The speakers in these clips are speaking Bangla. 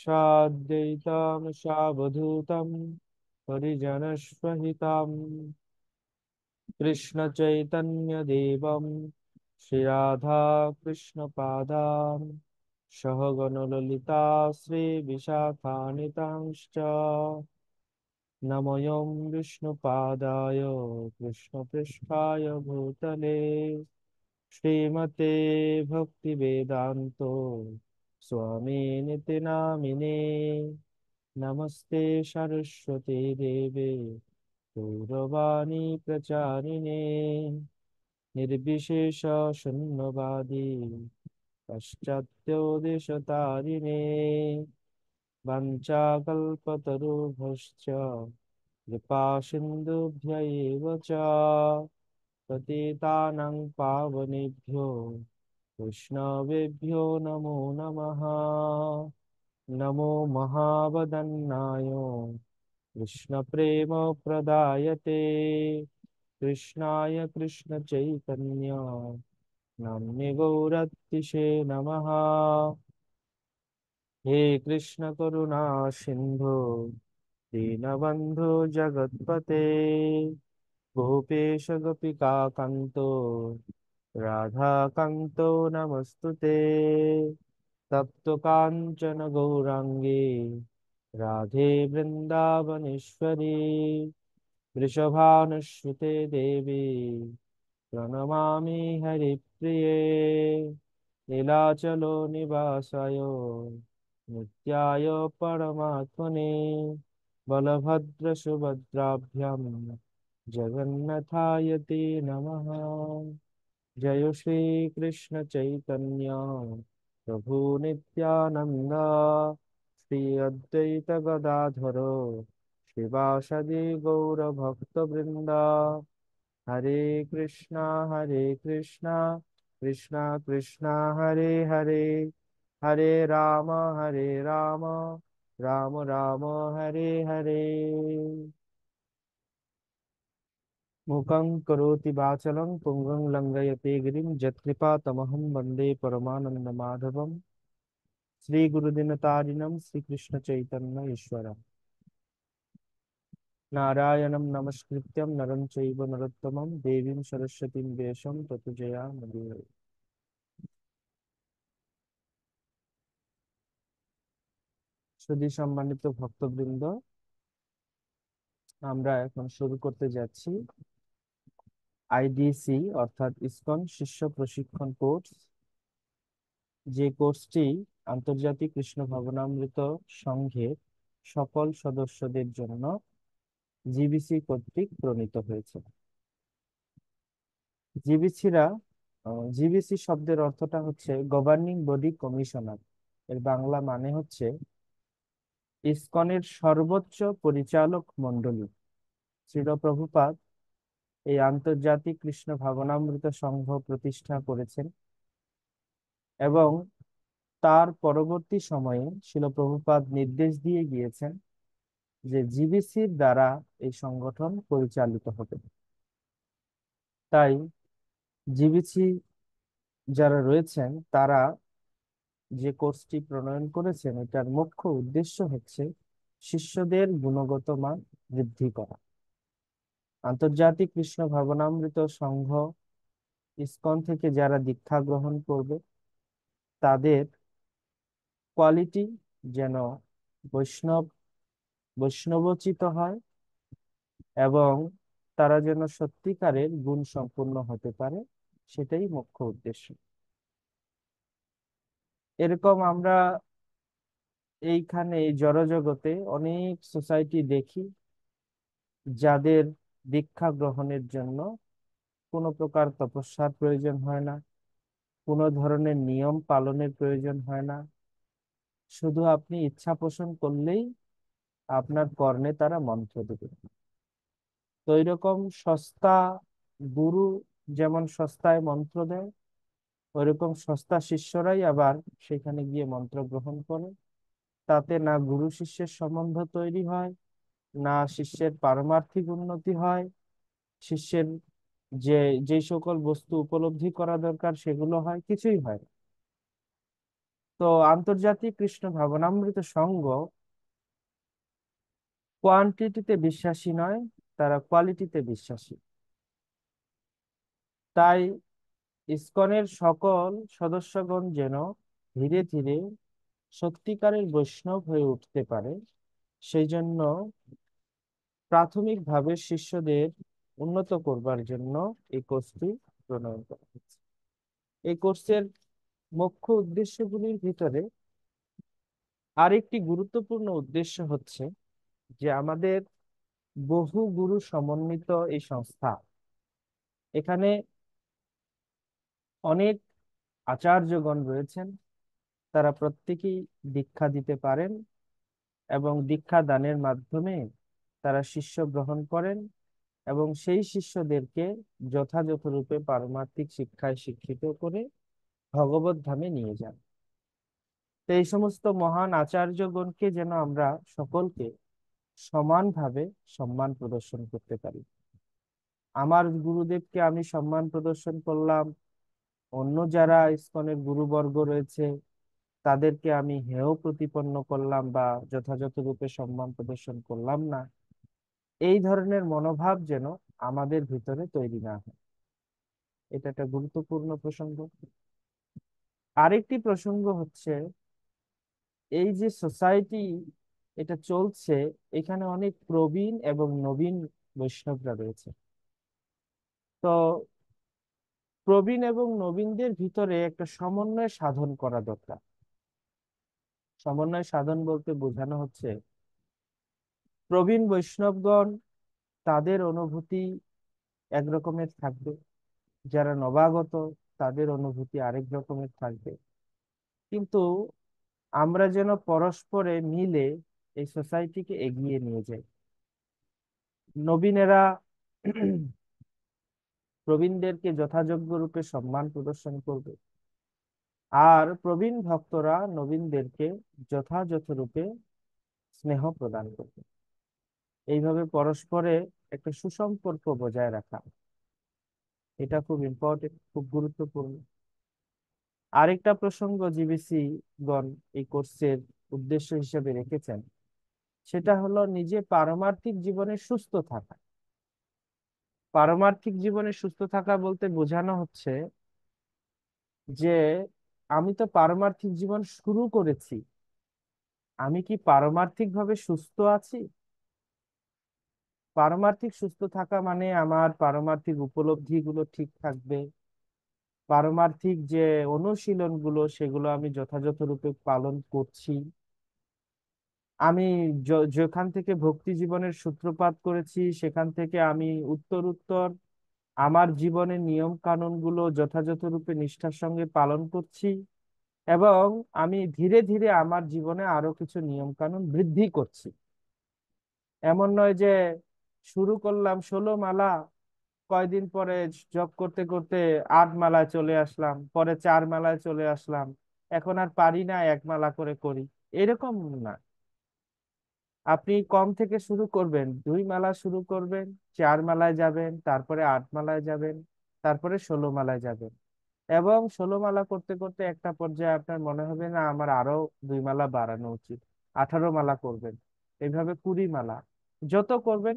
साद्वैतं सावधूतं परिजनसहितं कृष्णचैतन्यदेवं श्रीराधा कृष्णपादान् सहगणललिता श्रीविशाखान्वितांश्च नमोऽयं विष्णुपादाय कृष्णपृष्ठाय भूतले श्रीमते भक्तिवेदान्तो स्वामिनिति नामिने नमस्ते सरस्वती देवे गौरवाणी प्रचारिणे निर्विशेष शून्यवादी पाश्चात्योदेशतारिणे वाञ्छाकल्पतरुभ्यश्च कृपा सिन्धुभ्य एव च पतितानां पावनेभ्यो वैष्णवेभ्यो नमो नमः। नमो महावदन्नाय कृष्णप्रेम प्रदायते कृष्णाय कृष्णचैतन्य नाम्ने गौरतिशे नमः। हे कृष्ण करुणा सिंधु दीनबन्धु जगत्पते गोपेश गोपिका कान्तो राधा कान्तो नमस्तुते तप्त काञ्चन गौरांगे राधे वृंदावनेश्वरी वृषभानुसुते देवी प्रणमामि हरिप्रिये नीलाचलो निवासाय नित्याय परमात्मने बलभद्र सुभद्राभ्यां जगन्नाथाय ते नमः। जय श्री कृष्ण चैतन्य प्रभु नित्यानंद श्री अद्वैत गदाधर शिवासदि गौर भक्त वृंदा हरे कृष्णा कृष्णा कृष्णा हरे हरे हरे राम राम राम हरे हरे। मूकं करोति वाचलं पुंगं लंघयते गिरिं यत्कृपातमहं वन्दे परमानन्दमाधवं श्रीगुरुदिनतारिणं श्रीकृष्णचैतन्य ईश्वरम् नारायणं नमस्कृत्यं नरं चैव नरोत्तमं देवीं सरस्वतीं व्यासं ततो जयामुदीरये। সুধী সম্মানিত ভক্তবৃন্দ, আমরা এখন শুরু করতে যাচ্ছি আইডিসি অর্থাৎ ইসকন শিষ্য প্রশিক্ষণ কোর্স, যে কোর্সটি আন্তর্জাতিক কৃষ্ণ ভাবনামৃত সংঘের সকল সদস্যদের জন্য জিবিসি কর্তৃক প্রণীত হয়েছে। জিবিসিরা জিবিসি শব্দের অর্থটা হচ্ছে গভর্নিং বডি কমিশনার। এর বাংলা মানে হচ্ছে ইসকনের সর্বোচ্চ পরিচালক মণ্ডলী। শ্রীল প্রভুপাদ এই আন্তর্জাতিক কৃষ্ণ ভাবনামৃত সংঘ প্রতিষ্ঠা করেছেন এবং তার পরবর্তী সময়ে শ্রীল প্রভুপাদ নির্দেশ দিয়ে গিয়েছেন যে জিবিসির দ্বারা এই সংগঠন পরিচালিত হবে। তাই জিবিসি যারা রয়েছেন তারা যে কোর্সটি প্রণয়ন করেছেন, এটার মুখ্য উদ্দেশ্য হচ্ছে শিষ্যদের গুণগত মান বৃদ্ধি করা। আন্তর্জাতিক কৃষ্ণ ভাবনামৃত সংঘ ইসকন থেকে যারা দীক্ষা গ্রহণ করবে তাদের কোয়ালিটি যেন বৈষ্ণব বৈষ্ণবোচিত হয় এবং তারা যেন সত্যিকারের গুণ সম্পূর্ণ হতে পারে, সেটাই মুখ্য উদ্দেশ্য। এরকম আমরা এইখানে এই জড়জগতে অনেক সোসাইটি দেখি যাদের দীক্ষা গ্রহণের জন্য কোনো প্রকার তপস্যার প্রয়োজন হয় না, কোনো ধরনের নিয়ম পালনের প্রয়োজন হয় না, শুধু আপনি ইচ্ছা পোষণ করলেই আপনার কর্ণে তারা মন্ত্র দেবে। তো এরকম সস্তা গুরু যেমন সস্তায় মন্ত্র দেয়, ওইরকম সস্তা শিষ্যরাই আবার সেখানে গিয়ে মন্ত্র গ্রহণ করে। তাতে না গুরু শিষ্যের সম্বন্ধ তৈরি হয়, না শিষ্যের পারমার্থিক উন্নতি হয়, শিষ্যের যে যে সকল বস্তু উপলব্ধি করা দরকার সেগুলো হয়, কিছুই হয় না। তো আন্তর্জাতিক কৃষ্ণ ভাবনামৃত সংঘ কোয়ান্টিটিতে বিশ্বাসী নয়, তারা কোয়ালিটিতে বিশ্বাসী। তাই ইসকনের সকল সদস্যগণ যেন ধীরে ধীরে সত্যিকারের বৈষ্ণব হয়ে উঠতে পারে, সেই জন্য প্রাথমিকভাবে শিষ্যদের উন্নত করবার জন্য এই কোর্সটি প্রণয়ন করা হচ্ছে। এই কোর্সের মুখ্য উদ্দেশ্যগুলির ভিতরে আরেকটি গুরুত্বপূর্ণ উদ্দেশ্য হচ্ছে যে আমাদের বহু গুরু সমন্বিত এই সংস্থা, এখানে অনেক আচার্যগণ রয়েছেন, তারা প্রত্যেকেই দীক্ষা দিতে পারেন এবং দীক্ষা দানের মাধ্যমে তারা শিষ্য গ্রহণ করেন এবং সেই শিষ্যদেরকে যথাযথ রূপে পারমার্থিক শিক্ষায় শিক্ষিত করে ভগবত ধামে নিয়ে যান। তো এই সমস্ত মহান আচার্যগণকে যেন আমরা সকলকে সমানভাবে সম্মান প্রদর্শন করতে পারি। আমার গুরুদেবকে আমি সম্মান প্রদর্শন করলাম, অন্য যারা ইসকনের গুরুবর্গ রয়েছে তাদেরকে আমি হেয় প্রতিপন্ন করলাম বা যথাযথ রূপে সম্মান প্রদর্শন করলাম না, এই ধরনের মনোভাব যেন আমাদের ভিতরে তৈরি না হয়। এটা একটা গুরুত্বপূর্ণ প্রসঙ্গ। আরেকটি প্রসঙ্গ হচ্ছে এই যে সোসাইটি এটা চলছে, এখানে অনেক প্রবীণ এবং নবীন বৈষ্ণবরা রয়েছে। তো প্রবীণ এবং নবীনদের ভিতরে একটা সমন্বয় সাধন করা দরকার। সমন্বয় সাধন বলতে বোঝানো হচ্ছে প্রবীণ বৈষ্ণবগণ তাদের অনুভূতি এক রকমের থাকবে, যারা নবাগত তাদের অনুভূতি আরেক রকমের থাকবে, কিন্তু আমরা যেন পরস্পরে মিলে এই সোসাইটিকে এগিয়ে নিয়ে যাই। নবীনেরা প্রবীণদেরকে যথাযোগ্য রূপে সম্মান প্রদর্শন করবে, আর প্রবীণ ভক্তরা নবীনদেরকে যথাযথ রূপে স্নেহ প্রদান করবে। এইভাবে পরস্পরে একটা সুসম্পর্ক বজায় রাখা, এটা খুব ইম্পর্টেন্ট, খুব গুরুত্বপূর্ণ। আরেকটা প্রসঙ্গ জিবিসি গণ এই কোর্সের উদ্দেশ্য হিসেবে রেখেছেন, সেটা হলো নিজে পারমার্থিক জীবনে সুস্থ থাকা। পারমার্থিক জীবনে সুস্থ থাকা বলতে বোঝানো হচ্ছে যে আমি তো পারমার্থিক জীবন শুরু করেছি, আমি কি পারমার্থিক ভাবে সুস্থ আছি? পারমার্থিক সুস্থ থাকা মানে আমার পারমার্থিক উপলব্ধি গুলো ঠিক থাকবে, পারমার্থিক যে অনুশীলন গুলো সেগুলো আমি যথাযথ রূপে পালন করছি, আমি যেখান থেকে ভক্তি জীবনের সূত্রপাত করেছি সেখান থেকে আমি উত্তর উত্তর আমার জীবনের নিয়ম কানুন গুলো যথাযথ রূপে নিষ্ঠার সঙ্গে পালন করছি, এবং আমি ধীরে ধীরে আমার জীবনে আরো কিছু নিয়ম কানুন বৃদ্ধি করছি। এমন নয় যে শুরু করলাম 16 মালা, কয়দিন পরে জব করতে করতে 8 মালায় চলে আসলাম, পরে 4 মালায় চলে আসলাম, এখন আর পারি না, 1 মালা করে করি, এরকম না। আপনি কম থেকে শুরু করবেন, 2 মালা শুরু করবেন, 4 মালায় যাবেন, তারপরে 8 মালায় যাবেন, তারপরে 16 মালায় যাবেন, এবং 16 মালা করতে করতে একটা পর্যায়ে আপনার মনে হবে না আমার আরো 2 মালা বাড়ানো উচিত, 18 মালা করবেন, এইভাবে 20 মালা যত করবেন,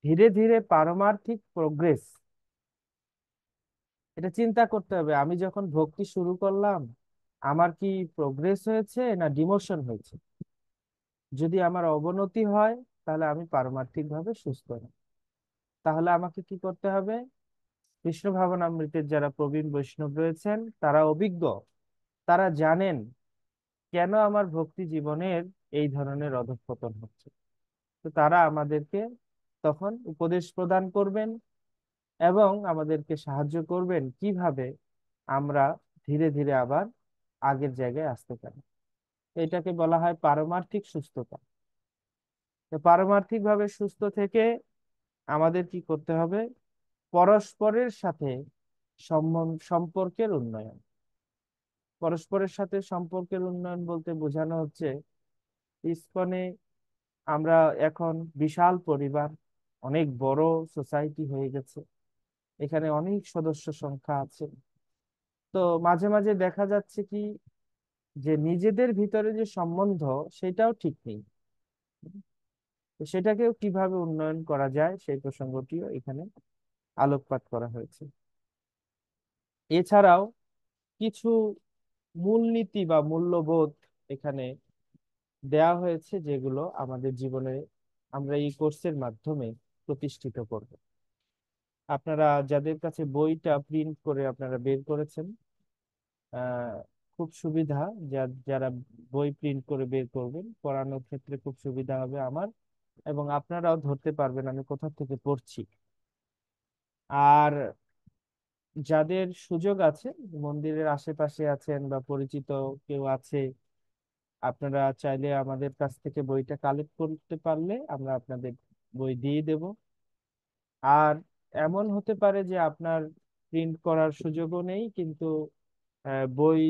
ধীরে ধীরে পারমার্থিক প্রোগ্রেস। এটা চিন্তা করতে হবে, আমি যখন ভক্তি শুরু করলাম আমার কি প্রোগ্রেস হয়েছে না ডিমোশন হয়েছে? যদি আমার অবনতি হয় তাহলে আমি পারমার্থিক ভাবে সুস্থ না। তাহলে আমাকে কি করতে হবে? কৃষ্ণ ভাবনামৃতের যারা প্রবীণ বৈষ্ণব রয়েছেন তারা অভিজ্ঞ, তারা জানেন কেন আমার ভক্তি জীবনের এই ধরনের অধঃপতন হচ্ছে। তো তারা আমাদেরকে তখন উপদেশ প্রদান করবেন এবং আমাদেরকে সাহায্য করবেন কিভাবে আমরা ধীরে ধীরে আবার আগের জায়গায় আসতে পারি। এটাকে বলা হয় পারমার্থিক সুস্থতা। তো পারমার্থিক ভাবে সুস্থ থেকে আমাদের কি করতে হবে? পরস্পরের সাথে সম্পর্কের উন্নয়ন। পরস্পরের সাথে সম্পর্কের উন্নয়ন বলতে বোঝানো হচ্ছে ইসকনে আমরা এখন বিশাল পরিবার, অনেক বড় সোসাইটি হয়ে গেছে, এখানে অনেক সদস্য সংখ্যা আছে। তো মাঝে মাঝে দেখা যাচ্ছে কি যে নিজেদের ভিতরে যে সম্বন্ধ, সেটাও ঠিক নেই। তো সেটাকেও কিভাবে উন্নয়ন করা যায় সেই প্রসঙ্গটিও এখানে আলোকপাত করা হয়েছে। এছাড়াও কিছু মূলনীতি বা মূল্যবোধ এখানে দেয়া হয়েছে, যেগুলো আমাদের জীবনে আমরা এই কোর্সের মাধ্যমে প্রতিষ্ঠিত করব। আপনারা যাদের কাছে বইটা প্রিন্ট করে আপনারা বের করেছেন, আহ খুব সুবিধা। যারা বই প্রিন্ট করে বের করবেন, পড়ানোর ক্ষেত্রে খুব সুবিধা হবে আমার, এবং আপনারাও ধরতে পারবেন আমি কোথা থেকে পড়ছি। আর যাদের সুযোগ আছে, মন্দিরের আশেপাশে আছেন বা পরিচিত কেউ আছে, আপনারা চাইলে আমাদের কাছ থেকে বইটা কালেক্ট করতে পারলে আমরা আপনাদের বই দিয়ে দেব। আর এমন হতে পারে যে আপনার প্রিন্ট করার সুযোগও নেই, কিন্তু বই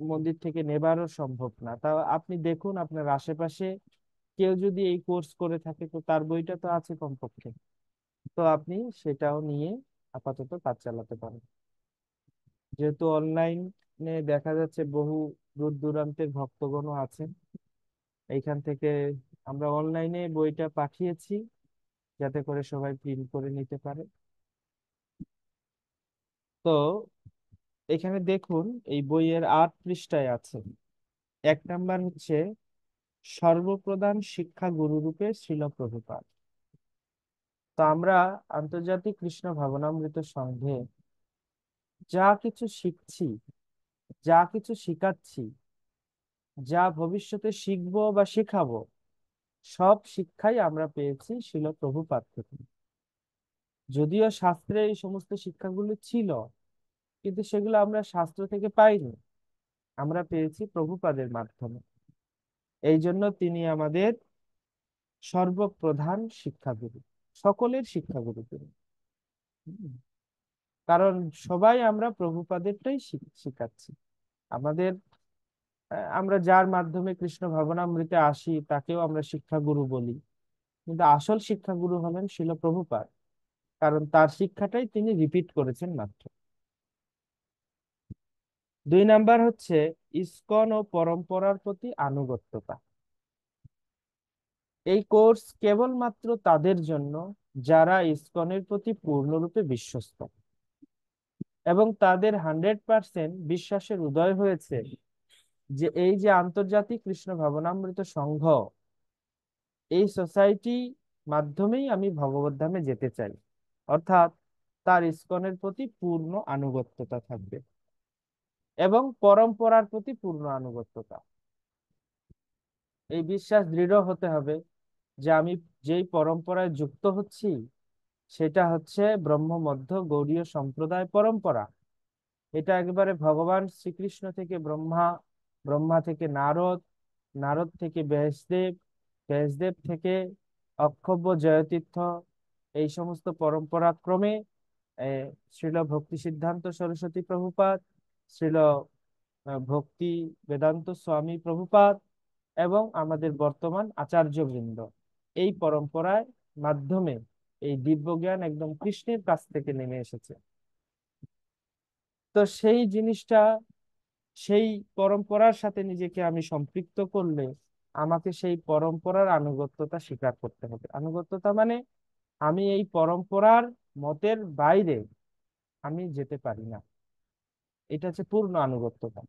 মন্দির থেকে নেবারও সম্ভব না। তা আপনি দেখুন আপনার আশেপাশে কেউ যদি এই কোর্স করে থাকে, তো তার বইটা তো আছে কমপক্ষে, তো আপনি সেটাও নিয়ে আপাতত কাজ চালাতে পারেন। যেহেতু অনলাইনে দেখা যাচ্ছে বহু দূর দূরান্তের ভক্তগণও আছেন, এইখান থেকে আমরা অনলাইনে বইটা পাঠিয়েছি যাতে করে সবাই প্রিন্ট করে নিতে পারে। তো এখানে দেখুন, এই বইয়ের 8 পৃষ্ঠায় আছে। 1 নাম্বার হচ্ছে সর্বপ্রধান শিক্ষা গুরুরূপে শ্রীল প্রভুপাদ। তো আমরা আন্তর্জাতিক কৃষ্ণ ভাবনামৃত সংঘে যা কিছু শিখছি, যা কিছু শিখাচ্ছি, যা ভবিষ্যতে শিখবো বা শেখাবো, সব শিক্ষাই আমরা পেয়েছি শ্রীল প্রভুপাদ থেকে। যদিও শাস্ত্রে এই সমস্ত শিক্ষাগুলো ছিল, কিন্তু সেগুলো আমরা শাস্ত্র থেকে পাইনি, আমরা পেয়েছি প্রভুপাদের মাধ্যমে। এই জন্য তিনি আমাদের সর্বপ্রধান শিক্ষাগুরু, সকলের শিক্ষাগুরু তিনি। হুম। কারণ সবাই আমরা প্রভুপাদেরটাই শিখাচ্ছি আমাদের। আমরা যার মাধ্যমে কৃষ্ণ ভাবনামৃতে আসি তাকেও আমরা শিক্ষাগুরু বলি, কিন্তু আসল শিক্ষাগুরু হলেন শিল প্রভুপাদ, কারণ তার শিক্ষাটাই তিনি রিপিট করেছেন মাত্র। 2 নাম্বার হচ্ছে ইসকন ও পরম্পরার প্রতি আনুগত্যতা। এই কোর্স কেবলমাত্র তাদের জন্য যারা ইসকনের প্রতি পূর্ণরূপে বিশ্বস্ত, এবং তাদের 100% বিশ্বাসের উদয় হয়েছে যে এই যে আন্তর্জাতিক কৃষ্ণ ভাবনামৃত সংঘ, এই সোসাইটি মাধ্যমেই আমি ভগবত ধামে যেতে চাই, অর্থাৎ তার ইসকনের প্রতি পূর্ণ আনুগত্যতা থাকবে এবং পরম্পরার প্রতি পূর্ণ আনুগত্যতা। এই বিশ্বাস দৃঢ় হতে হবে যে আমি যেই পরম্পরায় যুক্ত হচ্ছি সেটা হচ্ছে ব্রহ্ম মধ্য গৌড়ীয় সম্প্রদায় পরম্পরা। এটা একেবারে ভগবান শ্রীকৃষ্ণ থেকে ব্রহ্মা, ব্রহ্মা থেকে নারদ, নারদ থেকে ব্যাসদেব, ব্যাসদেব থেকে অক্ষব্য জয়তীর্থ, এই সমস্ত পরম্পরা ক্রমে শ্রীল ভক্তি সিদ্ধান্ত সরস্বতী প্রভুপাদ, শ্রীল ভক্তি বেদান্ত স্বামী প্রভুপাদ, এবং আমাদের বর্তমান আচার্যবৃন্দ, এই পরম্পরায় মাধ্যমে এই দিব্য জ্ঞান একদম কৃষ্ণের কাছ থেকে নেমে এসেছে। তো সেই জিনিসটা, সেই পরম্পরার সাথে নিজেকে আমি সম্পৃক্ত করলে আমাকে সেই পরম্পরার আনুগত্যতা স্বীকার করতে হবে। আনুগত্যতা মানে আমি এই পরম্পরার মতের বাইরে আমি যেতে পারি না, এটা হচ্ছে পূর্ণ আনুগত্যতা।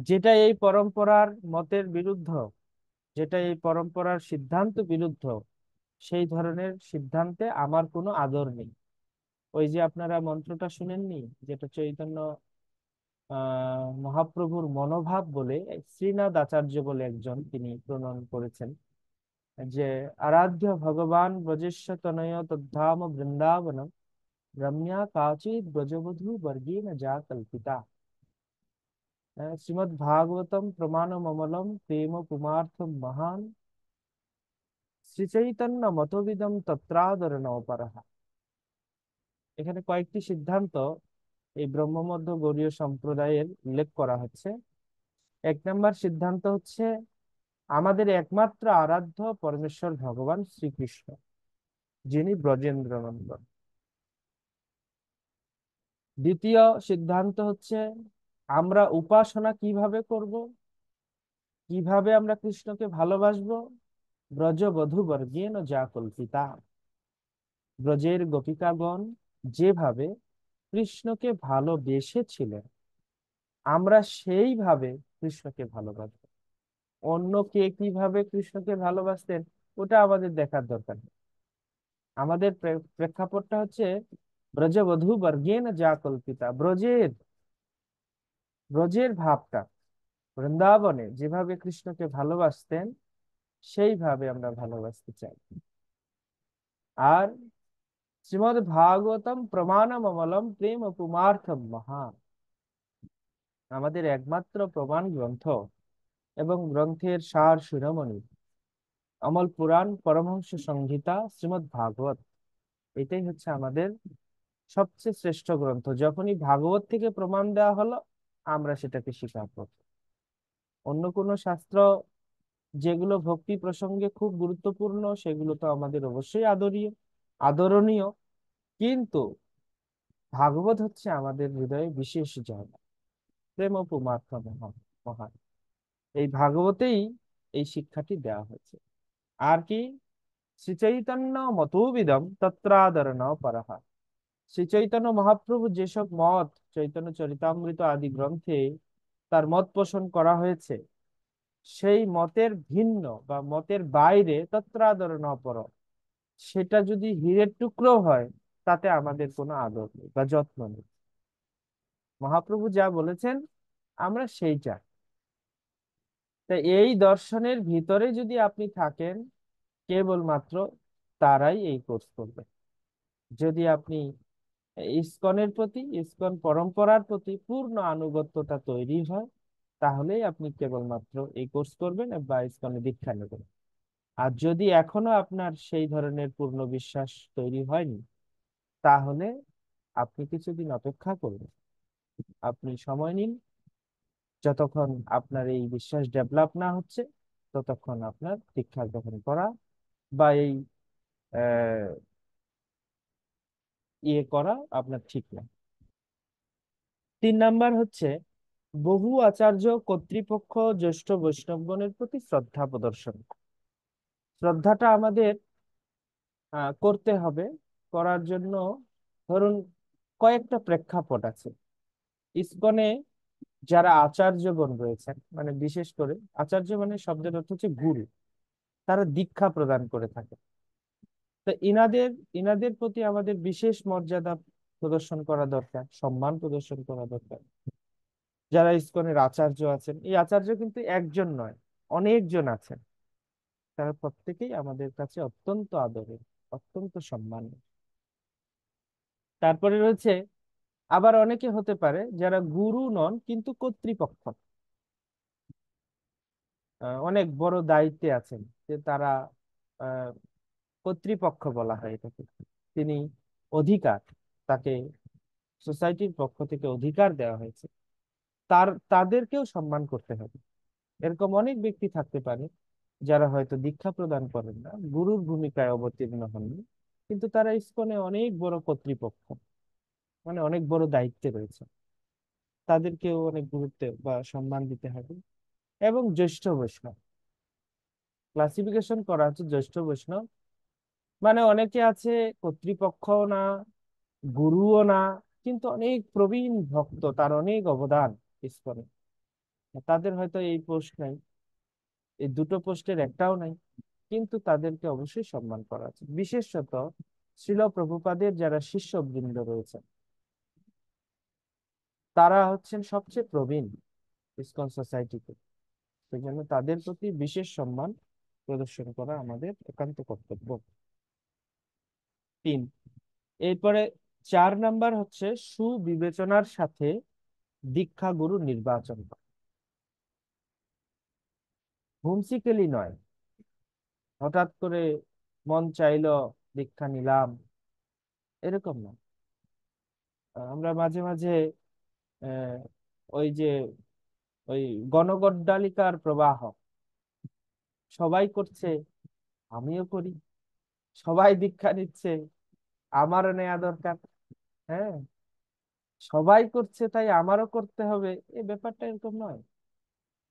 যেটা এই পরম্পরার মতের বিরুদ্ধ, যেটা এই পরম্পরার সিদ্ধান্ত বিরুদ্ধ, সেই ধরনের সিদ্ধান্তে আমার কোনো আদর নেই। ওই যে আপনারা মন্ত্রটা শুনেননি, যেটা চৈতন্য মহাপ্রভুর মনোভাব বলে শ্রীনাথ আচার্য বলে একজন তিনি প্রণয়ন করেছেন, যে আরাধ্য ভগবান ব্রজেশ তনয় তদ্ধাম বৃন্দাবনম রম্যা কাচিৎ ব্রজবধূ বর্গীণ যা কল্পিতা। শ্রীমদ ভাগবতম প্রমাণমমলম প্রেম পুমার্থ মহান শ্রী চৈতন্য মতবিদম তত্রাদর নপরঃ। এখানে কয়েকটি সিদ্ধান্ত এই ব্রহ্মমধ্য গৌড়ীয় সম্প্রদায়ের উল্লেখ করা হচ্ছে। 1 নম্বর সিদ্ধান্ত হচ্ছে আমাদের একমাত্র আরাধ্য পরমেশ্বর ভগবান শ্রীকৃষ্ণ, যিনি ব্রজেন্দ্র নন্দন। দ্বিতীয় সিদ্ধান্ত হচ্ছে আমরা উপাসনা কিভাবে করব, কিভাবে আমরা কৃষ্ণকে ভালোবাসবো? ব্রজবধূ বর্গেন যা কল্পিতা, ব্রজের গোপিকাগণ যেভাবে কৃষ্ণকে ভালোবেসেছিলেন, আমরা সেইভাবে কৃষ্ণকে ভালোবাসবো। অন্য কে কিভাবে কৃষ্ণকে ভালোবাসতেন ওটা আমাদের দেখার দরকার নেই। আমাদের প্রেক্ষাপটটা হচ্ছে ব্রজবধূ বর্গেন যা কল্পিতা, ব্রজের ব্রজের ভাবটা, বৃন্দাবনে যেভাবে কৃষ্ণকে ভালোবাসতেন সেইভাবে আমরা ভালোবাসতে চাই। আর শ্রীমদ ভাগবতম প্রমাণম অমলম প্রেম পুমার্থম মহা, আমাদের একমাত্র প্রমাণ গ্রন্থ এবং গ্রন্থের সার শিরোমণি অমল পুরাণ পরমহংস সংহিতা শ্রীমদ ভাগবত, এটাই হচ্ছে আমাদের সবচেয়ে শ্রেষ্ঠ গ্রন্থ। যখনই ভাগবত থেকে প্রমাণ দেওয়া হলো আমরা সেটাকে স্বীকার করব। অন্য কোনো শাস্ত্র যেগুলো ভক্তি প্রসঙ্গে খুব গুরুত্বপূর্ণ সেগুলো তো আমাদের অবশ্যই আদরণীয়, কিন্তু ভাগবত হচ্ছে আমাদের হৃদয়ে বিশেষ জায়গা, প্রেম পুমার্থ মহান মহান। এই ভাগবতেই এই শিক্ষাটি দেওয়া হয়েছে। আর কি, শ্রী চৈতন্য মতোবিদম তত্রাদরণ পরহা, শ্রী চৈতন্য মহাপ্রভু যেসব মত চৈতন্য চরিতামৃত আদি গ্রন্থে তার মত পোষণ করা হয়েছে, সেই মতের ভিন্ন বা মতের বাইরে তত্রাদরণ পর, সেটা যদি হীরের টুকরো হয় তাতে আমাদের কোনো আদর নেই বা যত্ন নেই। মহাপ্রভু যা বলেছেন আমরা সেইটা, তাই এই দর্শনের ভিতরে যদি আপনি থাকেন কেবলমাত্র তারাই এই কোর্স করবে। যদি আপনি ইসকনের প্রতি, ইসকন পরম্পরার প্রতি পূর্ণ আনুগত্যতা তৈরি হয়, তাহলেই আপনি কেবলমাত্র এই কোর্স করবেন বা ইসকনে দীক্ষা নেবেন। আর যদি এখনো আপনার সেই ধরনের পূর্ণ বিশ্বাস তৈরি হয়নি, তাহলে আপনি কিছুদিন অপেক্ষা করবেন, আপনি সময় নিন। যতক্ষণ আপনার এই বিশ্বাস ডেভেলপ না হচ্ছে ততক্ষণ আপনার দীক্ষা গ্রহণ করা বা এই আহ, ইয়ে করা আপনার ঠিক না। 3 নাম্বার হচ্ছে বহু আচার্য কর্তৃপক্ষ জ্যেষ্ঠ বৈষ্ণবগণের প্রতি শ্রদ্ধা প্রদর্শন। শ্রদ্ধাটা আমাদের করতে হবে। করার জন্য ধরুন কয়েকটা প্রেক্ষাপট আছে। ইসকনে যারা আচার্যগণ রয়েছেন, মানে বিশেষ করে আচার্য মানে শব্দের অর্থ হচ্ছে গুরু, তারা দীক্ষা প্রদান করে থাকে। তো ইনাদের ইনাদের প্রতি আমাদের বিশেষ মর্যাদা প্রদর্শন করা দরকার, সম্মান প্রদর্শন করা দরকার। যারা ইসকনের আচার্য আছেন, এই আচার্য কিন্তু একজন নয়, অনেকজন আছেন, তারা প্রত্যেকেই আমাদের কাছে অত্যন্ত আদরের, অত্যন্ত সম্মানের। তারপরে রয়েছে আবার অনেকে হতে পারে যারা গুরু নন কিন্তু কর্তৃপক্ষ, অনেক বড় দায়িত্বে আছেন, যে তারা আহ, কর্তৃপক্ষ বলা হয় এটাকে। তিনি অধিকার, তাকে সোসাইটির পক্ষ থেকে অধিকার দেওয়া হয়েছে, তাদেরকেও সম্মান করতে হবে। এরকম অনেক ব্যক্তি থাকতে পারে যারা হয়তো দীক্ষা প্রদান করেন না, গুরুর ভূমিকায় অবতীর্ণ হননি, কিন্তু তারা ইসকনে অনেক বড় কর্তৃপক্ষ, মানে অনেক বড় দায়িত্বে রয়েছে, তাদেরকেও অনেক গুরুত্ব বা সম্মান দিতে হবে। এবং জ্যেষ্ঠ বৈষ্ণব ক্লাসিফিকেশন করা হচ্ছে জ্যেষ্ঠ বৈষ্ণব, মানে অনেকে আছে কর্তৃপক্ষও না, গুরুও না, কিন্তু অনেক প্রবীণ ভক্ত, তার অনেক অবদান ইসকনে, তাদের হয়তো এই পোস্ট নাই, এই দুটো পোস্টের একটাও নাই, কিন্তু তাদেরকে অবশ্যই সম্মান করা আছে। বিশেষত শ্রীল প্রভুপাদের যারা শিষ্যবৃন্দ রয়েছেন, তারা হচ্ছেন সবচেয়ে প্রবীণ ইসকন সোসাইটিতে, সেই জন্য তাদের প্রতি বিশেষ সম্মান প্রদর্শন করা আমাদের একান্ত কর্তব্য। 3, এরপরে 4 নাম্বার হচ্ছে সুবিবেচনার সাথে দীক্ষা গুরু নির্বাচন করা। হুমসিকেলি নয়, হঠাৎ করে মন চাইলো দীক্ষা নিলাম, এরকম না। আমরা মাঝে মাঝে আহ, ওই যে ওই গণগড্ডালিকার প্রবাহ, সবাই করছে আমিও করি, সবাই দীক্ষা নিচ্ছে আমারও নেওয়া দরকার। হ্যাঁ, সবাই করছে তাই আমারও করতে হবে, এই ব্যাপারটা এরকম নয়।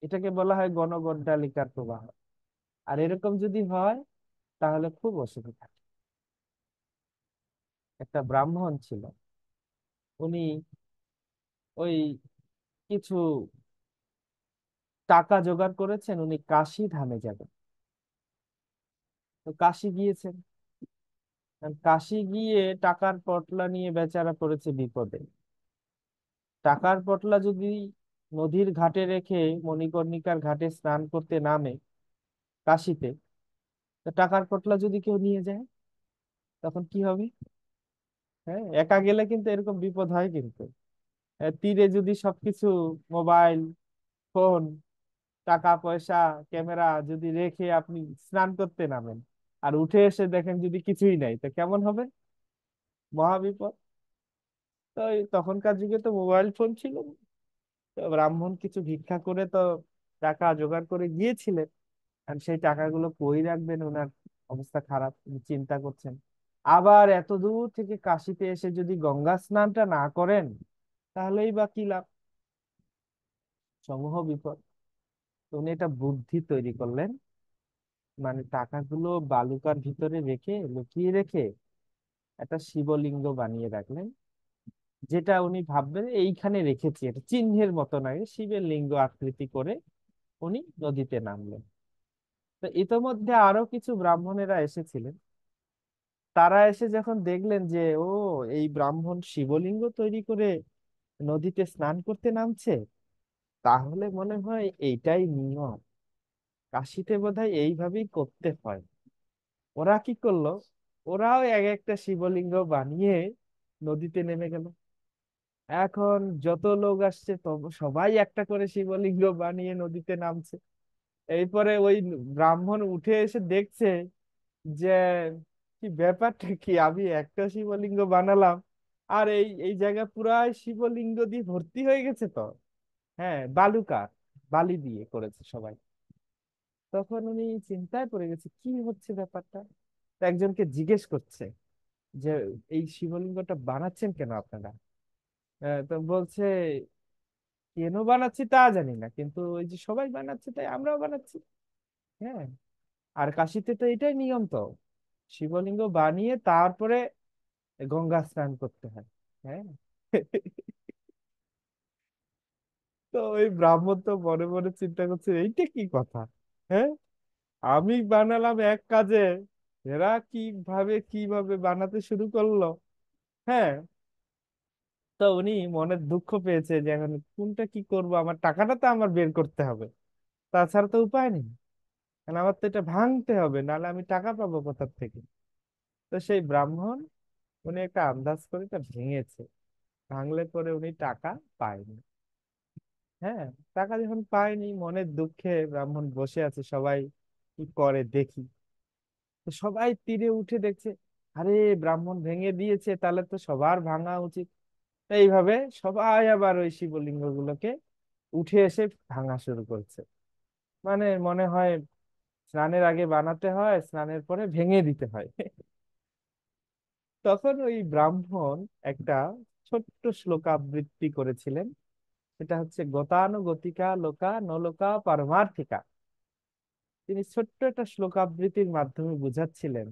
এটাকে বলা হয় গণগড্ডালিকার প্রবাহ। আর এরকম যদি হয় তাহলে খুব অসুবিধা। একটা ব্রাহ্মণ ছিল, উনি ওই কিছু টাকা জোগাড় করেছেন, উনি কাশী ধামে যাবেন। তো কাশী গিয়েছেন। আর কাশী গিয়ে টাকার পটলা নিয়ে বেচারা পড়েছে বিপদে। টাকার পটলা যদি নদীর ঘাটে রেখে মণিকর্ণিকার ঘাটে স্নান করতে নামে কাশীতে, তো টাকার পটলা যদি কেউ নিয়ে যায় তখন কি হবে? হ্যাঁ, একা গেলে কিন্তু এরকম বিপদ হয় কিন্তু। তীরে যদি সবকিছু, মোবাইল ফোন, টাকা পয়সা, ক্যামেরা যদি রেখে আপনি স্নান করতে নামেন, আর উঠে এসে দেখেন যদি কিছুই নাই, তো কেমন হবে? মহাবিপদ। তো তখনকার যুগে তো মোবাইল ফোন ছিল না। তো ব্রাহ্মণ কিছু ভিক্ষা করে তো টাকা জোগাড় করে গিয়েছিলেন। আর সেই টাকাগুলো কই রাখবেন, ওনার অবস্থা খারাপ, উনি চিন্তা করছেন। আবার এত দূর থেকে কাশিতে এসে যদি গঙ্গা স্নানটা না করেন তাহলেই বা কি লাভ? সমূহ বিপদ। তো উনি একটা বুদ্ধি তৈরি করলেন, মানে টাকাগুলো বালুকার ভিতরে রেখে, লুকিয়ে রেখে একটা শিবলিঙ্গ বানিয়ে রাখলেন। যেটা উনি ভাববেন এইখানে রেখেছি, এটা চিহ্নের মতো নয়, শিবের লিঙ্গ আকৃতি করে উনি নদীতে নামলেন। তো ইতোমধ্যে আরো কিছু ব্রাহ্মণেরা এসেছিলেন। তারা এসে যখন দেখলেন যে ও, এই ব্রাহ্মণ শিবলিঙ্গ তৈরি করে নদীতে স্নান করতে নামছে, তাহলে মনে হয় এইটাই নিয়ম, কাশীতে বোধহয় এইভাবেই করতে হয়। ওরা কি করলো, ওরাও এক একটা শিবলিঙ্গ বানিয়ে নদীতে নেমে গেল। এখন যত লোক আসছে তত সবাই একটা করে শিবলিঙ্গ বানিয়ে নদীতে নামছে। এরপরে ওই ব্রাহ্মণ উঠে এসে দেখছে যে কি ব্যাপারটা কি, আমি একটা শিবলিঙ্গ বানালাম আর এই এই জায়গা পুরাই শিবলিঙ্গ দিয়ে ভর্তি হয়ে গেছে তো। হ্যাঁ, বালুকা, বালি দিয়ে করেছে সবাই। তখন উনি চিন্তায় পড়ে গেছে কি হচ্ছে ব্যাপারটা। তো একজনকে জিজ্ঞেস করছে যে এই শিবলিঙ্গটা বানাচ্ছেন কেন আপনারা? তো বলছে কেন বানাচ্ছি তা জানি না, কিন্তু ওই যে সবাই বানাচ্ছে তাই আমরাও বানাচ্ছি। হ্যাঁ, আর কাশীতে তো এটাই নিয়ম তো, শিবলিঙ্গ বানিয়ে তারপরে গঙ্গা স্নান করতে হয়। হ্যাঁ। তো ওই ব্রাহ্মণ তো মনে মনে চিন্তা করছে এইটা কি কথা। হ্যাঁ, আমি বানালাম এক কাজে, এরা কিভাবে কিভাবে বানাতে শুরু করলো। হ্যাঁ। তো উনি মনের দুঃখ পেয়েছে যে এখন কোনটা কি করব, আমার টাকাটা তো আমার বের করতে হবে, তাছাড়া তো উপায় নেই। কারণ আমার তো এটা ভাঙতে হবে, নাহলে আমি টাকা পাবো কোথার থেকে? তো সেই ব্রাহ্মণ, উনি একটা আন্দাজ করে এটা ভেঙেছে। ভাঙলে পরে উনি টাকা পায়নি। হ্যাঁ, টাকা যখন পায়নি, মনের দুঃখে ব্রাহ্মণ বসে আছে, সবাই কি করে দেখি। তো সবাই তীরে উঠে দেখছে, আরে ব্রাহ্মণ ভেঙে দিয়েছে, তাহলে তো সবার ভাঙা উচিত। তো এইভাবে সবাই আবার ওই শিবলিঙ্গ গুলোকে উঠে এসে ভাঙা শুরু করছে। মানে মনে হয় স্নানের আগে বানাতে হয়, স্নানের পরে ভেঙে দিতে হয়। তখন ওই ব্রাহ্মণ একটা ছোট্ট শ্লোকাবৃত্তি করেছিলেন। সেটা হচ্ছে গতানুগতিকা লোকা নলোকা পারমার্থিকা। তিনি ছোট্ট একটা শ্লোকাবৃত্তির মাধ্যমে বুঝাচ্ছিলেন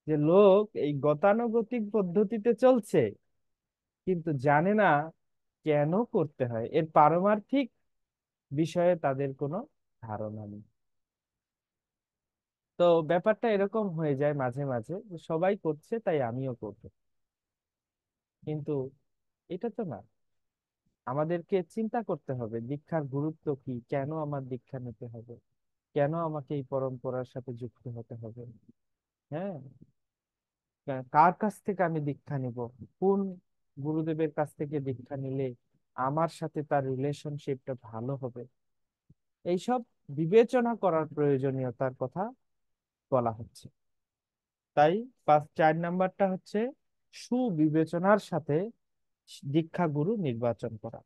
যে লোক এই গতানুগতিক পদ্ধতিতে চলছে, কিন্তু জানে না কেন করতে হয়, এর পারমার্থিক বিষয়ে তাদের কোনো ধারণা নেই। তো ব্যাপারটা এরকম হয়ে যায় মাঝে মাঝে যে সবাই করছে তাই আমিও করবো, কিন্তু এটা তো না। আমাদেরকে চিন্তা করতে হবে দীক্ষার গুরুত্ব কি, কেন আমার দীক্ষা নিতে হবে, কেন আমাকে এই পরম্পরার সাথে যুক্ত হতে হবে। হ্যাঁ, কার কাছ থেকে আমি দীক্ষা নিব, কোন গুরুদেবের কাছ থেকে দীক্ষা নিলে আমার সাথে তার রিলেশনশিপটা ভালো হবে, এইসব বিবেচনা করার প্রয়োজনীয়তার কথা বলা হচ্ছে। তাই 4 নাম্বারটা হচ্ছে সুবিবেচনার সাথে দীক্ষা গুরু নির্বাচন করা।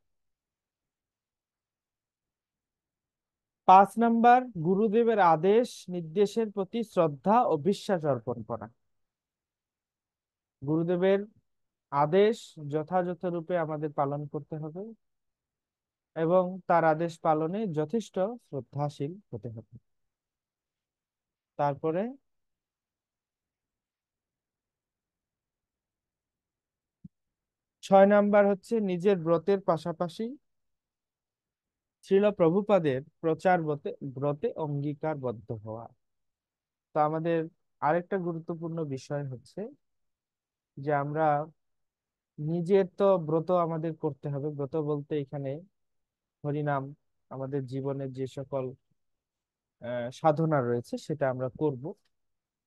5 নাম্বার, গুরুদেবের আদেশ নির্দেশের প্রতি শ্রদ্ধা ও বিশ্বাস অর্পণ করা। গুরুদেবের আদেশ যথাযথ রূপে আমাদের পালন করতে হবে এবং তার আদেশ পালনে যথেষ্ট শ্রদ্ধাশীল হতে হবে। তারপরে 6 নাম্বার হচ্ছে নিজের ব্রতের পাশাপাশি শ্রীল প্রভুপাদের প্রচার ব্রতে ব্রতে অঙ্গীকারবদ্ধ হওয়া। তো আমাদের আরেকটা গুরুত্বপূর্ণ বিষয় হচ্ছে যে আমরা নিজের তো ব্রত আমাদের করতে হবে। ব্রত বলতে এখানে হরিনাম, আমাদের জীবনের যে সকল সাধনা রয়েছে সেটা আমরা করব।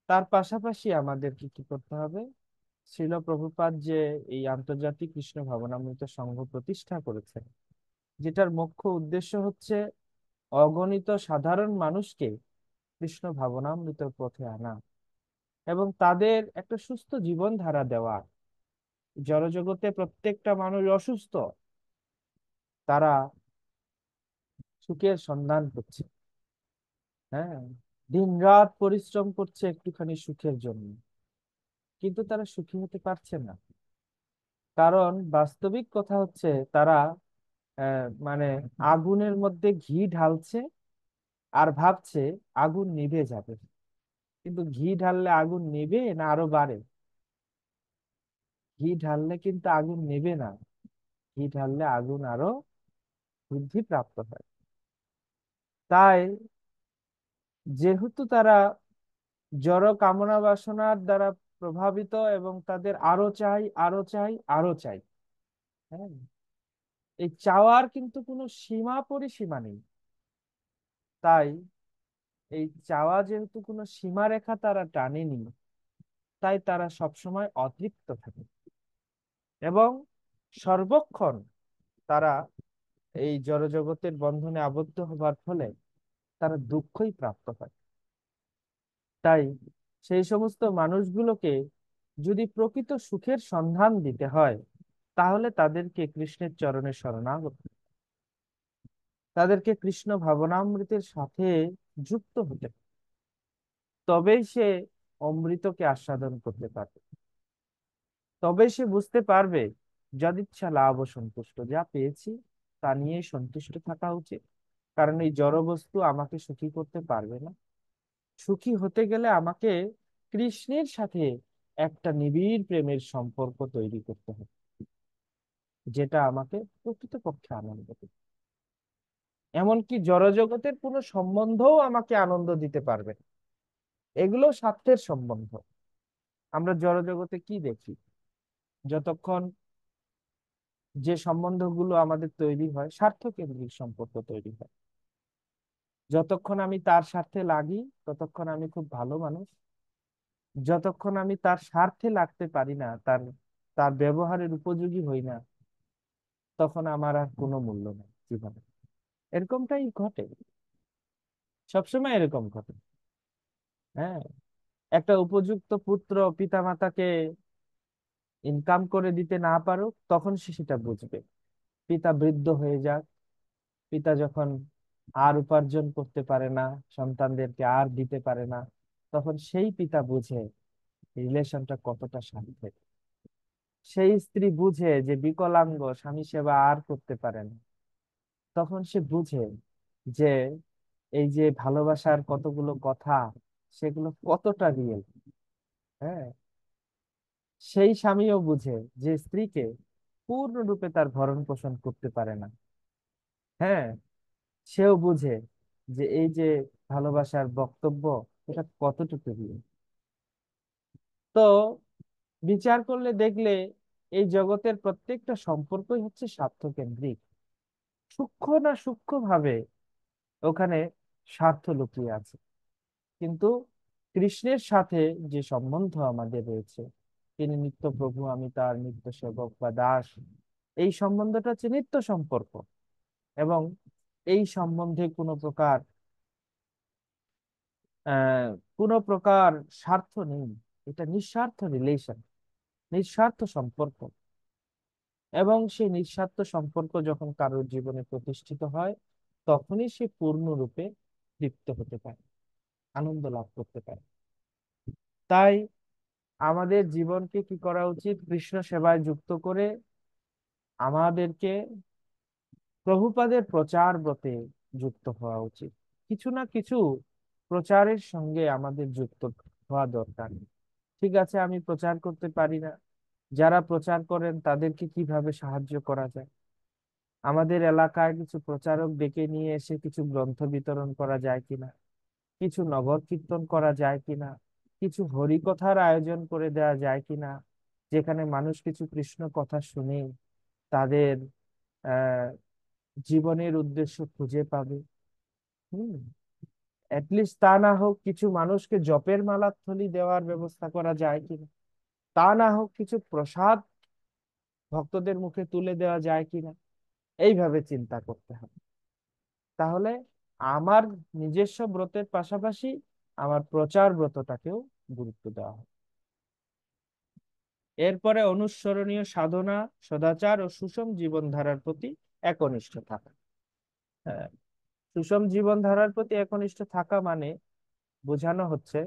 তার পাশাপাশি আমাদের কি কি করতে হবে? শ্রীল প্রভুপাদ যে এই আন্তর্জাতিক কৃষ্ণ ভাবনামৃত সংঘ প্রতিষ্ঠা করেছেন, যেটার মুখ্য উদ্দেশ্য হচ্ছে অগণিত সাধারণ মানুষকে কৃষ্ণ ভাবনামৃত পথে আনা এবং তাদের একটা সুস্থ জীবনধারা দেওয়া। জড়জগতে প্রত্যেকটা মানুষ অসুস্থ, তারা সুখের সন্ধান করছে। হ্যাঁ, দিন রাত পরিশ্রম করছে একটুখানি সুখের জন্য, কিন্তু তারা সুখী হতে পারছে না। কারণ বাস্তবিক কথা হচ্ছে তারা মানে আগুনের মধ্যে ঘি ঢালছে আর ভাবছে আগুন নিভে যাবে, কিন্তু ঘি ঢাললে আগুন নিভে না আরো বাড়ে? ঘি ঢাললে কিন্তু আগুন নেবে না, ঘি ঢাললে আগুন আরো বৃদ্ধি প্রাপ্ত হয়। তাই যেহেতু তারা জড় কামনা বাসনার দ্বারা প্রভাবিত এবং তাদের আরো চাই আরো চাই আরো চাই, হ্যাঁ, এই চাওয়ার কিন্তু কোনো সীমা পরিসীমা নেই। তাই এই চাওয়া যেহেতু কোনো সীমারেখা তারা টানেনি, তাই তারা সবসময় অতৃপ্ত থাকে এবং সর্বক্ষণ তারা এই জড়জগতের বন্ধনে আবদ্ধ হবার ফলে তারা দুঃখই প্রাপ্ত হয়। তাই সেই সমস্ত মানুষগুলোকে যদি প্রকৃত সুখের সন্ধান দিতে হয়, তাহলে তাদেরকে কৃষ্ণের চরণে শরণাগত, তাদেরকে কৃষ্ণ ভাবনামৃতের সাথে যুক্ত হতে হবে। তবেই সে অমৃতকে আস্বাদন করতে পারবে, তবেই সে বুঝতে পারবে যদিচ্ছা লাভ ও সন্তুষ্ট, যা পেয়েছি তা নিয়েই সন্তুষ্ট থাকা উচিত। কারণ এই জড় বস্তু আমাকে সুখী করতে পারবে না। সুখী হতে গেলে আমাকে কৃষ্ণের সাথে একটা নিবিড় প্রেমের সম্পর্ক তৈরি করতে হবে, যেটা আমাকে প্রকৃতপক্ষে আনন্দ দেবে। এমনকি জড়জগতের কোনো সম্বন্ধও আমাকে আনন্দ দিতে পারবে না। এগুলো স্বার্থের সম্বন্ধ। আমরা জড়জগতে কি দেখি? যতক্ষণ যে সম্বন্ধগুলো আমাদের তৈরি হয়, স্বার্থ কেন্দ্রিক সম্পর্ক তৈরি হয়। যতক্ষণ আমি তার স্বার্থে লাগি ততক্ষণ আমি খুব ভালো মানুষ। যতক্ষণ আমি তার স্বার্থে লাগতে পারি না, তার তার ব্যবহারের উপযোগী হই না, তখন আমার আর কোনো মূল্য নেই জীবনে। এরকমটাই ঘটে, সবসময় এরকম ঘটে। হ্যাঁ, একটা উপযুক্ত পুত্র পিতামাতাকে ইনকাম করে দিতে না পারুক, তখন সে সেটা বুঝবে। পিতা বৃদ্ধ হয়ে যাক, পিতা যখন আর উপার্জন করতে পারে না, সন্তানদেরকে আর দিতে পারে না, তখন সেই পিতা বুঝে রিলেশনটা কতটা স্বার্থের। সেই স্ত্রী বুঝে যে বিকলাঙ্গ স্বামী সেবা আর করতে পারে না, তখন সে বুঝে যে এই যে ভালোবাসার কতগুলো কথা, সেগুলো কতটা রিয়েল। হ্যাঁ, সেই স্বামীও বুঝে যে স্ত্রীকে পূর্ণরূপে তার ভরণ পোষণ করতে পারে না। হ্যাঁ, সেও বুঝে যে এই যে ভালোবাসার বক্তব্য, এটা কতটুকু রিয়েল। তো বিচার করলে দেখলে এই জগতের প্রত্যেকটা সম্পর্কই হচ্ছে স্বার্থকেন্দ্রিক। সূক্ষ্ম না সূক্ষ্ম ভাবে ওখানে স্বার্থ লুকিয়ে আছে। কিন্তু কৃষ্ণের সাথে যে সম্বন্ধ আমাদের রয়েছে, তিনি নিত্য প্রভু, আমি তার নিত্য সেবক বা দাস, এই সম্বন্ধটা হচ্ছে নিত্য সম্পর্ক। এবং এই সম্বন্ধে আহ কোনো প্রকার স্বার্থ নেই। এটা নিঃস্বার্থ রিলেশন, নিঃস্বার্থ সম্পর্ক। এবং সেই নিঃস্বার্থ সম্পর্ক যখন কারোর জীবনে প্রতিষ্ঠিত হয়, তখনই সে পূর্ণরূপে তৃপ্ত হতে পারে, আনন্দ লাভ করতে পারে। তাই আমাদের জীবনকে কি করা উচিত? কৃষ্ণ সেবায় যুক্ত করে আমাদেরকে প্রভুপাদের প্রচার ব্রতে যুক্ত হওয়া উচিত। কিছু না কিছু প্রচারের সঙ্গে আমাদের যুক্ত হওয়া দরকার। ঠিক আছে, আমি প্রচার করতে পারি না, যারা প্রচার করেন তাদেরকে কিভাবে সাহায্য করা যায়? আমাদের এলাকায় কিছু প্রচারক ডেকে নিয়ে এসে কিছু গ্রন্থ বিতরণ করা যায় কিনা, কিছু নগর কীর্তন করা যায় কিনা, কিছু হরিকথার আয়োজন করে দেওয়া যায় কিনা, যেখানে মানুষ কিছু কৃষ্ণ কথা শুনে তাদের আহ জীবনের উদ্দেশ্য খুঁজে পাবে। হুম। লিস্ট তা না হোক কিছু মানুষকে জপের মালা থলি দেওয়ার ব্যবস্থা করা যায় কিনা, তা না হোক কিছু প্রসাদ ভক্তদের মুখে তুলে দেওয়া যায় কিনা, এইভাবে চিন্তা করতে হবে। তাহলে আমার নিজস্ব ব্রতের পাশাপাশি আমার প্রচার ব্রতটাকেও গুরুত্ব দেওয়া হবে। এরপরে অনুসরণীয় সাধনা, সদাচার ও সুষম জীবনধারার প্রতি একনিষ্ঠ থাকা। হ্যাঁ, সুষম জীবনধারার প্রতি একনিষ্ঠ থাকা মানে বোঝানো হচ্ছে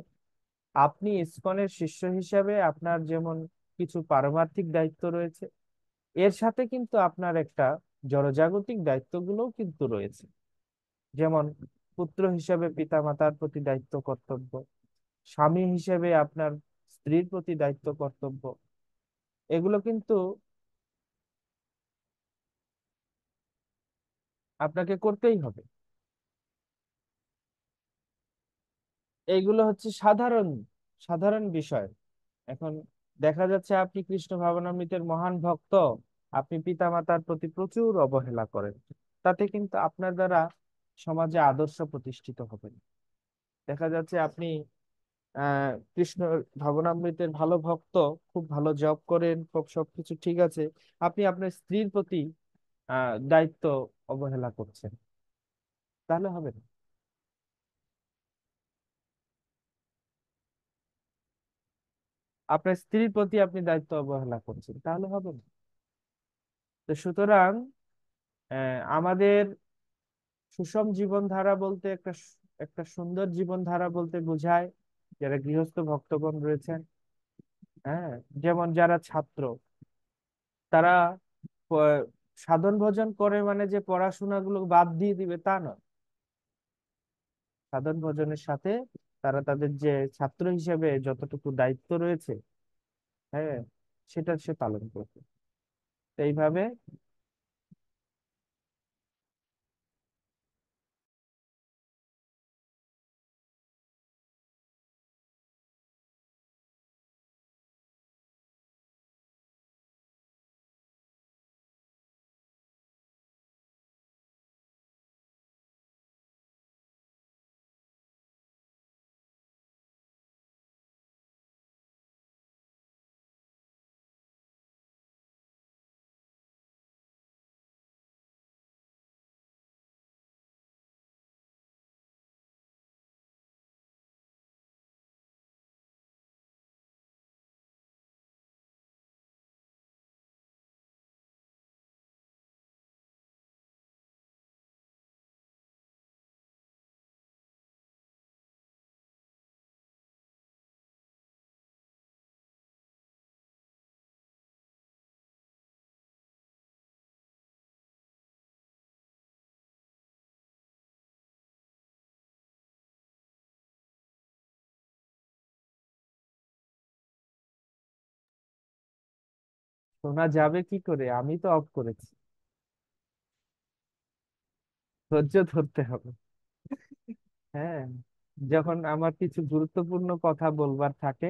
আপনি ইসকনের শিষ্য হিসাবে আপনার যেমন কিছু পারমার্থিক দায়িত্ব রয়েছে, এর সাথে কিন্তু আপনার একটা জড়জাগতিক দায়িত্বগুলোও কিন্তু রয়েছে। যেমন পুত্র হিসেবে পিতা মাতার প্রতি দায়িত্ব কর্তব্য, স্বামী হিসেবে আপনার স্ত্রীর প্রতি দায়িত্ব কর্তব্য, এগুলো কিন্তু আপনাকে করতেই হবে। এইগুলো হচ্ছে সাধারণ সাধারণ বিষয়। এখন দেখা যাচ্ছে আপনি কৃষ্ণ ভাবনামৃতের মহান ভক্ত, আপনি পিতা মাতার প্রতি প্রচুর অবহেলা করেন, তাতে কিন্তু আপনার দ্বারা সমাজে আদর্শ প্রতিষ্ঠিত হবে না। দেখা যাচ্ছে আপনি কৃষ্ণ ভাবনামৃতের ভালো ভক্ত, খুব ভালো জব করেন, খুব সবকিছু ঠিক আছে, আপনি আপনার স্ত্রীর প্রতি দায়িত্ব অবহেলা করছেন, তাহলে হবে না। আপনার স্ত্রীর প্রতি আপনি দায়িত্ব অবহেলা করছেন, তাহলে হবে না। তো সুতরাং আমাদের সুষম জীবনধারা বলতে একটা সুন্দর জীবনধারা বলতে বোঝায় যারা গৃহস্থ ভক্তগণ রয়েছেন, হ্যাঁ, যেমন যারা ছাত্র, তারা প- সাধন ভজন করে মানে যে পড়াশোনাগুলো বাদ দিয়ে দিবে তা নয়। সাধন ভজনের সাথে তারা তাদের যে ছাত্র হিসেবে যতটুকু দায়িত্ব রয়েছে, হ্যাঁ, সেটা সে পালন করবে। তো এইভাবে শোনা যাবে কি করে? আমি তো অফ করেছি। ধৈর্য ধরতে হবে। হ্যাঁ, যখন আমার কিছু গুরুত্বপূর্ণ কথা বলবার থাকে,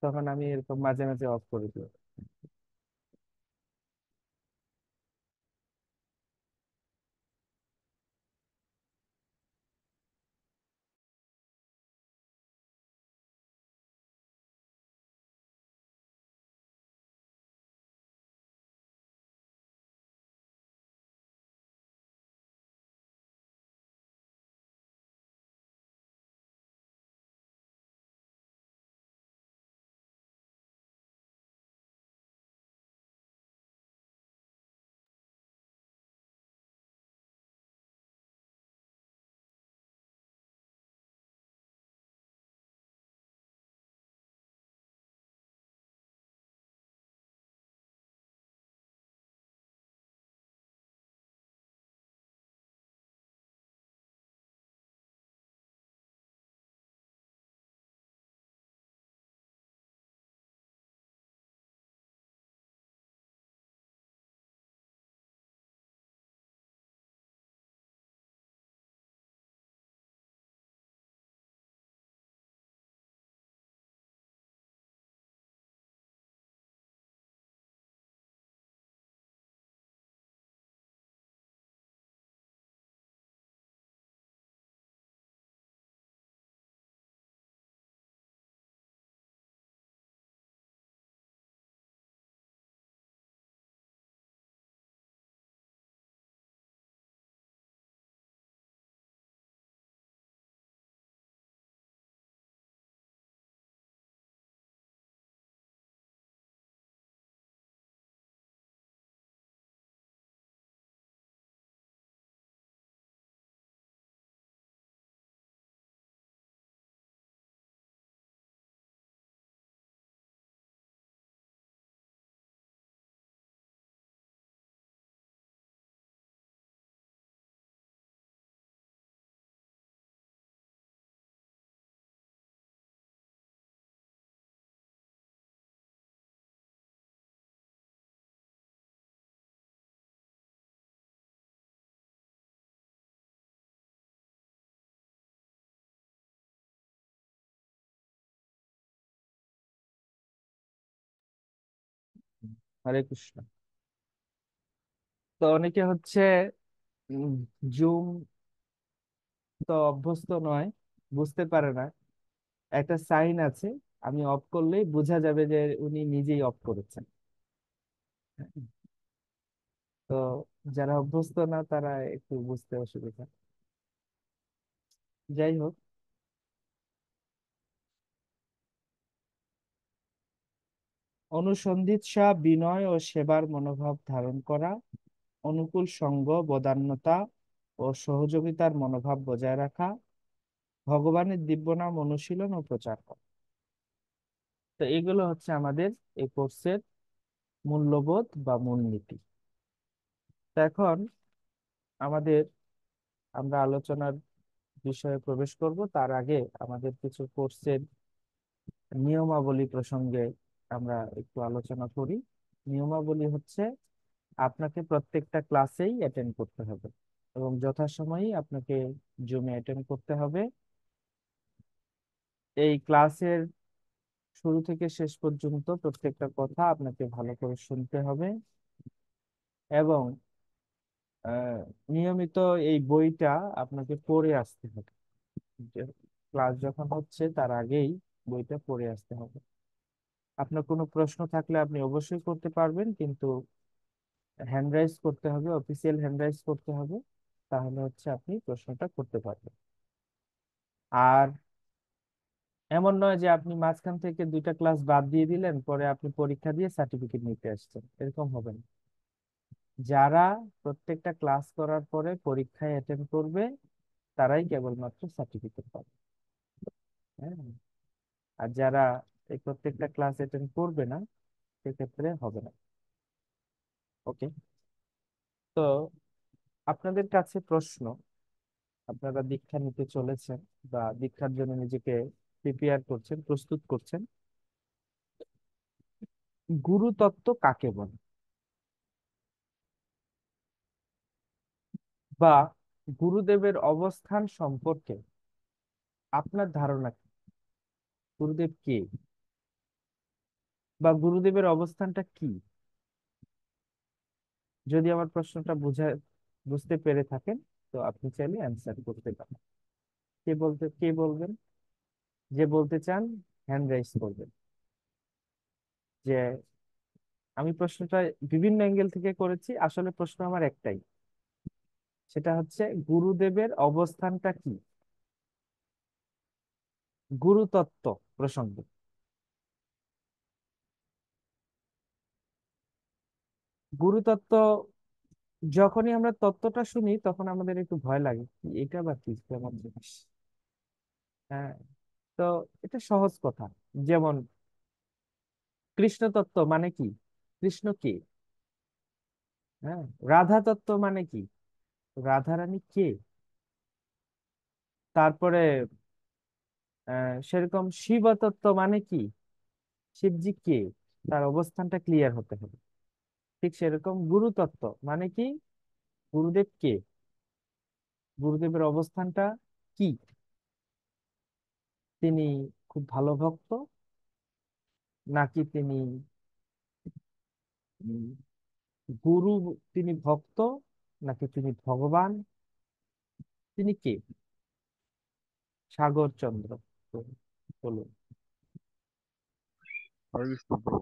তখন আমি এরকম মাঝে মাঝে অফ করে দিই। হরে কৃষ্ণ। তো অনেকে হচ্ছে জুম তো অভ্যস্ত নয়, বুঝতে পারে না একটা সাইন আছে, আমি অফ করলেই বোঝা যাবে যে উনি নিজেই অফ করেছেন। তো যারা অভ্যস্ত না তারা একটু বুঝতে অসুবিধা। যাই হোক, অনুসন্ধিৎসা বিনয় ও সেবার মনোভাব ধারণ করা, অনুকূল সঙ্গ বদান্যতা ও সহযোগিতার মনোভাব বজায় রাখা, ভগবানের দিব্য নাম অনুশীলন ও প্রচার করা। তো এগুলো হচ্ছে আমাদের এই কোর্সের মূল্যবোধ বা মূলনীতি। তো এখন আমাদের, আমরা আলোচনার বিষয়ে প্রবেশ করব, তার আগে আমাদের কিছু কোর্সের নিয়মাবলী প্রসঙ্গে আমরা একটু আলোচনা করি। নিয়মাবলী হচ্ছে, আপনাকে প্রত্যেকটা ক্লাসেই অ্যাটেন্ড করতে হবে এবং যথাসময়েই আপনাকে জুমে অ্যাটেন্ড করতে হবে। এই ক্লাসের শুরু থেকে শেষ পর্যন্ত প্রত্যেকটা কথা আপনাকে ভালো করে শুনতে হবে এবং নিয়মিত এই বইটা আপনাকে পড়ে আসতে হবে। ক্লাস যখন হচ্ছে তার আগেই বইটা পড়ে আসতে হবে। আপনার কোনো প্রশ্ন থাকলে আপনি অবশ্যই করতে পারবেন, কিন্তু হ্যান্ড রাইজ করতে হবে, অফিসিয়াল হ্যান্ড রাইজ করতে হবে, তাহলে হচ্ছে আপনি প্রশ্নটা করতে পারবেন। আর এমন নয় যে আপনি মাঝখান থেকে দুইটা ক্লাস বাদ দিয়ে দিলেন, পরে আপনি পরীক্ষা দিয়ে সার্টিফিকেট নিতে আসছেন, এরকম হবে না। যারা প্রত্যেকটা ক্লাস করার পরে পরীক্ষায় অ্যাটেন্ড করবে তারাই কেবলমাত্র সার্টিফিকেট পাবে। হ্যাঁ, আর যারা এই প্রত্যেকটা ক্লাস অ্যাটেন্ড করবে না, সেক্ষেত্রে হবে না। ওকে। তো আপনাদের কাছে প্রশ্ন, আপনারা দীক্ষা নিতে চলেছেন বা দীক্ষার জন্য নিজেকে প্রিপেয়ার করছেন, প্রস্তুত করছেন, গুরুতত্ত্ব কাকে বলে, বা গুরুদেবের অবস্থান সম্পর্কে আপনার ধারণা কি? গুরুদেব কে, বা গুরুদেবের অবস্থানটা কি? যদি আমার প্রশ্নটা বুঝতে পেরে থাকেন, তো আপনি চাইলে অ্যান্সার করতে পারেন। কে বলবেন? যে বলতে চান হ্যান্ড রাইজ করবেন। যে আমি প্রশ্নটা বিভিন্ন অ্যাঙ্গেল থেকে করেছি, আসলে প্রশ্ন আমার একটাই, সেটা হচ্ছে গুরুদেবের অবস্থানটা কি গুরুতত্ত্ব প্রসঙ্গে। গুরুতত্ত্ব, যখনই আমরা তত্ত্বটা শুনি তখন আমাদের একটু ভয় লাগে, কি এটা বা কি, কেমন জিনিস। হ্যাঁ, তো এটা সহজ কথা। যেমন কৃষ্ণ তত্ত্ব মানে কি, কৃষ্ণ কে? হ্যাঁ, রাধা তত্ত্ব মানে কি, রাধারানী কে? তারপরে সেরকম শিব তত্ত্ব মানে কি, শিবজি কে? তার অবস্থানটা ক্লিয়ার হতে হবে। ঠিক সেরকম গুরু তত্ত্ব মানে কি, গুরুদেব কে, গুরুদেবের অবস্থানটা কি? তিনি খুব ভালো ভক্ত, নাকি তিনি উম, গুরু, তিনি ভক্ত, নাকি তিনি ভগবান, তিনি কে? সাগর চন্দ্র, বলুন। হরে কৃষ্ণ প্রভু।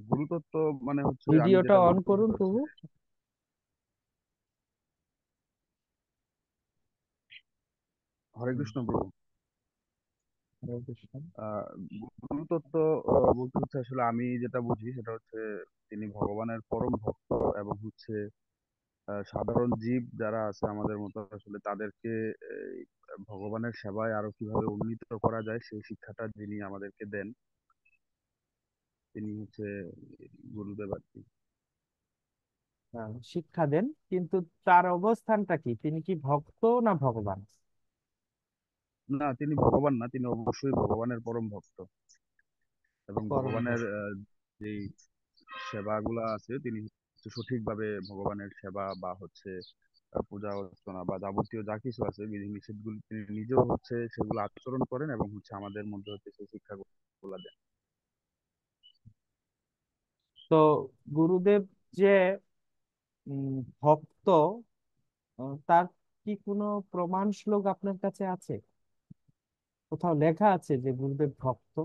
গুরুতত্ত্ব মানে হচ্ছে আমি ভিডিওটা যেটা অন বুঝতে করুন পারছি। প্রভু। হরে হুম, কৃষ্ণ প্রভু। হরে কৃষ্ণ। আহ গুরুতত্ত্ব বলতে হচ্ছে আসলে আমি যেটা বুঝি সেটা হচ্ছে তিনি ভগবানের পরম ভক্ত এবং হচ্ছে সাধারণ জীব যারা আছে আমাদের মতো আসলে তাদেরকে এই, ভগবানের সেবায় আরো কিভাবে উন্নীত করা যায় সেই শিক্ষাটা যিনি আমাদেরকে দেন তিনি হচ্ছে গুরুদেব আর কি। শিক্ষা দেন, কিন্তু তার অবস্থানটা কি, তিনি কি ভক্ত না ভগবান? না, তিনি ভগবান না, তিনি অবশ্যই ভগবানের পরম ভক্ত এবং পরম ভগবানের ভক্ত। যেই সেবাগুলা আছে তিনি হচ্ছে সঠিকভাবে ভগবানের সেবা বা হচ্ছে পূজা অর্চনা বা যাবতীয় যা কিছু আছে বিধিনিষেধ গুলি তিনি নিজেও হচ্ছে সেগুলো আচরণ করেন এবং হচ্ছে আমাদের মধ্যে হচ্ছে সেই শিক্ষাগুলো দেন। তো গুরুদেব যে ভক্ত, তার কি কোনো প্রমাণ শ্লোক আপনার কাছে আছে? কোথাও লেখা আছে যে গুরুদেব ভক্ত?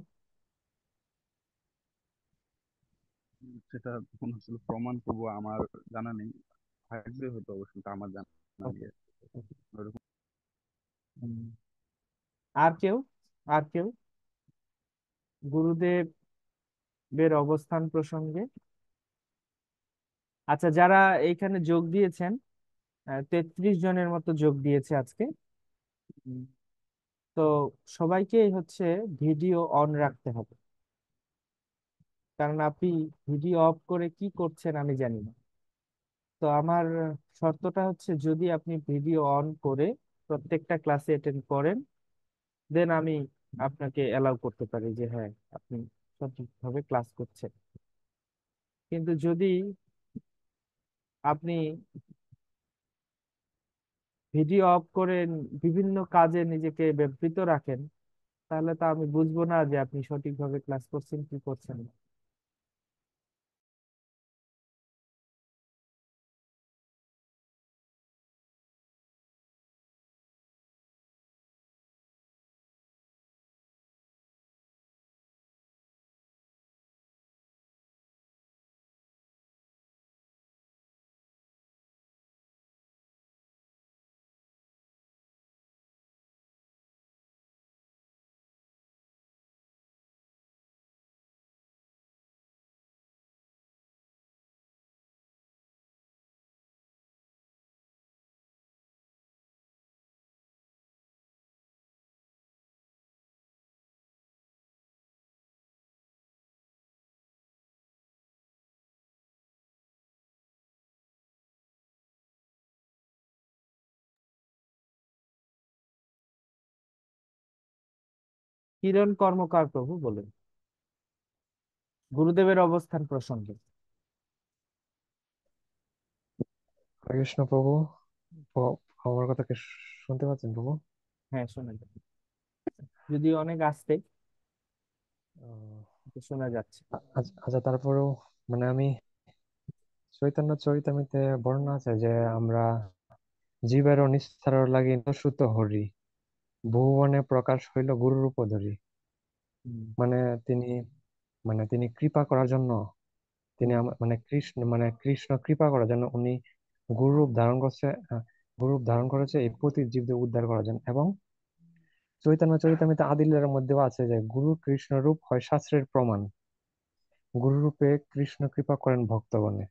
সেটা কোনো আসলে প্রমাণ করবো আমার জানা নেই। থাকবে হয়তো অবশ্যই, কিন্তু আমার জানা নেই ওকে। আর কি। ওরকম। আর কেউ? আর কেউ গুরুদেবের অবস্থান প্রসঙ্গে? আচ্ছা, যারা এইখানে যোগ দিয়েছেন, 33 জনের মতো যোগ দিয়েছে আজকে। উম, তো সবাইকেই হচ্ছে ভিডিও অন রাখতে হবে, কারণ আপনি ভিডিও অফ করে কি করছেন আমি জানি না। তো আমার শর্তটা হচ্ছে, যদি আপনি ভিডিও অন করে প্রত্যেকটা ক্লাসে অ্যাটেন্ড করেন, দেন আমি আপনাকে অ্যালাউ করতে পারি যে হ্যাঁ, আপনি সঠিকভাবে ক্লাস করছেন। কিন্তু যদি আপনি ভিডিও অফ করে বিভিন্ন কাজে নিজেকে ব্যবহৃত রাখেন, তাহলে তো আমি বুঝবো না যে আপনি সঠিকভাবে ক্লাস করছেন কি করছেন না। কিরণ কর্মকার প্রভু বলেন গুরুদেবের অবস্থান প্রসঙ্গে। হরে কৃষ্ণ প্রভু। আমার কথা কি শুনতে পাচ্ছেন প্রভু? হ্যাঁ, শোনা যাচ্ছে, যদিও অনেক আস্তে, আহ, কিন্তু শোনা যাচ্ছে। আচ্ছা, তারপরেও মানে আমি চৈতন্য চরিতামিতে বর্ণনা আছে যে আমরা জীবের নিস্তার লাগি সুত হরি, ভুবনে প্রকাশ হইল গুরুরূপ ধরি। হুম। মানে তিনি তিনি কৃপা করার জন্য, তিনি হুম। মানে কৃষ্ণ কৃপা করার জন্য উনি গুরুরূপ ধারণ করছে। গুরুরূপ ধারণ করেছে এই পতি জীবদের উদ্ধার করার জন্য। এবং চৈতন্য চরিতামিতে আদিলের মধ্যেও আছে যে গুরু কৃষ্ণ রূপ হয় শাস্ত্রের প্রমাণ, গুরু রূপে কৃষ্ণ কৃপা করেন ভক্তগণে।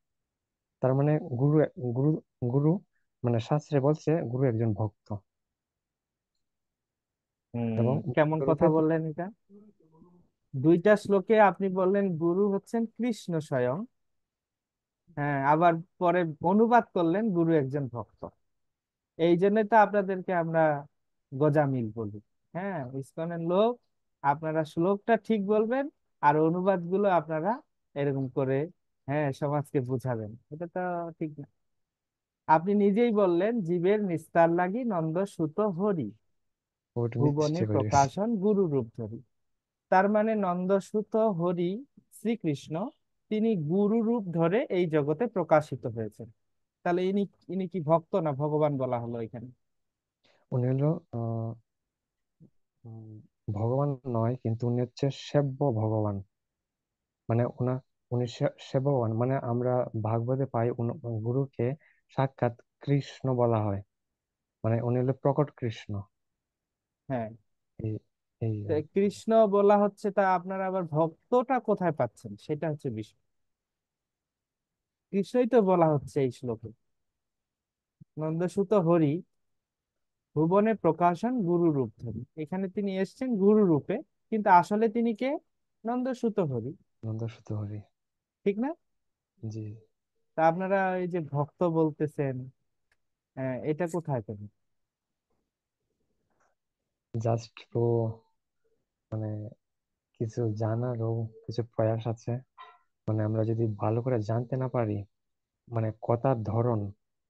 তার মানে গুরু গুরু গুরু শাস্ত্রে বলছে গুরু একজন ভক্ত। এবং কেমন কথা ভক্তরূপে বললেন এটা! দুইটা শ্লোকে আপনি বললেন গুরু হচ্ছেন কৃষ্ণ স্বয়ং, হ্যাঁ, আবার পরে অনুবাদ করলেন গুরু একজন ভক্ত। এই জন্যই তো আপনাদেরকে আমরা গজামিল বলি। হ্যাঁ, ইসকনের লোক, আপনারা শ্লোকটা ঠিক বলবেন, আর অনুবাদ গুলো আপনারা এরকম করে, হ্যাঁ, সমাজকে বুঝাবেন। এটা তো ঠিক না। আপনি নিজেই বললেন, জীবের নিস্তার লাগি নন্দ সুত হরি, ওটা ভুবনে নিশ্চয় করে গেছে। প্রকাশন গুরু রূপ ধরি। তার মানে নন্দসুত হরি শ্রীকৃষ্ণ, তিনি গুরু রূপ ধরে এই জগতে প্রকাশিত হয়েছেন। তাহলে ইনি ইনি কি ভক্ত না ভগবান বলা হলো এখানে? উনি হলো উম, ভগবান নয়, কিন্তু উনি হচ্ছে সেব্য ভগবান। ওনা উনি সেব্য ভগবান। আমরা ভাগবতে পাই গুরুকে সাক্ষাৎ কৃষ্ণ বলা হয়। উনি হলো প্রকট কৃষ্ণ। হ্যাঁ, এই এই তো কৃষ্ণ বলা হচ্ছে, তা আপনারা আবার ভক্তটা কোথায় পাচ্ছেন সেটা হচ্ছে বিষয়। কৃষ্ণই তো বলা হচ্ছে এই শ্লোকে, নন্দসুত হরি, ভুবনে প্রকাশন গুরু রূপ ধরি। এখানে তিনি এসছেন গুরু রূপে, কিন্তু আসলে তিনি কে? নন্দসুত হরি। নন্দ সুত হরি। ঠিক না? জি। তা আপনারা এই যে ভক্ত বলতেছেন, এটা কোথায় পেলেন? জাস্ট তো মানে কিছু জানারও কিছু প্রয়াস আছে। আমরা যদি ভালো করে জানতে না পারি, কথার ধরন,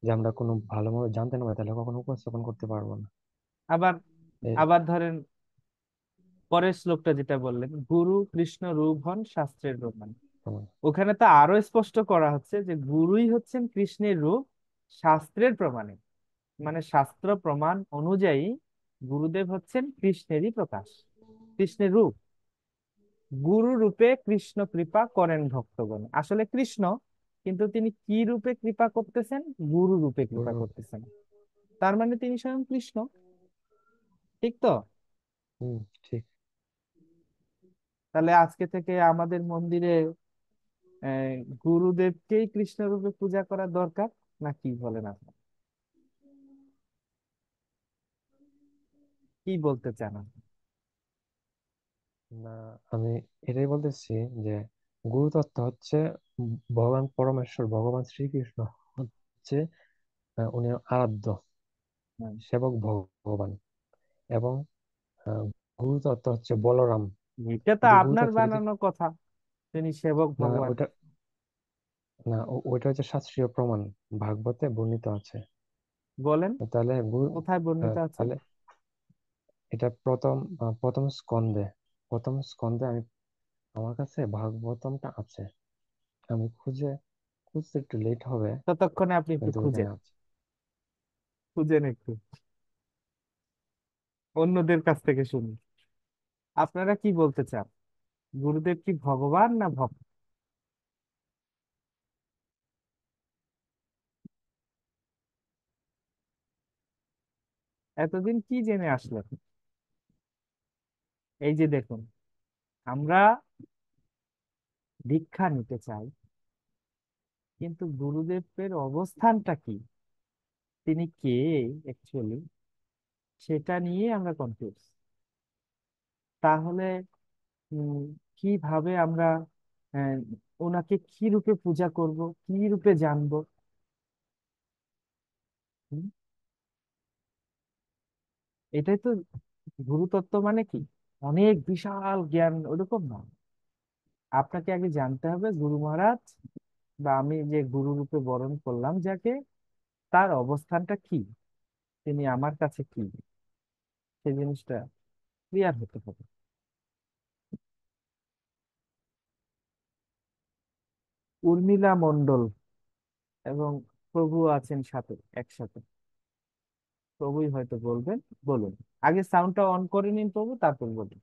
যে আমরা কোনো ভালোভাবে জানতে না পারি, তাহলে কখনো উপস্থাপন করতে পারবো না। আবার এই আবার ধরেন পরের শ্লোকটা যেটা বললেন, গুরু কৃষ্ণ রূপ হন শাস্ত্রের প্রমাণ। প্রমাণ। ওখানে তো আরো স্পষ্ট করা হচ্ছে যে গুরুই হচ্ছেন কৃষ্ণের রূপ শাস্ত্রের প্রমাণে, মানে শাস্ত্র প্রমাণ অনুযায়ী গুরুদেব হচ্ছেন কৃষ্ণেরই প্রকাশ, কৃষ্ণের রূপ। গুরু রূপে কৃষ্ণ কৃপা করেন ভক্তগণ, আসলে কৃষ্ণ, কিন্তু তিনি কি রূপে কৃপা করতেছেন? গুরু রূপে কৃপা গুরু। করতেছেন। তার মানে তিনি স্বয়ং কৃষ্ণ, ঠিক তো? হুম, ঠিক। তাহলে আজকে থেকে আমাদের মন্দিরে গুরুদেবকেই কৃষ্ণ রূপে পূজা করা দরকার, না কি বলেন আপনি? কি বলতে চান আপনি? না, আমি এটাই বলতেছি যে গুরু তত্ত্ব হচ্ছে ভগবান পরমেশ্বর, ভগবান শ্রীকৃষ্ণ হচ্ছে উনি আরাধ্য হুম, সেবক ভগবান। এবং আহ, গুরু তত্ত্ব হচ্ছে বলরাম। এটা তো যদি গুরু আপনার তত্ত্ব যদি বানানো কথা, তিনি সেবক না, ভগবান। ওইটা না, ওইটা হচ্ছে শাস্ত্রীয় প্রমাণ, ভাগবতে বর্ণিত আছে। বলেন, তাহলে গুরু কোথায় বর্ণিত আছে? তাহলে এটা প্রথম স্কন্ধে, প্রথম স্কন্ধে আমি, আমার কাছে ভাগবতমটা আছে। আমি খুঁজতে একটু লেট হবে, ততক্ষণে আপনি একটু কিন্তু ওখানে খুঁজেন, আছে। খুঁজেন একটু, অন্যদের কাছ থেকে শুনুন। আপনারা কি বলতে চান? গুরুদেব কি ভগবান না ভক্ত? এতদিন কি জেনে আসলেন? এই যে দেখুন, আমরা দীক্ষা নিতে চাই, কিন্তু গুরুদেবের অবস্থানটা কি, তিনি কে অ্যাকচুয়ালি, সেটা নিয়ে আমরা কনফিউজ। তাহলে উম, কিভাবে আমরা আহ, ওনাকে কি রূপে পূজা করব, কি রূপে জানবো? হুম? এটাই তো গুরুতত্ত্ব, মানে কি অনেক বিশাল জ্ঞান ওরকম না। আপনাকে আগে জানতে হবে গুরু মহারাজ, বা আমি যে গুরু রূপে বরণ করলাম যাকে, তার অবস্থানটা কি, তিনি আমার কাছে কি, সেই জিনিসটা ক্লিয়ার হতে হবে। উর্মিলা মণ্ডল এবং প্রভু আছেন সাথে, একসাথে। প্রভুই হয়তো বলবেন, বলুন। আগে সাউন্ডটা অন করে নিন প্রভু, তারপর বলুন।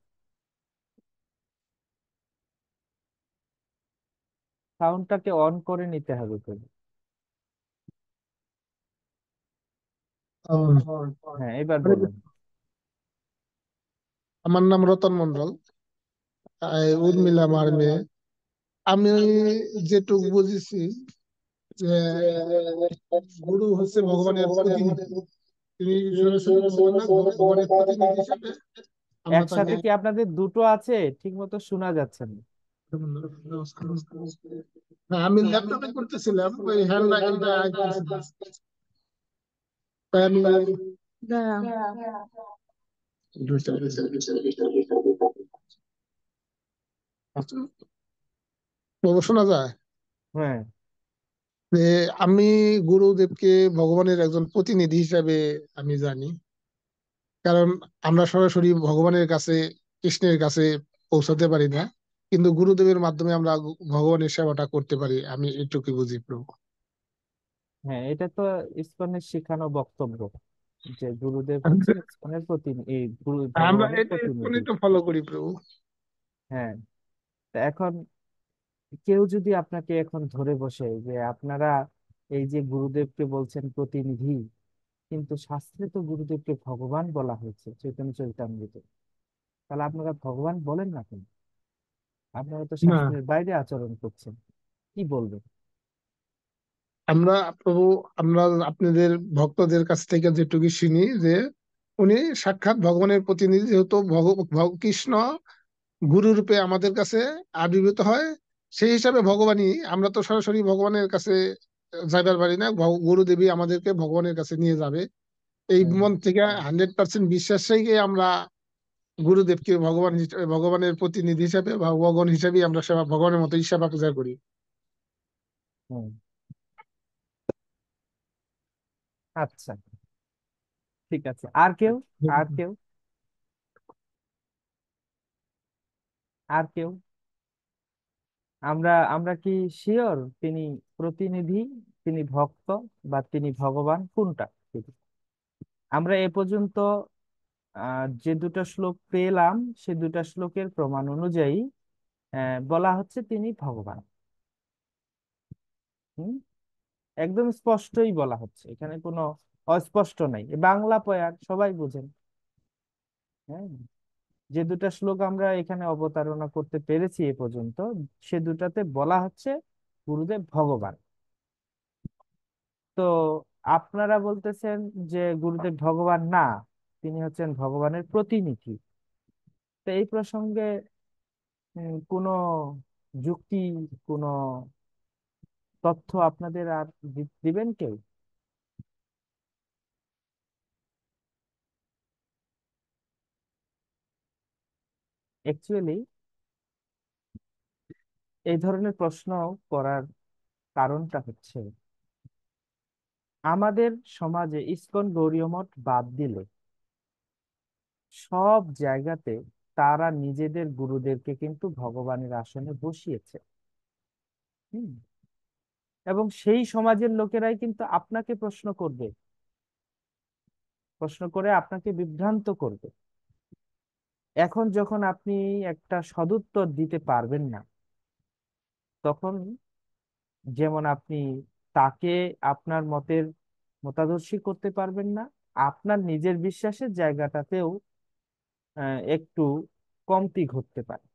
সাউন্ডটাকে অন করে নিতে হবে প্রভু। আহ, হ্যাঁ, এবার বলুন। আমার নাম রতন মন্ডল। উর্মিলা আমার মেয়ে। আমি যেটুকু বুঝেছি যে গুরু হচ্ছে ভগবানের প্রতিনিধি। তিনি সরাসরি ভগবান না, ভগবানের প্রতিনিধি হিসেবে আমরা তাকে। একসাথে কি আপনাদের দুটো আছে? ঠিক মতো শোনা যাচ্ছে না। না, আমি ল্যাপটপে করতেছিলাম, ওই হ্যান্ড রাইটিংটা তাই আমি বাবু শোনা যায় হ্যাঁ, যে আমি গুরুদেবকে ভগবানের একজন প্রতিনিধি হিসাবে আমি জানি। কারণ আমরা সরাসরি ভগবানের কাছে, কৃষ্ণের কাছে পৌঁছাতে পারি না, কিন্তু গুরুদেবের মাধ্যমে আমরা ভগবানের সেবাটা করতে পারি, আমি এটুকু বুঝি প্রভু। হ্যাঁ, এটা তো ইসকনের শিখানো বক্তব্য, যে গুরুদেব হচ্ছেন ইসকনের প্রতিনিধি, এই গুরু আমরা ভগবানের এটা প্রতিনিধি। একটু ফলো করি প্রভু। হ্যাঁ, তা এখন কেউ যদি আপনাকে এখন ধরে বসে যে আপনারা এই যে গুরুদেবকে বলছেন প্রতিনিধি, কিন্তু শাস্ত্রে তো গুরুদেবকে ভগবান বলা হয়েছে চৈতন্য চরিতামৃতে, তাহলে আপনারা ভগবান বলেন না কেন? আপনারা তো না, শাস্ত্রের বাইরে আচরণ করছেন, কি বলবেন? আমরা প্রভু, আমরা আপনাদের ভক্তদের কাছ থেকে যেটুকু শুনি যে উনি সাক্ষাৎ ভগবানের প্রতিনিধি, যেহেতু কৃষ্ণ গুরু রূপে আমাদের কাছে আবির্ভূত হয়, সেই হিসাবে ভগবানই, আমরা তো সরাসরি ভগবানের কাছে যাইবার পারি না, গুরুদেবী আমাদেরকে ভগবানের কাছে নিয়ে যাবে। এই হুম, মন থেকে 100% বিশ্বাস রেখে আমরা গুরুদেবকে ভগবান হিসেবে, ভগবানের প্রতিনিধি হিসেবে বা ভগবান হিসেবে আমরা সেবা, ভগবানের মতোই সেবা পূজা করি। হুম। আচ্ছা, ঠিক আছে। আর কেউ? আর কেউ? আর কেউ? আমরা আমরা কি শিওর তিনি প্রতিনিধি, তিনি ভক্ত, বা তিনি ভগবান, কোনটা? আমরা এ পর্যন্ত যে দুটো শ্লোক পেলাম, সে দুটো শ্লোকের প্রমাণ অনুযায়ী বলা হচ্ছে তিনি ভগবান। হুম, একদম স্পষ্টই বলা হচ্ছে, এখানে কোনো অস্পষ্ট নাই। এ বাংলা পয়ার সবাই বুঝেন। হ্যাঁ, যে দুটো শ্লোক আমরা এখানে অবতারণা করতে পেরেছি এ পর্যন্ত, সে দুটাতে বলা হচ্ছে গুরুদেব ভগবান। তো আপনারা বলতেছেন যে গুরুদেব ভগবান না, তিনি হচ্ছেন ভগবানের প্রতিনিধি। তো এই প্রসঙ্গে কোনো যুক্তি, কোনো তথ্য আপনাদের আর দিবেন কেউ? অ্যাকচুয়ালি এই ধরনের প্রশ্ন করার কারণটা হচ্ছে, আমাদের সমাজে ইসকন গৌড়ীয় মঠ বাদ দিলে সব জায়গাতে তারা নিজেদের গুরুদেরকে কিন্তু ভগবানের আসনে বসিয়েছে। হুম, এবং সেই সমাজের লোকেরাই কিন্তু আপনাকে প্রশ্ন করবে, প্রশ্ন করে আপনাকে বিভ্রান্ত করবে। এখন যখন আপনি একটা সদুত্তর দিতে পারবেন না, তখন যেমন আপনি তাকে আপনার মতের মতাদর্শী করতে পারবেন না, আপনার নিজের বিশ্বাসের জায়গাটাতেও একটু কমতি ঘটতে পারে।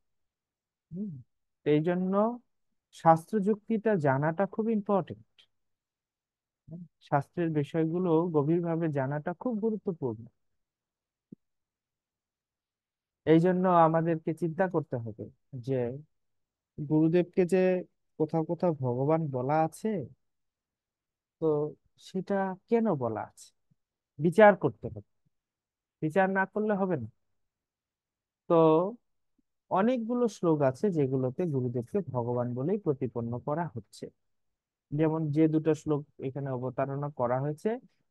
হুম, তো এই জন্য শাস্ত্র যুক্তিটা জানাটা খুব ইম্পর্টেন্ট। শাস্ত্রের বিষয়গুলো গভীরভাবে জানাটা খুব গুরুত্বপূর্ণ। এই জন্য আমাদেরকে চিন্তা করতে হবে যে গুরুদেবকে যে কোথাও কোথাও ভগবান বলা আছে, তো সেটা কেন বলা আছে বিচার করতে হবে। বিচার না করলে হবে না। তো অনেকগুলো শ্লোক আছে যেগুলোতে গুরুদেবকে ভগবান বলেই প্রতিপন্ন করা হচ্ছে। যেমন যে দুটো শ্লোক এখানে অবতারণা করা হয়েছে,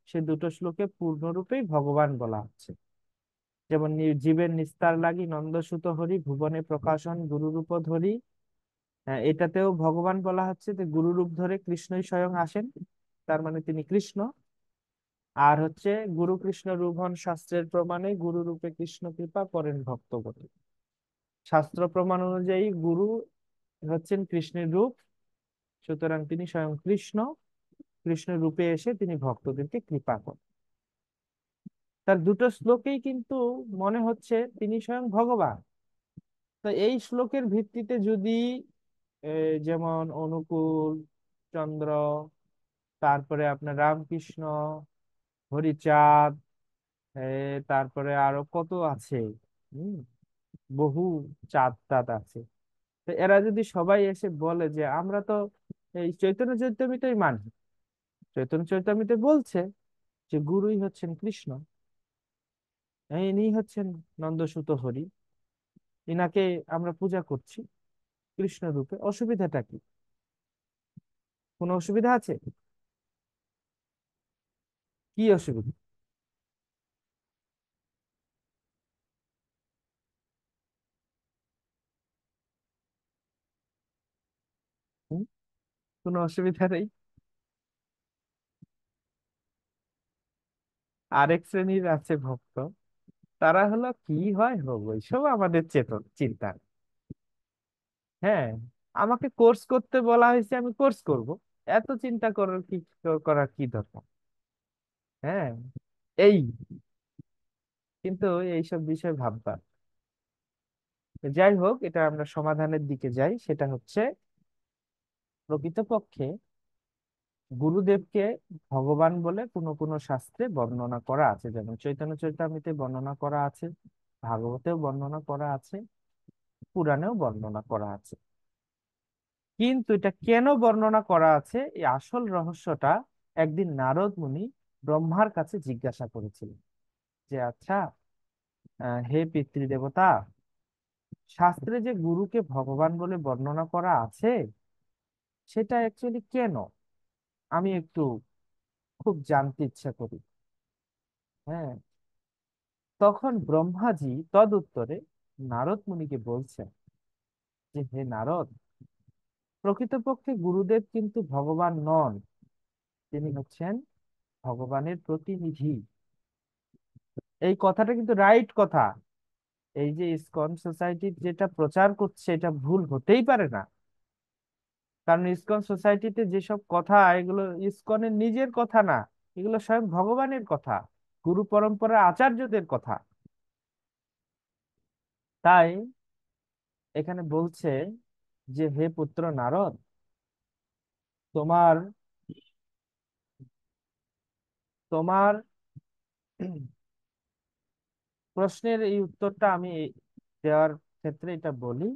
সে দুটো শ্লোকে পূর্ণরূপেই ভগবান বলা হচ্ছে। যেমন জীবের নিস্তার লাগি নন্দসুত হরি, ভুবনে প্রকাশন গুরুরূপ ধরি। এটাতেও ভগবান বলা হচ্ছে যে গুরুরূপ ধরে কৃষ্ণই স্বয়ং আসেন, তার মানে তিনি কৃষ্ণ। আর হচ্ছে গুরু কৃষ্ণ রূপ হন শাস্ত্রের প্রমাণে, গুরু রূপে কৃষ্ণ কৃপা করেন ভক্তগণে। শাস্ত্র প্রমাণ অনুযায়ী গুরু হচ্ছেন কৃষ্ণের রূপ, সুতরাং তিনি স্বয়ং কৃষ্ণ। কৃষ্ণ রূপে এসে তিনি ভক্তদেরকে কৃপা করেন। তার দুটো শ্লোকেই কিন্তু মনে হচ্ছে তিনি স্বয়ং ভগবান। তো এই শ্লোকের ভিত্তিতে যদি যেমন অনুকূল চন্দ্র, তারপরে আপনার রামকৃষ্ণ, হরিচাঁদ, তারপরে আরো কত আছে, হম, বহু চাঁদ টাদ আছে। তো এরা যদি সবাই এসে বলে যে আমরা তো এই চৈতন্য চৈতন্যতেই মানি, চৈতন্য চৈতন্যতে বলছে যে গুরুই হচ্ছেন কৃষ্ণ, ইনি হচ্ছেন নন্দসুত হরি, ইনাকে আমরা পূজা করছি কৃষ্ণ রূপে, অসুবিধাটা কি? কোনো অসুবিধা আছে? কি অসুবিধা? হুম? কোনো অসুবিধা নেই। আরেক শ্রেণীর আছে ভক্ত, তারা হলো কি হয় হোক ওইসব আমাদের চেতন চিন্তা। হ্যাঁ, আমাকে কোর্স করতে বলা হয়েছে, আমি কোর্স করব, এত চিন্তা করার কি দরকার? হ্যাঁ, এই কিন্তু এইসব বিষয় ভাববার। যাই হোক, এটা আমরা সমাধানের দিকে যাই। সেটা হচ্ছে, প্রকৃতপক্ষে গুরুদেবকে ভগবান বলে কোনো কোনো শাস্ত্রে বর্ণনা করা আছে, যেমন চৈতন্য চৈতামৃতে বর্ণনা করা আছে, ভাগবতেও বর্ণনা করা আছে, পুরাণেও বর্ণনা করা আছে। কিন্তু এটা কেন বর্ণনা করা আছে, এই আসল রহস্যটা একদিন নারদ মুনি ব্রহ্মার কাছে জিজ্ঞাসা করেছিলেন যে আচ্ছা, হে পিতৃদেবতা, শাস্ত্রে যে গুরুকে ভগবান বলে বর্ণনা করা আছে, সেটা অ্যাকচুয়ালি কেন? আমি একটু খুব জানতে ইচ্ছা করি। হ্যাঁ, তখন ব্রহ্মাজি তদ উত্তরে নারদ মুনিকে বলছেন যে হে নারদ, প্রকৃতপক্ষে গুরুদেব কিন্তু ভগবান নন, তিনি হচ্ছেন ভগবানের প্রতিনিধি। এই কথাটা কিন্তু রাইট কথা। এই যে ইসকন সোসাইটি যেটা প্রচার করছে এটা ভুল হতেই পারে না। কারণ ইসকন সোসাইটিতে যেসব কথা, এগুলো ইসকনের নিজের কথা না, এগুলো স্বয়ং ভগবানের কথা, গুরু পরম্পরার আচার্যদের কথা। তাই এখানে বলছে যে হে পুত্র নারদ, তোমার তোমার প্রশ্নের এই উত্তরটা আমি দেওয়ার ক্ষেত্রে এটা বলি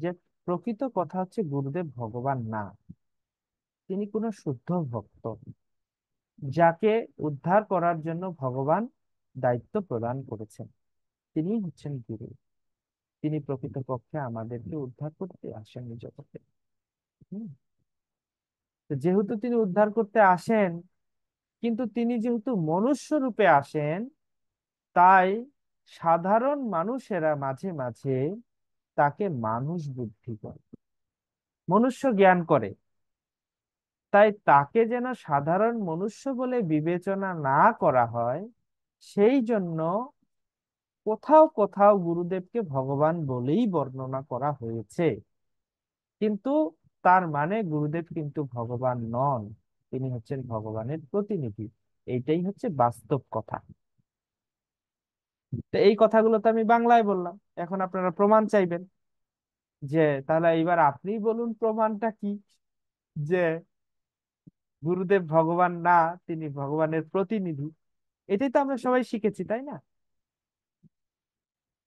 যে প্রকৃত কথা হচ্ছে গুরুদেব ভগবান না, তিনি কোনো শুদ্ধ ভক্ত, যাকে উদ্ধার করার জন্য ভগবান দায়িত্ব প্রদান করেছেন, তিনি হচ্ছেন গুরু। তিনি প্রকৃতপক্ষে আমাদেরকে উদ্ধার করতে আসেন এই জগতে। হুম। তো যেহেতু তিনি উদ্ধার করতে আসেন, কিন্তু তিনি যেহেতু মনুষ্য রূপে আসেন, তাই সাধারণ মানুষেরা মাঝে মাঝে তাকে মানুষ বুদ্ধি করে, মনুষ্য জ্ঞান করে। তাই তাকে যেন সাধারণ মনুষ্য বলে বিবেচনা না করা হয়, সেই জন্য কোথাও কোথাও গুরুদেবকে ভগবান বলেই বর্ণনা করা হয়েছে। কিন্তু তার মানে গুরুদেব কিন্তু ভগবান নন, তিনি হচ্ছেন ভগবানের প্রতিনিধি। এইটাই হচ্ছে বাস্তব কথা। তো এই কথাগুলো তো আমি বাংলায় বললাম, এখন আপনারা প্রমাণ চাইবেন, যে তাহলে এইবার আপনি বলুন প্রমাণটা কি, যে গুরুদেব ভগবান না, তিনি ভগবানের প্রতিনিধি। এটাই তো আমরা সবাই শিখেছি, তাই না?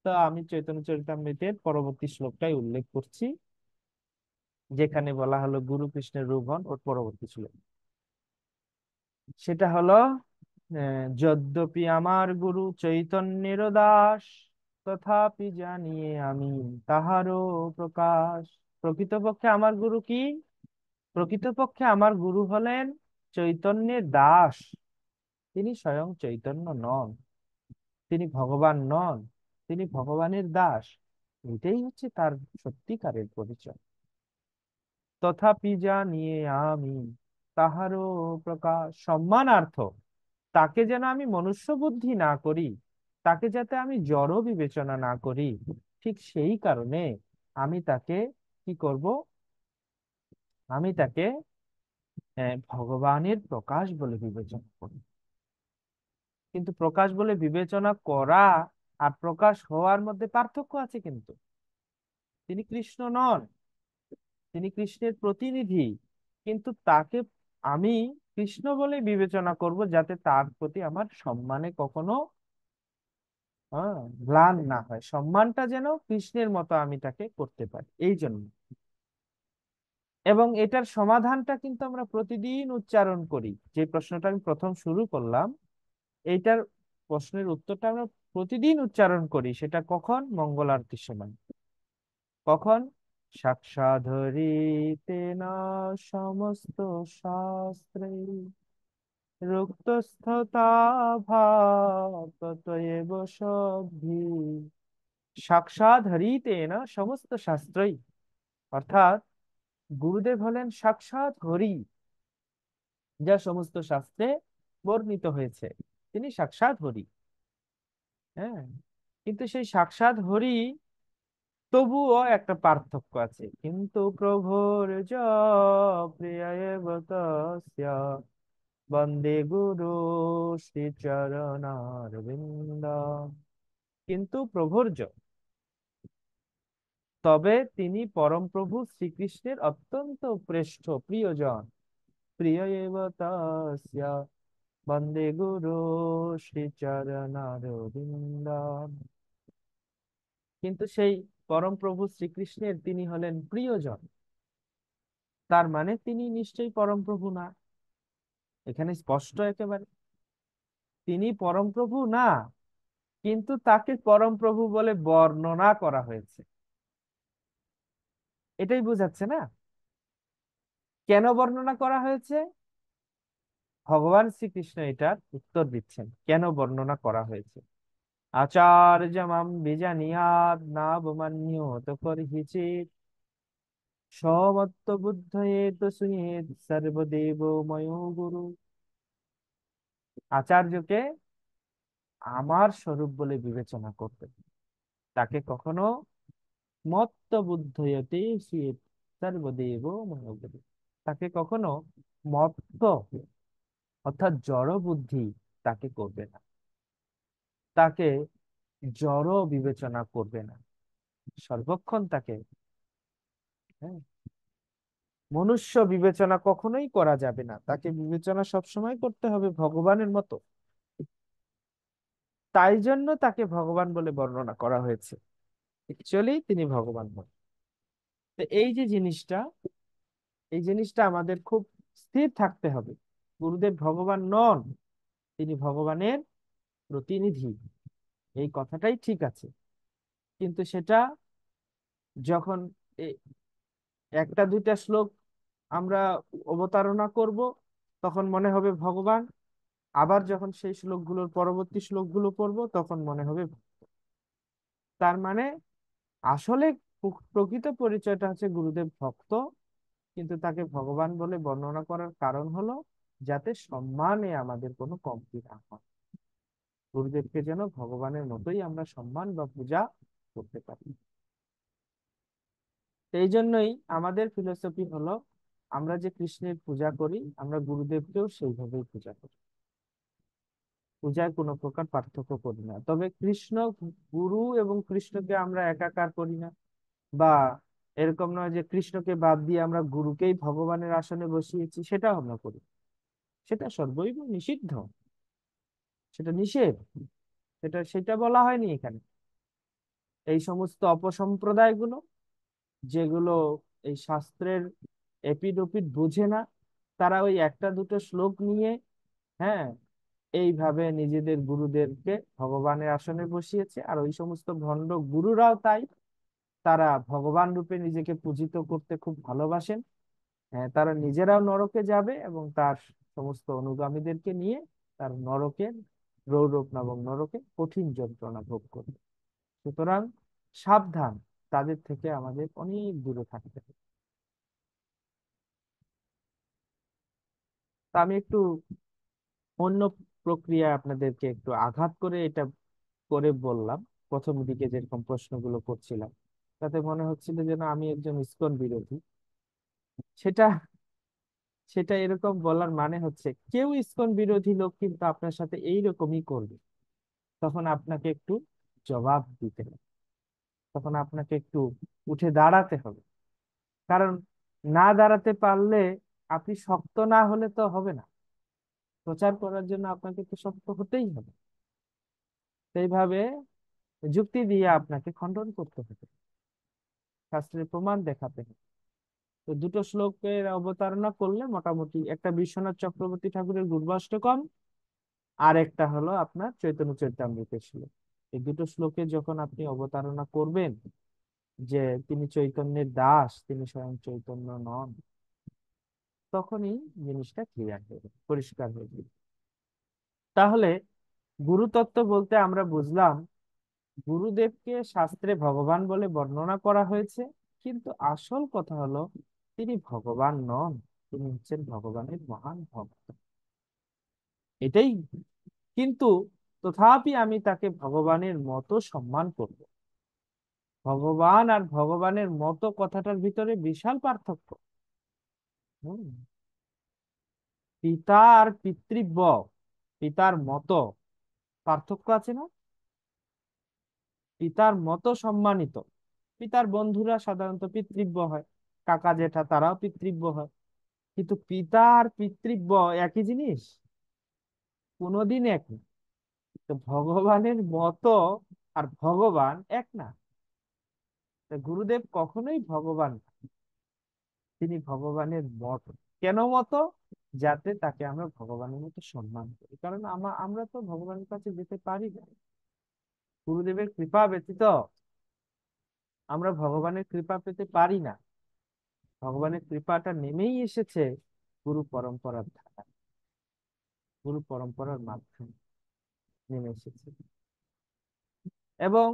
তো আমি চৈতন্য চরিতামৃতের পরবর্তী শ্লোকটাই উল্লেখ করছি, যেখানে বলা হলো গুরু কৃষ্ণের রূপ হন, ওর পরবর্তী শ্লোক। সেটা হলো যদ্যপি আমার গুরু চৈতন্যের দাস, তথাপি জানিয়ে আমি তাহারও প্রকাশ। প্রকৃতপক্ষে আমার গুরু কি? প্রকৃতপক্ষে আমার গুরু হলেন চৈতন্যের দাস, তিনি স্বয়ং চৈতন্য নন, তিনি ভগবান নন, তিনি ভগবানের দাস। এটাই হচ্ছে তার সত্যিকারের পরিচয়। তথাপি জানিয়ে আমি তাহারও প্রকাশ, সম্মানার্থ তাকে যেন আমি মনুষ্য বুদ্ধি না করি, তাকে যাতে আমি জড় বিবেচনা না করি, ঠিক সেই কারণে আমি তাকে কি করব? আমি তাকে ভগবানের প্রকাশ বলে বিবেচনা করি। কিন্তু প্রকাশ বলে বিবেচনা করা আর প্রকাশ হওয়ার মধ্যে পার্থক্য আছে কিন্তু। তিনি কৃষ্ণ নন, তিনি কৃষ্ণের প্রতিনিধি, কিন্তু তাকে আমি কৃষ্ণ বলে বিবেচনা করব, যাতে তার প্রতি আমার সম্মানে কখনো ম্লান না হয়, সম্মানটা যেন কৃষ্ণের মতো আমি তাকে করতে পারি, এই জন্য। এবং এটার সমাধানটা কিন্তু আমরা প্রতিদিন উচ্চারণ করি। যে প্রশ্নটা আমি প্রথম শুরু করলাম, এইটার প্রশ্নের উত্তরটা আমরা প্রতিদিন উচ্চারণ করি। সেটা কখন? মঙ্গল আরতির সময়। কখন? সাক্ষাধরিতে না সমস্ত শাস্ত্রে, রুক্তস্থতা ভাব ততএব সদ্ধি। সাক্ষাৎ না সমস্ত শাস্ত্রই, অর্থাৎ গুরুদেব হলেন সাক্ষাৎ হরি, যা সমস্ত শাস্ত্রে বর্ণিত হয়েছে, তিনি সাক্ষাৎ হরি। হ্যাঁ, কিন্তু সেই সাক্ষাৎ হরি, তবুও একটা পার্থক্য আছে। কিন্তু প্রভুর প্রিয় বন্দে গুরু শ্রী চরণারবিন্দ। কিন্তু প্রভুর্য, তবে তিনি পরম প্রভু শ্রীকৃষ্ণের অত্যন্ত শ্রেষ্ঠ প্রিয়জন। প্রিয় এব তস্য বন্দে গুরু শ্রী চরণারবিন্দ। কিন্তু সেই পরম প্রভু শ্রীকৃষ্ণের তিনি হলেন প্রিয়জন, তার মানে তিনি নিশ্চয়ই পরম প্রভু না। এখানে স্পষ্ট একেবারে, তিনি পরম প্রভু না, কিন্তু তাকে পরম প্রভু বলে বর্ণনা করা হয়েছে। এটাই বোঝাচ্ছে না? কেন বর্ণনা করা হয়েছে? ভগবান শ্রীকৃষ্ণ এটার উত্তর দিচ্ছেন কেন বর্ণনা করা হয়েছে। আচার্যমাম বিজানিয়াদ নাবমান্যত কর্হিচিৎ সমত্ব তো সুহেত সর্বদেবময় গুরু। আচার্যকে আমার স্বরূপ বলে বিবেচনা করতেন, তাকে কখনো মত্ত বুদ্ধয়তে সুয়েত সর্বদেবময় গুরু, তাকে কখনো মত্ত অর্থাৎ জড় বুদ্ধি তাকে করবে না, তাকে জড় বিবেচনা করবে না, সর্বক্ষণ তাকে, হ্যাঁ, মনুষ্য বিবেচনা কখনোই করা যাবে না, তাকে বিবেচনা সবসময় করতে হবে ভগবানের মতো। তাই জন্য তাকে ভগবান বলে বর্ণনা করা হয়েছে, অ্যাকচুয়ালি তিনি ভগবান নন। তো এই জিনিসটা আমাদের খুব স্থির থাকতে হবে। গুরুদেব ভগবান নন, তিনি ভগবানের প্রতিনিধি, এই কথাটাই ঠিক আছে। কিন্তু সেটা যখন এ- একটা দুইটা শ্লোক আমরা অবতারণা করব, তখন মনে হবে ভগবান, আবার যখন সেই শ্লোকগুলোর পরবর্তী শ্লোকগুলো পড়বো তখন মনে হবে তার মানে আসলে প্রকৃত পরিচয়টা হচ্ছে গুরুদেব ভক্ত, কিন্তু তাকে ভগবান বলে বর্ণনা করার কারণ হলো যাতে সম্মানে আমাদের কোনো কমতি না হয়, গুরুদেবকে যেন ভগবানের মতোই আমরা সম্মান বা পূজা করতে পারি। এই জন্যই আমাদের ফিলোসফি হলো, আমরা যে কৃষ্ণের পূজা করি আমরা গুরুদেবকেও সেইভাবেই পূজা করি, পূজায় কোনো প্রকার পার্থক্য করি না। তবে কৃষ্ণ, গুরু এবং কৃষ্ণকে আমরা একাকার করি না, বা এরকম নয় যে কৃষ্ণকে বাদ দিয়ে আমরা গুরুকেই ভগবানের আসনে বসিয়েছি, সেটাও আমরা করি, সেটা সর্বৈব নিষিদ্ধ, সেটা নিষেধ, সেটা বলা হয়নি এখানে। এই সমস্ত অপসম্প্রদায়গুলো যেগুলো এই শাস্ত্রের এপিড ওপিড বুঝে না, তারা ওই একটা দুটো শ্লোক নিয়ে, হ্যাঁ, এইভাবে নিজেদের গুরুদেরকে ভগবানের আসনে বসিয়েছে। আর ওই সমস্ত ভণ্ড গুরুরাও তাই, তারা ভগবান রূপে নিজেকে পূজিত করতে খুব ভালোবাসেন। হ্যাঁ, তারা নিজেরাও নরকে যাবে এবং তার সমস্ত অনুগামীদেরকে নিয়ে তার নরকের, রৌরব নামক নরকে কঠিন যন্ত্রণা ভোগ করবে। সুতরাং সাবধান, তাদের থেকে আমাদের অনেক দূরে থাকতে হবে। তা আমি একটু অন্য প্রক্রিয়া আপনাদেরকে একটু আঘাত করে এটা করে বললাম। প্রথম দিকে যেরকম প্রশ্নগুলো করছিলাম, তাতে মনে হচ্ছিল যেন আমি একজন ইসকন বিরোধী। সেটা সেটা এরকম বলার মানে হচ্ছে, কেউ ইসকন বিরোধী লোক কিন্তু আপনার সাথে এইরকমই করবে, তখন আপনাকে একটু জবাব দিতে হবে, তখন আপনাকে একটু উঠে দাঁড়াতে হবে। কারণ না দাঁড়াতে পারলে, আপনি শক্ত না হলে তো হবে না, প্রচার করার জন্য আপনাকে তো শক্ত হতেই হবে। সেইভাবে যুক্তি দিয়ে আপনাকে খণ্ডন করতে হবে, শাস্ত্রের প্রমাণ দেখাতে হবে। তো দুটো শ্লোকের অবতারণা করলে মোটামুটি, একটা বিশ্বনাথ চক্রবর্তী ঠাকুরের গুরবাষ্টকম, আর একটা হলো আপনার চৈতন্য চরিতামৃতের শ্লোক। এই দুটো শ্লোকে যখন আপনি অবতারণা করবেন যে তিনি চৈতন্যের দাস, তিনি স্বয়ং চৈতন্য নন, তখনই জিনিসটা ক্লিয়ার হয়ে যাবে, পরিষ্কার হয়ে যাবে। তাহলে গুরুতত্ত্ব বলতে আমরা বুঝলাম, গুরুদেবকে শাস্ত্রে ভগবান বলে বর্ণনা করা হয়েছে, কিন্তু আসল কথা হলো তিনি ভগবান নন, তিনি হচ্ছেন ভগবানের মহান ভক্ত, এটাই। কিন্তু তথাপি আমি তাকে ভগবানের মতো সম্মান করব। ভগবান আর ভগবানের মতো কথাটার ভিতরে বিশাল পার্থক্য। হুম, পিতা আর পিতৃব্য, পিতার মতো, পার্থক্য আছে না? পিতার মতো সম্মানিত, পিতার বন্ধুরা সাধারণত পিতৃব্য হয়, কাকা জেঠা তারাও পিতৃব্য হয়, কিন্তু পিতা আর পিতৃব্য একই জিনিস? কোনোদিন এক না। তো ভগবানের মতো আর ভগবান এক না। তো গুরুদেব কখনোই ভগবান না, তিনি ভগবানের মতো। কেন মতো? যাতে তাকে আমরা ভগবানের মতো সম্মান করি, কারণ আমরা তো ভগবানের কাছে যেতে পারি না, গুরুদেবের কৃপা ব্যতীত আমরা ভগবানের কৃপা পেতে পারি না। ভগবানের কৃপাটা নেমেই এসেছে গুরু পরম্পরার ধারা, গুরু পরম্পরার মাধ্যমে নেমে এসেছে। এবং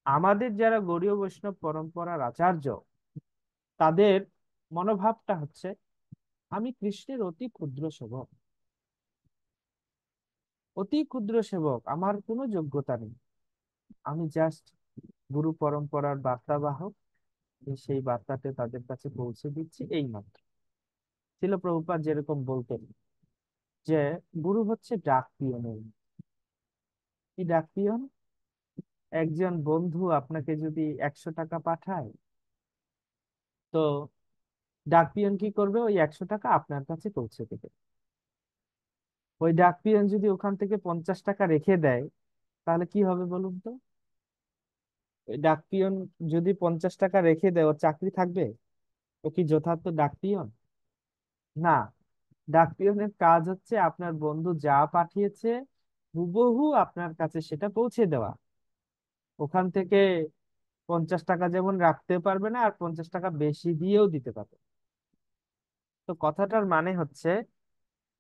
আমাদের যারা গৌড়ীয় বৈষ্ণব পরম্পরার আচার্য, তাদের মনোভাবটা হচ্ছে, আমি কৃষ্ণের অতি ক্ষুদ্র সেবক, অতি ক্ষুদ্র সেবক, আমার কোনো যোগ্যতা নেই, আমি জাস্ট গুরু পরম্পরার বার্তাবাহক, সেই বার্তাটা তাদের কাছে পৌঁছে দিচ্ছি, এই মাত্র। ছিল প্রভুপাদ যেরকম বলতেন যে গুরু হচ্ছে ডাক পিয়নের। কি ডাক পিয়ন? একজন বন্ধু আপনাকে যদি 100 টাকা পাঠায়, তো ডাক পিয়ন কি করবে? ওই 100 টাকা আপনার কাছে পৌঁছে দেবে। ওই ডাক পিয়ন যদি ওখান থেকে 50 টাকা রেখে দেয়, তাহলে কি হবে বলুন তো? ওই ডাক পিয়ন যদি 50 টাকা রেখে দেয়, ওর চাকরি থাকবে? ও কি যথার্থ ডাক পিয়ন? না। ডাক পিয়নের কাজ হচ্ছে আপনার বন্ধু যা পাঠিয়েছে হুবহু আপনার কাছে সেটা পৌঁছে দেওয়া। ওখান থেকে 50 টাকা যেমন রাখতে পারবে না, আর 50 টাকা বেশি দিয়েও দিতে পারবে না। তো কথাটার মানে হচ্ছে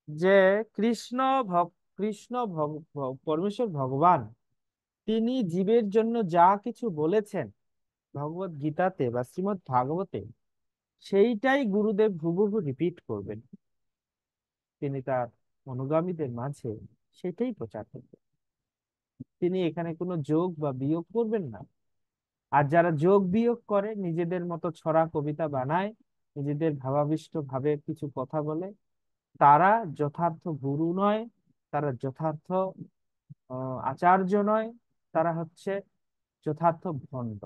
যে কৃষ্ণ পরমেশ্বর ভগবান, তিনি জীবের জন্য যা কিছু বলেছেন ভগবত গীতাতে বা শ্রীমদ্ ভাগবতে, সেইটাই গুরুদেব হুবহু রিপিট করবেন। তিনি তার অনুগামীদের মাঝে সেটাই প্রচার করবেন। তিনি এখানে কোনো যোগ বা বিয়োগ করবেন না। আর যারা যোগ বিয়োগ করে, নিজেদের মতো ছড়া কবিতা বানায়, নিজেদের ভাবাবিষ্ট ভাবে কিছু কথা বলে, তারা যথার্থ গুরু নয়, তারা যথার্থ আচার্য নয়, তারা হচ্ছে যথার্থ ভণ্ড।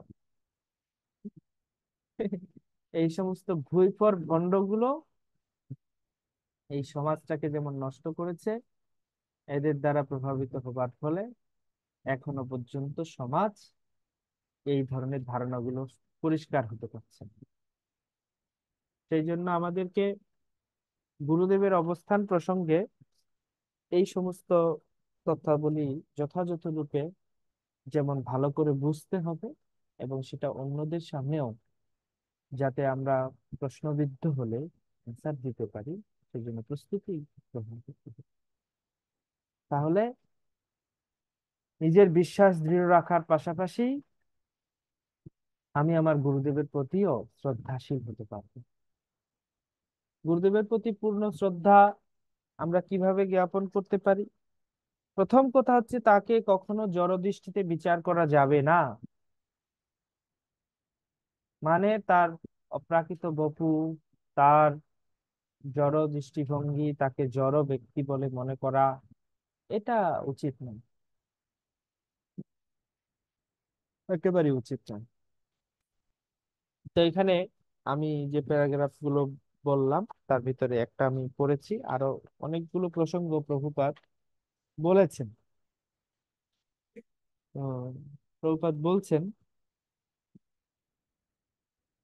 এই সমস্ত ভুইফর ভণ্ডগুলো এই সমাজটাকে যেমন নষ্ট করেছে, এদের দ্বারা প্রভাবিত হবার ফলে এখনো পর্যন্ত সমাজ এই ধরনের ধারণাগুলো পরিষ্কার হতে পারছে না। সেই জন্য আমাদেরকে গুরুদেবের অবস্থান প্রসঙ্গে এই সমস্ত তথ্যাবলী যথাযথ রূপে যেমন ভালো করে বুঝতে হবে, এবং সেটা অন্যদের সামনেও যাতে আমরা প্রশ্নবিদ্ধ হলে অ্যান্সার দিতে পারি, সেই জন্য প্রস্তুতি গ্রহণ করতে হবে। তাহলে নিজের বিশ্বাস দৃঢ় রাখার পাশাপাশি আমি আমার গুরুদেবের প্রতিও শ্রদ্ধাশীল হতে পারবো। গুরুদেবের প্রতি পূর্ণ শ্রদ্ধা আমরা কিভাবে জ্ঞাপন করতে পারি? প্রথম কথা হচ্ছে, তাকে কখনো জড়দৃষ্টিতে বিচার করা যাবে না। মানে তার অপ্রাকৃত বপু, তার জড় দৃষ্টিভঙ্গি, তাকে জড় ব্যক্তি বলে মনে করা, এটা উচিত নয়, একেবারে উচিত নয়। তো এখানে আমি যে প্যারাগ্রাফ গুলো বললাম, তার ভিতরে একটা আমি পড়েছি, আরো অনেকগুলো প্রসঙ্গ প্রভুপাদ বলেছেন। প্রভুপাদ বলছেন,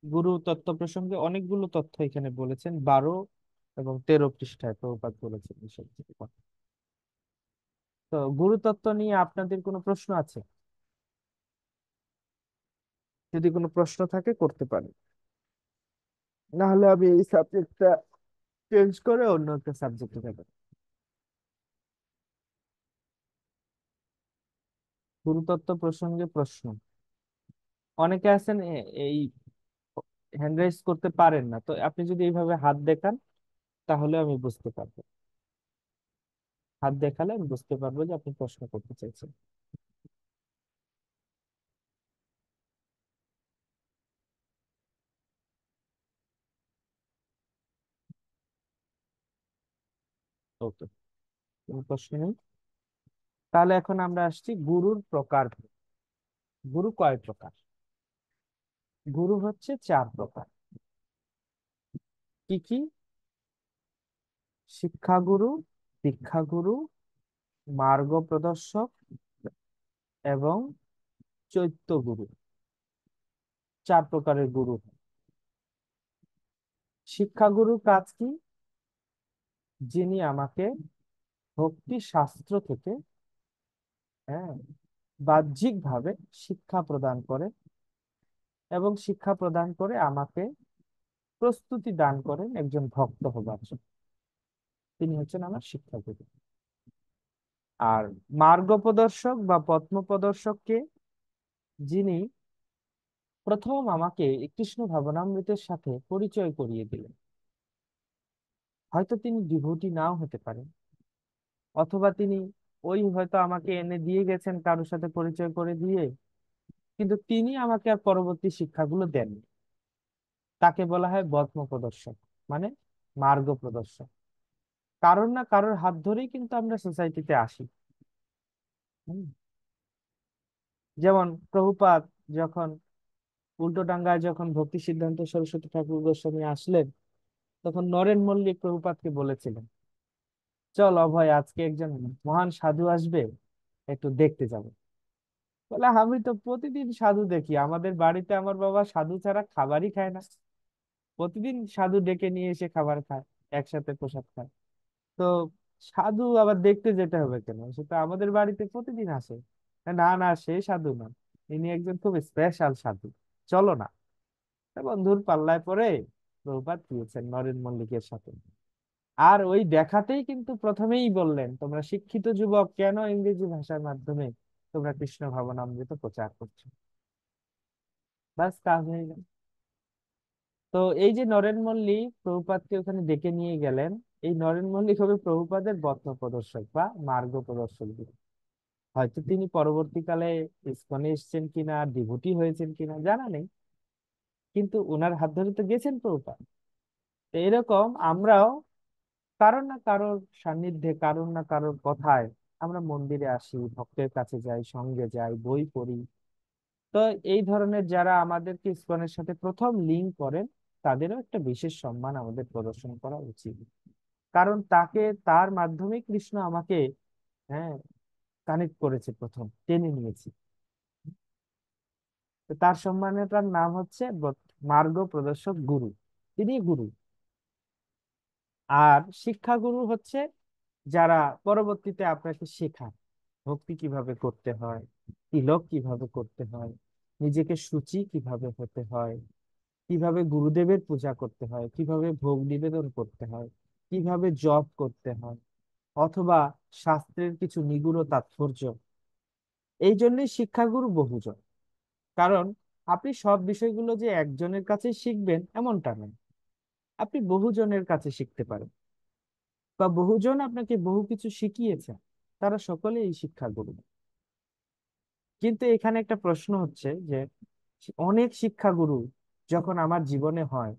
গুরু তত্ত্ব প্রসঙ্গে অনেকগুলো তথ্য এখানে বলেছেন, 12 এবং 13 পৃষ্ঠায় প্রভুপাদ বলেছেন এইসব কথা। তো গুরু তত্ত্ব নিয়ে আপনাদের কোনো প্রশ্ন আছে? যদি কোনো প্রশ্ন থাকে করতে পারেন, না হলে আমি এই সাবজেক্টটা চেঞ্জ করে অন্য একটা সাবজেক্টে যাব। গুরুতত্ত্ব প্রসঙ্গে প্রশ্ন? অনেকে আছেন এই হ্যান্ড রাইজ করতে পারেন না, তো আপনি যদি এইভাবে হাত দেখান তাহলে আমি বুঝতে পারবো। হাত দেখালে আমি বুঝতে পারবো যে আপনি প্রশ্ন করতে চাইছেন। ওকে, কোনো প্রশ্ন নেই। তাহলে এখন আমরা আসছি গুরুর প্রকার। গুরু কয় প্রকার? গুরু হচ্ছে 4 প্রকার। কি কি? শিক্ষাগুরু, দীক্ষাগুরু, মার্গ প্রদর্শক এবং চৈত্য গুরু। 4 প্রকারের গুরু। শিক্ষাগুরুর কাজ কি? যিনি আমাকে ভক্তি শাস্ত্র থেকে, হ্যাঁ, বাহ্যিক ভাবে শিক্ষা প্রদান করে, এবং শিক্ষা প্রদান করে আমাকে প্রস্তুতি দান করেন একজন ভক্ত হবার জন্য। তিনি হচ্ছেন আমার শিক্ষাগুরু। আর মার্গ প্রদর্শক বা পথ প্রদর্শককে, যিনি প্রথম আমাকে এই কৃষ্ণ ভাবনামৃতের সাথে পরিচয় করিয়ে দিলেন। হয়তো তিনি ডিভোটি নাও হতে পারেন, অথবা তিনি ওই হয়তো আমাকে এনে দিয়ে গেছেন কারোর সাথে পরিচয় করে দিয়ে, কিন্তু তিনি আমাকে আর পরবর্তী শিক্ষাগুলো দেননি। তাকে বলা হয় বত্ম প্রদর্শক, মানে মার্গ প্রদর্শক। কারোর না কারোর হাত ধরেই কিন্তু আমরা সোসাইটিতে আসি। হুম। যেমন প্রভুপাদ যখন উল্টোডাঙ্গায় যখন ভক্তি সিদ্ধান্ত সরস্বতী ঠাকুর গোস্বামী আসলেন, তখন নরেন মল্লিক প্রভুপাদকে বলেছিলেন, চল অভয়, আজকে একজন মহান সাধু আসবে, একটু দেখতে যাব। বলে, আমি তো প্রতিদিন সাধু দেখি, আমাদের বাড়িতে আমার বাবা সাধু ছাড়া খাবারই খায় না। প্রতিদিন সাধু ডেকে নিয়ে এসে খাবার খায়, একসাথে প্রসাদ খায়। তো সাধু আবার দেখতে যেতে হবে কেন, সেটা আমাদের বাড়িতে প্রতিদিন আসে। না না, সে সাধু না, ইনি একজন খুব স্পেশাল সাধু, চলো না। তা বন্ধুর পাল্লায় পরে প্রভুপাদ গিয়েছেন নরেন মল্লিকের সাথে। আর ওই দেখাতেই কিন্তু প্রথমেই বললেন, তোমরা শিক্ষিত যুবক, কেন ইংরেজি ভাষার মাধ্যমে তোমরা কৃষ্ণ ভাবনামৃত প্রচার করছো? বাস, কাজ হয়ে গেল। তো এই যে নরেন মল্লিক প্রভুপাদকে ওখানে ডেকে নিয়ে গেলেন, এই নরেন মল্লিক হবে প্রভুপাদের পথ প্রদর্শক বা মার্গ প্রদর্শক। হয়তো তিনি পরবর্তীকালে ইসকনে এসেছেন কিনা, ডিভোটি হয়েছেন কিনা জানা নেই, কিন্তু ওনার হাত ধরে তো গেছেন প্রভুপাদ। তো এরকম আমরাও কারোর না কারোর সান্নিধ্যে, কারোর না কারোর কথায় আমরা মন্দিরে আসি, ভক্তের কাছে যাই, সঙ্গে যাই, বই পড়ি। তো এই ধরনের যারা আমাদেরকে ইসকনের সাথে প্রথম লিঙ্ক করেন, তাদেরও একটা বিশেষ সম্মান আমাদের প্রদর্শন করা উচিত। কারণ তাকে, তার মাধ্যমে কৃষ্ণ আমাকে, হ্যাঁ, কানেক্ট করেছে, প্রথম টেনে নিয়েছি। তো তার সম্মানটার নাম হচ্ছে মার্গ প্রদর্শক গুরু। তিনি গুরু। আর শিক্ষা গুরু হচ্ছে যারা পরবর্তীতে আপনাকে শেখায় ভক্তি কিভাবে করতে হয়, তিলক কিভাবে করতে হয়, নিজেকে শুচি কিভাবে হতে হয়, কিভাবে গুরুদেবের পূজা করতে হয়, কিভাবে ভোগ নিবেদন করতে হয়, কিভাবে জপ করতে হয়, অথবা শাস্ত্রের কিছু নিগূঢ় তাৎপর্য। এই জন্যই শিক্ষাগুরু বহুজন। কারণ আপনি সব বিষয়গুলো যে একজনের কাছে শিখবেন এমনটা নয়, আপনি বহুজনের কাছে শিখতে পারেন, বা বহুজন আপনাকে বহু কিছু শিখিয়েছে, তারা সকলে এই শিক্ষাগুরু। কিন্তু এখানে একটা প্রশ্ন হচ্ছে যে অনেক শিক্ষাগুরু যখন আমার জীবনে হয়,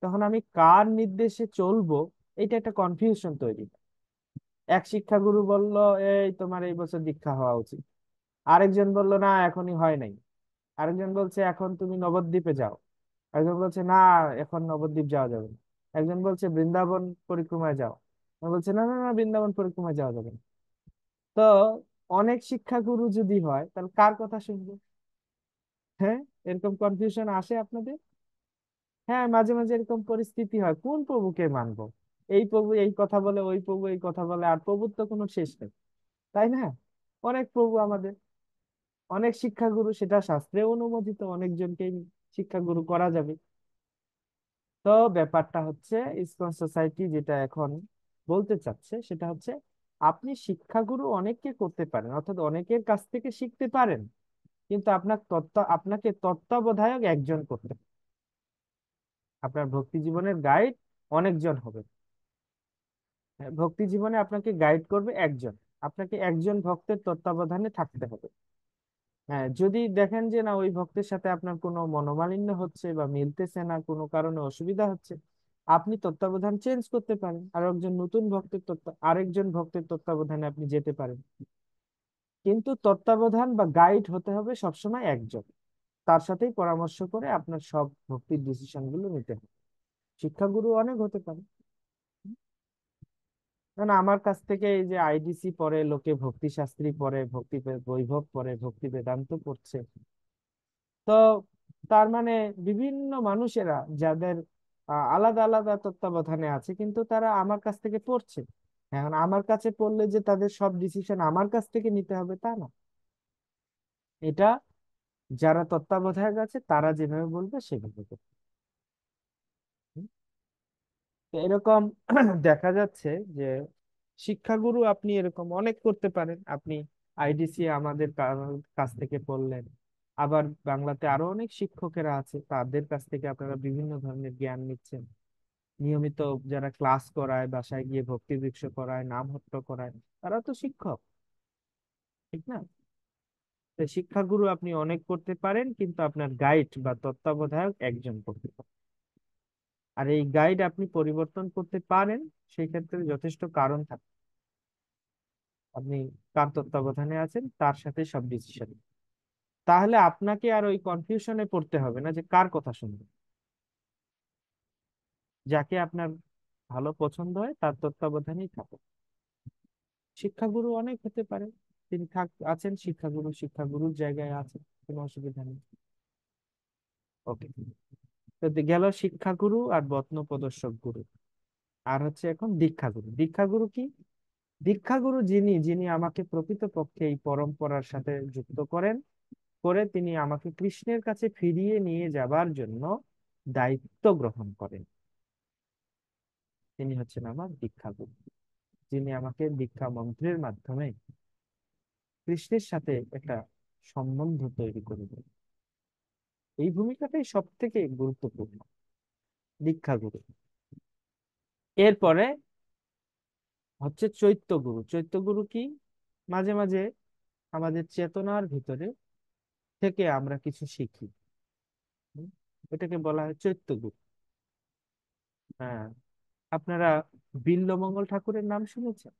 তখন আমি কার নির্দেশে চলবো, এটা একটা কনফিউশন তৈরি হয়। এক শিক্ষাগুরু বলল, এই তোমার এই বছর দীক্ষা হওয়া উচিত। আরেকজন বলল, না এখনই হয় নাই। আরেকজন বলছে, এখন তুমি নবদ্বীপে যাও। একজন বলছে, না এখন নবদ্বীপ যাওয়া যাবে না। একজন বলছে, বৃন্দাবন পরিক্রমায় যাও। একজন বলছে, না না না, বৃন্দাবন পরিক্রমায় যাওয়া যাবে না। তো অনেক শিক্ষাগুরু যদি হয়, তাহলে কার কথা শুনবো? হ্যাঁ, এরকম কনফিউশন আসে আপনাদের? হ্যাঁ, মাঝে মাঝে এরকম পরিস্থিতি হয়, কোন প্রভুকে মানবো? এই প্রভু এই কথা বলে, ওই প্রভু এই কথা বলে, আর প্রভুর তো কোনো শেষ নেই, তাই না? অনেক প্রভু আমাদের, অনেক শিক্ষাগুরু, সেটা শাস্ত্রে অনুমোদিত, অনেকজনকে শিক্ষাগুরু করা যাবে। তো ব্যাপারটা হচ্ছে, ইসকন সোসাইটি যেটা এখন বলতে চাচ্ছে সেটা হচ্ছে, আপনি শিক্ষাগুরু অনেককে করতে পারেন, অর্থাৎ অনেকের কাছ থেকে শিখতে পারেন, কিন্তু আপনাকে তত্ত্বাবধায়ক একজন করতে হবে। আপনার ভক্তি জীবনের গাইড অনেকজন হবে, হ্যাঁ, ভক্তি জীবনে আপনাকে গাইড করবে একজন। আপনাকে একজন ভক্তের তত্ত্বাবধানে থাকতে হবে। হ্যাঁ, যদি দেখেন যে না, ওই ভক্তের সাথে আপনার কোনো মনোমালিন্য হচ্ছে বা মিলতেছে না, কোনো কারণে অসুবিধা হচ্ছে, আপনি তত্ত্বাবধান চেঞ্জ করতে পারেন, আর একজন নতুন আরেকজন ভক্তের তত্ত্বাবধানে আপনি যেতে পারেন। কিন্তু তত্ত্বাবধান বা গাইড হতে হবে সবসময় একজন, তার সাথেই পরামর্শ করে আপনার সব ভক্তির ডিসিশন গুলো নিতে হবে। শিক্ষাগুরু অনেক হতে পারে। না, আমার কাছ থেকে এই যে আইডিসি পড়ে লোকে, ভক্তি শাস্ত্রী পড়ে, বৈভব পড়ে, ভক্তি বেদান্ত পড়ছে। তো তার মানে বিভিন্ন মানুষেরা যাদের আলাদা আলাদা তত্ত্বাবধানে আছে, কিন্তু তারা আমার কাছ থেকে পড়ছে। এখন আমার কাছে পড়লে যে তাদের সব ডিসিশন আমার কাছ থেকে নিতে হবে তা না। এটা যারা তত্ত্বাবধায়ক আছে তারা যেভাবে বলবে সেভাবে করবে। হুম? তো এরকম দেখা যাচ্ছে যে শিক্ষাগুরু আপনি এরকম অনেক করতে পারেন। আপনি আইডিসি আমাদের কাছ থেকে পড়লেন, আবার বাংলাতে আরো অনেক শিক্ষকেরা আছে, তাদের কাছ থেকে আপনারা বিভিন্ন ধরনের জ্ঞান নিচ্ছেন। নিয়মিত যারা ক্লাস করায়, বাসায় গিয়ে ভক্তি বৃক্ষ করায়, নাম হট্ট করায়, তারা তো শিক্ষক, ঠিক না? তো শিক্ষাগুরু আপনি অনেক করতে পারেন, কিন্তু আপনার গাইড বা তত্ত্বাবধায়ক একজন করতে পারেন। আর এই গাইড আপনি পরিবর্তন করতে পারেন, সেই ক্ষেত্রে যথেষ্ট কারণ থাকে। আপনি কার তত্ত্বাবধানে আছেন তার সাথে সব ডিসিশন, তাহলে আপনাকে আর ওই কনফিউশনে পড়তে হবে না যে কার কথা শুনবেন। যাকে আপনার ভালো পছন্দ হয় তার তত্ত্বাবধানেই থাকুন। শিক্ষাগুরু অনেক হতে পারে, তিনি আছেন শিক্ষাগুরু, শিক্ষাগুরুর জায়গায় আছেন, কোনো অসুবিধা নেই। ওকে, তো গেল শিক্ষাগুরু আর বত্ন প্রদর্শক গুরু। আর হচ্ছে এখন দীক্ষাগুরু। দীক্ষাগুরু কি? দীক্ষাগুরু যিনি যিনি আমাকে প্রকৃতপক্ষে এই পরম্পরার সাথে যুক্ত করেন, করে তিনি আমাকে কৃষ্ণের কাছে ফিরিয়ে নিয়ে যাবার জন্য দায়িত্ব গ্রহণ করেন, তিনি হচ্ছেন আমার দীক্ষাগুরু। যিনি আমাকে দীক্ষা মন্ত্রের মাধ্যমে কৃষ্ণের সাথে একটা সম্বন্ধ তৈরি করে দেন। এই ভূমিকাটাই সব থেকে গুরুত্বপূর্ণ, দীক্ষাগুরু। এরপরে হচ্ছে চৈত্যগুরু। চৈত্যগুরু কি? মাঝে মাঝে আমাদের চেতনার ভিতরে থেকে আমরা কিছু শিখি, হুম, এটাকে বলা হয় চৈত্যগুরু। হ্যাঁ, আপনারা বিল্বমঙ্গল ঠাকুরের নাম শুনেছেন?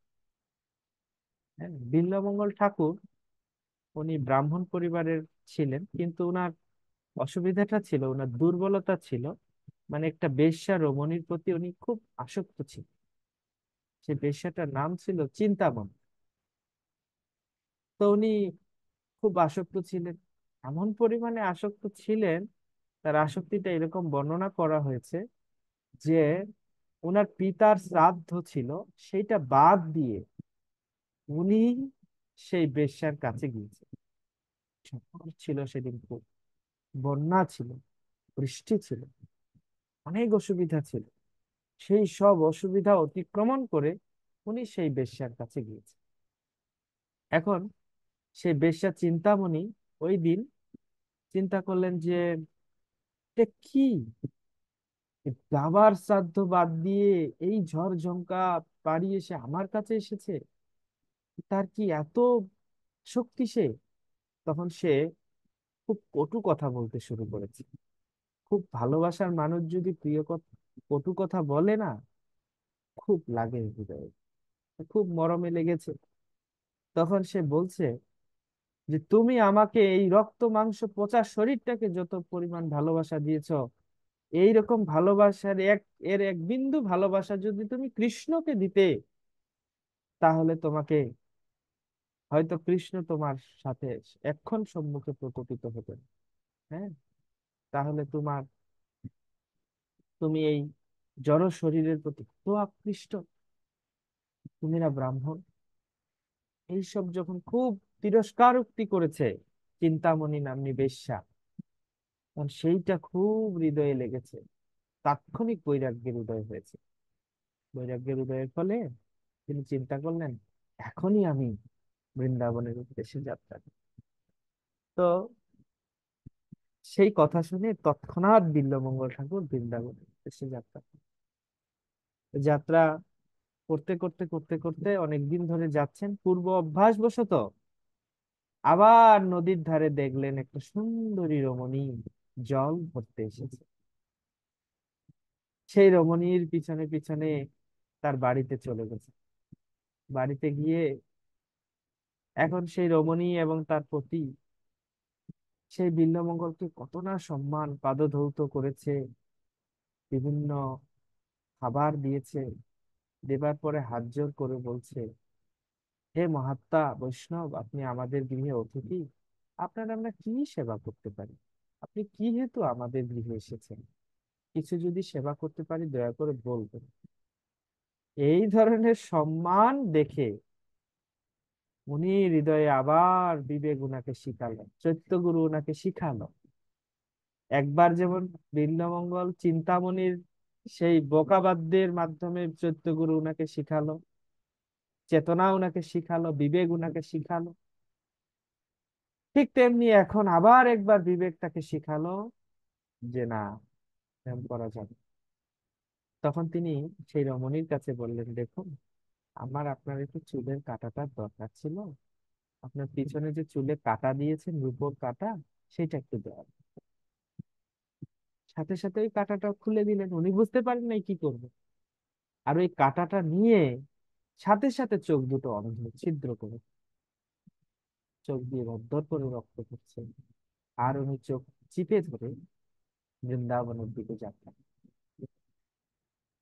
হ্যাঁ, বিল্বমঙ্গল ঠাকুর উনি ব্রাহ্মণ পরিবারের ছিলেন, কিন্তু ওনার অসুবিধাটা ছিল, ওনার দুর্বলতা ছিল, মানে একটা বেশ্যা রমণীর প্রতি উনি খুব আসক্ত ছিলেন। সেই বেশ্যাটার নাম ছিল চিন্তামণি। তো উনি খুব আসক্ত ছিলেন, এমন পরিমাণে আসক্ত ছিলেন, তার আসক্তিটা এরকম বর্ণনা করা হয়েছে যে ওনার পিতার শ্রাদ্ধ ছিল, সেইটা বাদ দিয়ে উনি সেই বেশ্যার কাছে গিয়েছেন। ঝড় ছিল সেদিন, খুব বন্যা ছিল, বৃষ্টি ছিল, অনেক অসুবিধা ছিল, সেই সব অসুবিধা অতিক্রমণ করে উনি সেই বেশ্যার কাছে গিয়েছেন। এখন সেই বেশ্যা চিন্তামণি ওই দিন চিন্তা করলেন যে এটা কি, এই বাবার শ্রাদ্ধ বাদ দিয়ে এই ঝড় ঝঙ্কা পাড়ি এসে আমার কাছে এসেছে, তার কি এত শক্তি সে? তখন সে খুব কটু কথা বলতে শুরু করেছে। খুব ভালোবাসার মানুষ যদি প্রিয় কথা, কটু কথা বলে না, খুব লাগে হৃদয়ে, খুব মরমে লেগেছে। তখন সে বলছে যে তুমি আমাকে এই রক্ত মাংস পচা শরীরটাকে যত পরিমাণ ভালোবাসা দিয়েছো, এইরকম ভালোবাসার এর এক বিন্দু ভালোবাসা যদি তুমি কৃষ্ণকে দিতে, তাহলে তোমাকে হয়তো কৃষ্ণ তোমার সাথে এক্ষণ সম্মুখে প্রকটিত হতেন। হ্যাঁ, তাহলে তুমি এই জড় শরীরের প্রতি তো আকৃষ্ট, তুমি না ব্রাহ্মণ। এইসব যখন খুব তিরস্কার উক্তি করেছে চিন্তামণি নাম্নী বেশ্যা, তখন সেইটা খুব হৃদয়ে লেগেছে, তাৎক্ষণিক বৈরাগ্যের উদয় হয়েছে। বৈরাগ্যের উদয়ের ফলে তিনি চিন্তা করলেন, এখনই আমি বৃন্দাবনের উদ্দেশ্যে যাত্রা করি। তো সেই কথা শুনে তৎক্ষণাৎ বিল্বমঙ্গল ঠাকুর বৃন্দাবনের উদ্দেশ্যে যাত্রা করেন। যাত্রা করতে করতে করতে করতে অনেকদিন ধরে যাচ্ছেন, পূর্ব অভ্যাস বশত আবার নদীর ধারে দেখলেন একটা সুন্দরী রমণী জল ভরতে এসেছে। সেই রমণীর পিছনে পিছনে তার বাড়িতে চলে গেছে। বাড়িতে গিয়ে এখন সেই রমণী এবং তার পতি সেই বিল্বমঙ্গলকে কত না সম্মান পাদধৌত করেছে, বিভিন্ন খাবার দিয়েছে, দেবার পরে হাত জোড় করে বলছে, হে মহাত্মা বৈষ্ণব, আপনি আমাদের গৃহে অতিথি, আপনার আমরা কি সেবা করতে পারি? আপনি কি হেতু আমাদের গৃহে এসেছেন? কিছু যদি সেবা করতে পারি দয়া করে বলবেন। এই ধরনের সম্মান দেখে উনি হৃদয়ে আবার বিবেক উনাকে শিখালো, চৈত্যগুরু উনাকে শিখালো। একবার যেমন বিল্বমঙ্গল চিন্তামণির সেই বোকাবাদ্যের মাধ্যমে চৈত্যগুরু উনাকে শিখালো, চেতনা উনাকে শিখালো, বিবেক উনাকে শিখালো, ঠিক তেমনি এখন আবার একবার বিবেক তাকে শিখালো যে না, এরকম করা যাবে। তখন তিনি সেই রমণীর কাছে বললেন, দেখুন, আমার আপনার একটু চুলের কাঁটাটার দরকার ছিল, আপনার পিছনে যে চুলে কাটা দিয়েছেন, রূপোর কাটা, সেটা একটু দেওয়া। সাথে সাথে ওই কাঁটাটা খুলে দিলেন, উনি বুঝতে পারেন নাই কি করবে। আর ওই কাঁটাটা নিয়ে সাথে সাথে চোখ দুটো অন্ধ ছিদ্র করে, চোখ দিয়ে রদ্দর করে রক্ত পড়ছে। আর উনি চোখ চিপে ধরে বৃন্দাবনের দিকে যাচ্ছেন।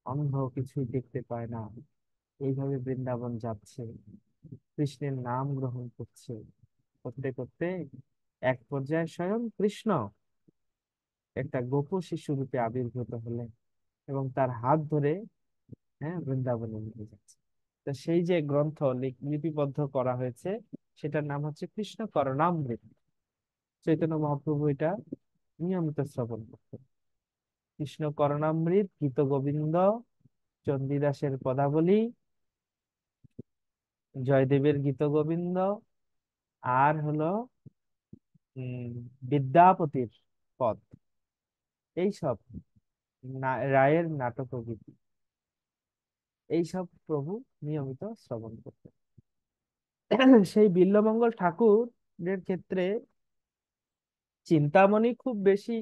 অন্ধ, কিছুই দেখতে পায় না, এইভাবে বৃন্দাবন যাচ্ছে, কৃষ্ণের নাম গ্রহণ করছে। করতে করতে এক পর্যায়ে স্বয়ং কৃষ্ণ একটা গোপ শিশু রূপে আবির্ভূত হলেন এবং তার হাত ধরে, হ্যাঁ, বৃন্দাবনে নিয়ে যাচ্ছে। তো সেই যে গ্রন্থ লিপিবদ্ধ করা হয়েছে, সেটার নাম হচ্ছে কৃষ্ণ করণামৃত। চৈতন্য মহাপ্রভু এটা নিয়মিত শ্রবণ করতেন। কৃষ্ণ করণামৃত, গীত গোবিন্দ, চণ্ডীদাসের পদাবলী, জয়দেবের গীত গোবিন্দ, আর হলো বিদ্যাপতির পদ, এইসব রায়ের নাটক গীতি, এইসব প্রভু নিয়মিত শ্রবণ করতেন। সেই বিল্বমঙ্গল ঠাকুরের ক্ষেত্রে চিন্তামণি খুব বেশি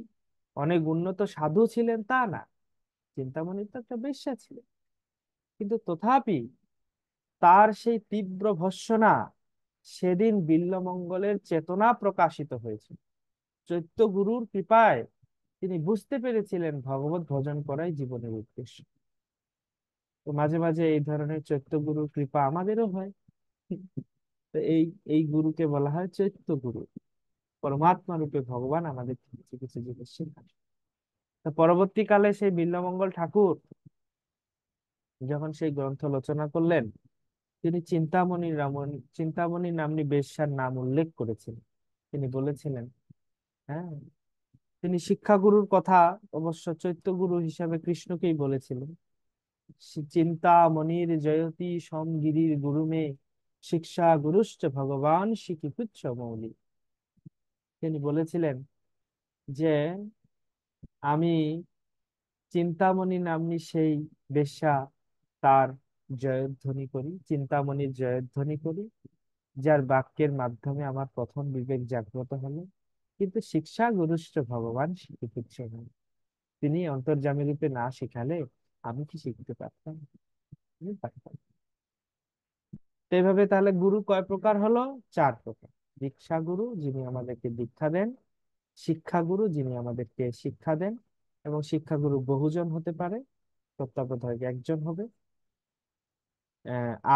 অনেক উন্নত সাধু ছিলেন তা না, চিন্তামণি তো একটা বেশ্যা ছিলেন, কিন্তু তথাপি তার সেই তীব্র ভর্ৎসনা সেদিন বিল্বমঙ্গলের চেতনা প্রকাশিত হয়েছিল। চৈত্য গুরুর কৃপায় তিনি বুঝতে পেরেছিলেন ভগবত ভজন করাই জীবনের উদ্দেশ্য। তো মাঝে মাঝে এই ধরনের চৈত্য গুরুর কৃপা আমাদেরও হয়। তো এই এই গুরুকে বলা হয় চৈত্য গুরু। পরমাত্মা রূপে ভগবান আমাদের কিছু কিছু জিনিস শেখান। তো পরবর্তীকালে সেই বিল্বমঙ্গল ঠাকুর যখন সেই গ্রন্থ রচনা করলেন, তিনি চিন্তামণি নাম্নী বেশ্যার নাম উল্লেখ করেছিলেন। তিনি বলেছিলেন, হ্যাঁ, তিনি শিক্ষাগুরুর কথা অবশ্য চৈত্য গুরু হিসাবে কৃষ্ণকেই বলেছিলেন। চিন্তামণির জয়তি সমগিরির গুরুমে, শিক্ষা গুরুশ্চ ভগবান শিকিপুচ্ছ মৌলি। তিনি বলেছিলেন যে আমি চিন্তামণি নাম্নী সেই বেশ্যা, তার জয়ধ্বনি করি, চিন্তামণির জয়ধ্বনি করি, যার বাক্যের মাধ্যমে আমার প্রথম বিবেক জাগ্রত হলো। কিন্তু শিক্ষা গুরুশ্চ ভগবান শিখিপুচ্ছ মৌলি। তিনি অন্তর্যামী রূপে না শিখালে আমি কি শিখতে পারতাম? আমি পারতাম। তো এইভাবে তাহলে গুরু কয় প্রকার হলো? 4 প্রকার। দীক্ষা গুরু, যিনি আমাদেরকে দীক্ষা দেন; শিক্ষা গুরু, যিনি আমাদেরকে শিক্ষা দেন, এবং শিক্ষা গুরু বহুজন হতে পারে, তত্ত্বাবধায়ক একজন হবে।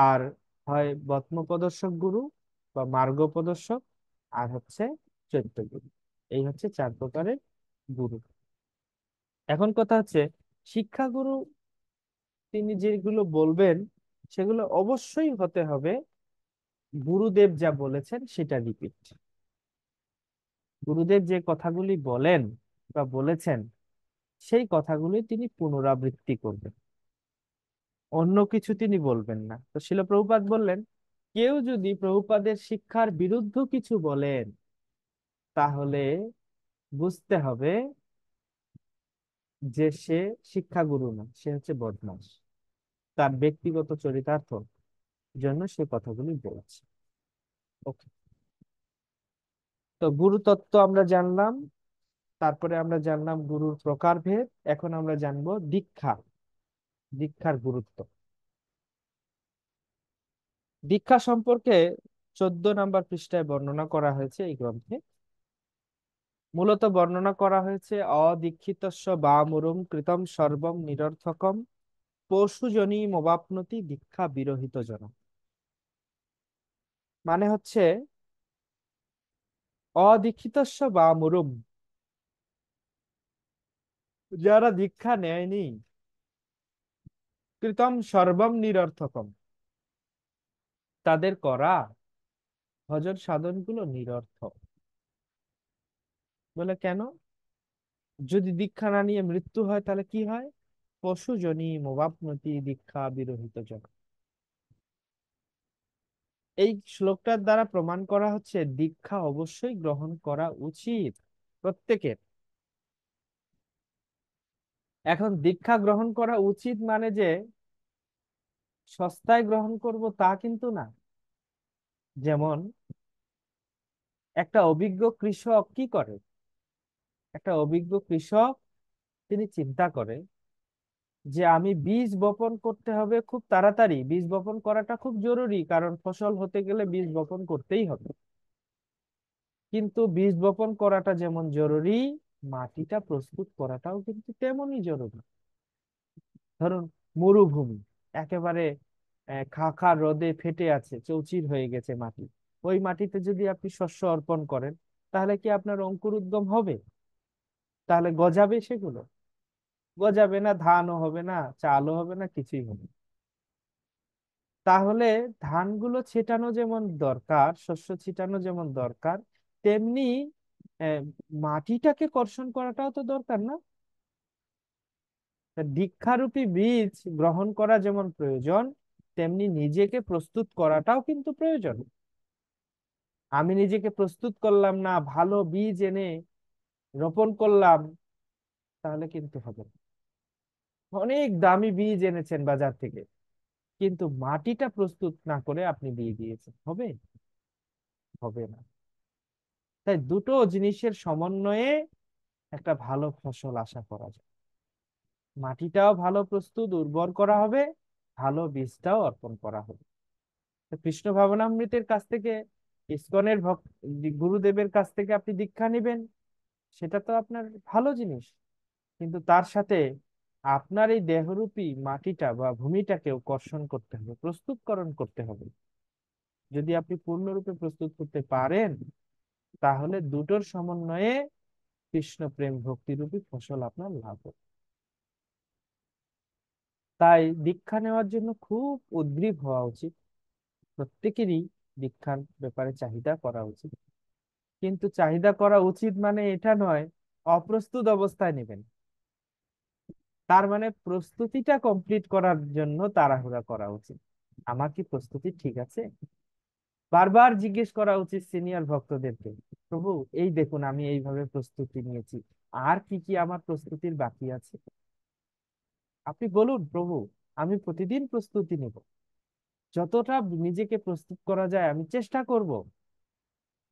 আর হয় বত্ম প্রদর্শক গুরু বা মার্গ প্রদর্শক, আর হচ্ছে চৈত্য গুরু। এই হচ্ছে 4 প্রকারের গুরু। এখন কথা হচ্ছে, শিক্ষা গুরু তিনি যেগুলো বলবেন সেগুলো অবশ্যই হতে হবে গুরুদেব যা বলেছেন সেটা রিপিট। গুরুদেব যে কথাগুলি বলেন বা বলেছেন, সেই কথাগুলি তিনি পুনরাবৃত্তি করবেন, অন্য কিছু তিনি বলবেন না। তো শিল প্রভুপাদ বললেন, কেউ যদি প্রভুপাদের শিক্ষার বিরুদ্ধ কিছু বলেন, তাহলে বুঝতে হবে যে সে শিক্ষাগুরু না, সে হচ্ছে বদমাশ, তার ব্যক্তিগত চরিতার্থ জন্য সে কথাগুলি বলছে। ওকে, তো গুরু তত্ত্ব আমরা জানলাম, তারপরে আমরা জানলাম গুরুর প্রকারভেদ। এখন আমরা জানবো দীক্ষা, দীক্ষার গুরুত্ব। দীক্ষা সম্পর্কে 14 নম্বর পৃষ্ঠায় বর্ণনা করা হয়েছে এই গ্রন্থে। মূলত বর্ণনা করা হয়েছে অদীক্ষিতস্য বামুরুম কৃতম সর্বম নিরর্থকম পশুজনী মবাপ্নতি দীক্ষা বিরহিত জন। মানে হচ্ছে, অদীক্ষিতস্য বামুরুম, যারা দীক্ষা নেয়নি, কৃতম সর্বম নিরর্থকম, তাদের করা ভজন সাধনগুলো নিরর্থক। বলে কেন? যদি দীক্ষা না নিয়ে মৃত্যু হয় তাহলে কি হয়? পশুজনী মোবাপ্নতি দীক্ষা বিরহিত জন। এই শ্লোকটার দ্বারা প্রমাণ করা হচ্ছে দীক্ষা অবশ্যই গ্রহণ করা উচিত প্রত্যেকের। এখন দীক্ষা গ্রহণ করা উচিত মানে যে সস্তায় গ্রহণ করব তা কিন্তু না। যেমন একটা অভিজ্ঞ কৃষক কি করে, একটা অভিজ্ঞ কৃষক তিনি চিন্তা করে যে আমি বীজ বপন করতে হবে খুব তাড়াতাড়ি, বীজ বপন করাটা খুব জরুরি, কারণ ফসল হতে গেলে বীজ বপন করতেই হবে। কিন্তু বীজ বপন করাটা যেমন জরুরি, মাটিটা প্রস্তুত করাটাও কিন্তু তেমনই জরুরি। ধরুন মরুভূমি, একেবারে খা খা রোদে ফেটে আছে, চৌচির হয়ে গেছে মাটি। ওই মাটিতে যদি আপনি শস্য অর্পণ করেন, তাহলে কি আপনার অঙ্কুর উদ্গম হবে? তাহলে গজাবে সেগুলো? গজাবে না, ধানও হবে না, চালও হবে না, কিছুই হবে না। তাহলে ধানগুলো ছেটানো যেমন দরকার, শস্য ছিটানো যেমন দরকার, তেমনি আহ, মাটিটাকে কর্ষণ করাটাও তো দরকার না? তা দীক্ষারূপী বীজ গ্রহণ করা যেমন প্রয়োজন, তেমনি নিজেকে প্রস্তুত করাটাও কিন্তু প্রয়োজন। আমি নিজেকে প্রস্তুত করলাম না, ভালো বীজ এনে রোপণ করলাম, তাহলে কিন্তু হবে না। অনেক দামি বীজ এনেছেন বাজার থেকে, কিন্তু মাটিটা প্রস্তুত না করে আপনি দিয়ে দিয়েছেন, হবে? হবে না। তাই দুটো জিনিসের সমন্বয়ে একটা ভালো ফসল আশা করা যায়। মাটিটাও ভালো প্রস্তুত উর্বর করা হবে, ভালো বীজটাও অর্পণ করা হবে। তো কৃষ্ণ ভাবনামৃতের কাছ থেকে, ইসকনের গুরুদেবের কাছ থেকে আপনি দীক্ষা নেবেন, সেটা তো আপনার ভালো জিনিস, কিন্তু তার সাথে আপনার এই দেহরূপী মাটিটা বা ভূমিটাকেও কর্ষণ করতে হবে, প্রস্তুতকরণ করতে হবে। যদি আপনি পূর্ণরূপে প্রস্তুত করতে পারেন, তাহলে দুটোর সমন্বয়ে কৃষ্ণ প্রেম ভক্তিরূপী ফসল আপনার লাভ হবে। তাই দীক্ষা নেওয়ার জন্য খুব উদ্গ্রীব হওয়া উচিত। প্রত্যেকেরই দীক্ষার ব্যাপারে চাহিদা করা উচিত, কিন্তু চাহিদা করা উচিত মানে এটা নয় অপ্রস্তুত অবস্থায় নেবেন। তার মানে প্রস্তুতিটা কমপ্লিট করার জন্য তাড়াহুড়া করা উচিত। আমার কি প্রস্তুতি ঠিক আছে? বারবার জিজ্ঞেস করা উচিত সিনিয়র ভক্তদেরকে, প্রভু এই দেখুন আমি এইভাবে প্রস্তুতি নিয়েছি, আর কি কি আমার প্রস্তুতির বাকি আছে? আপনি বলুন, প্রভু আমি প্রতিদিন প্রস্তুতি নেব, যতটা নিজেকে প্রস্তুত করা যায় আমি চেষ্টা করব।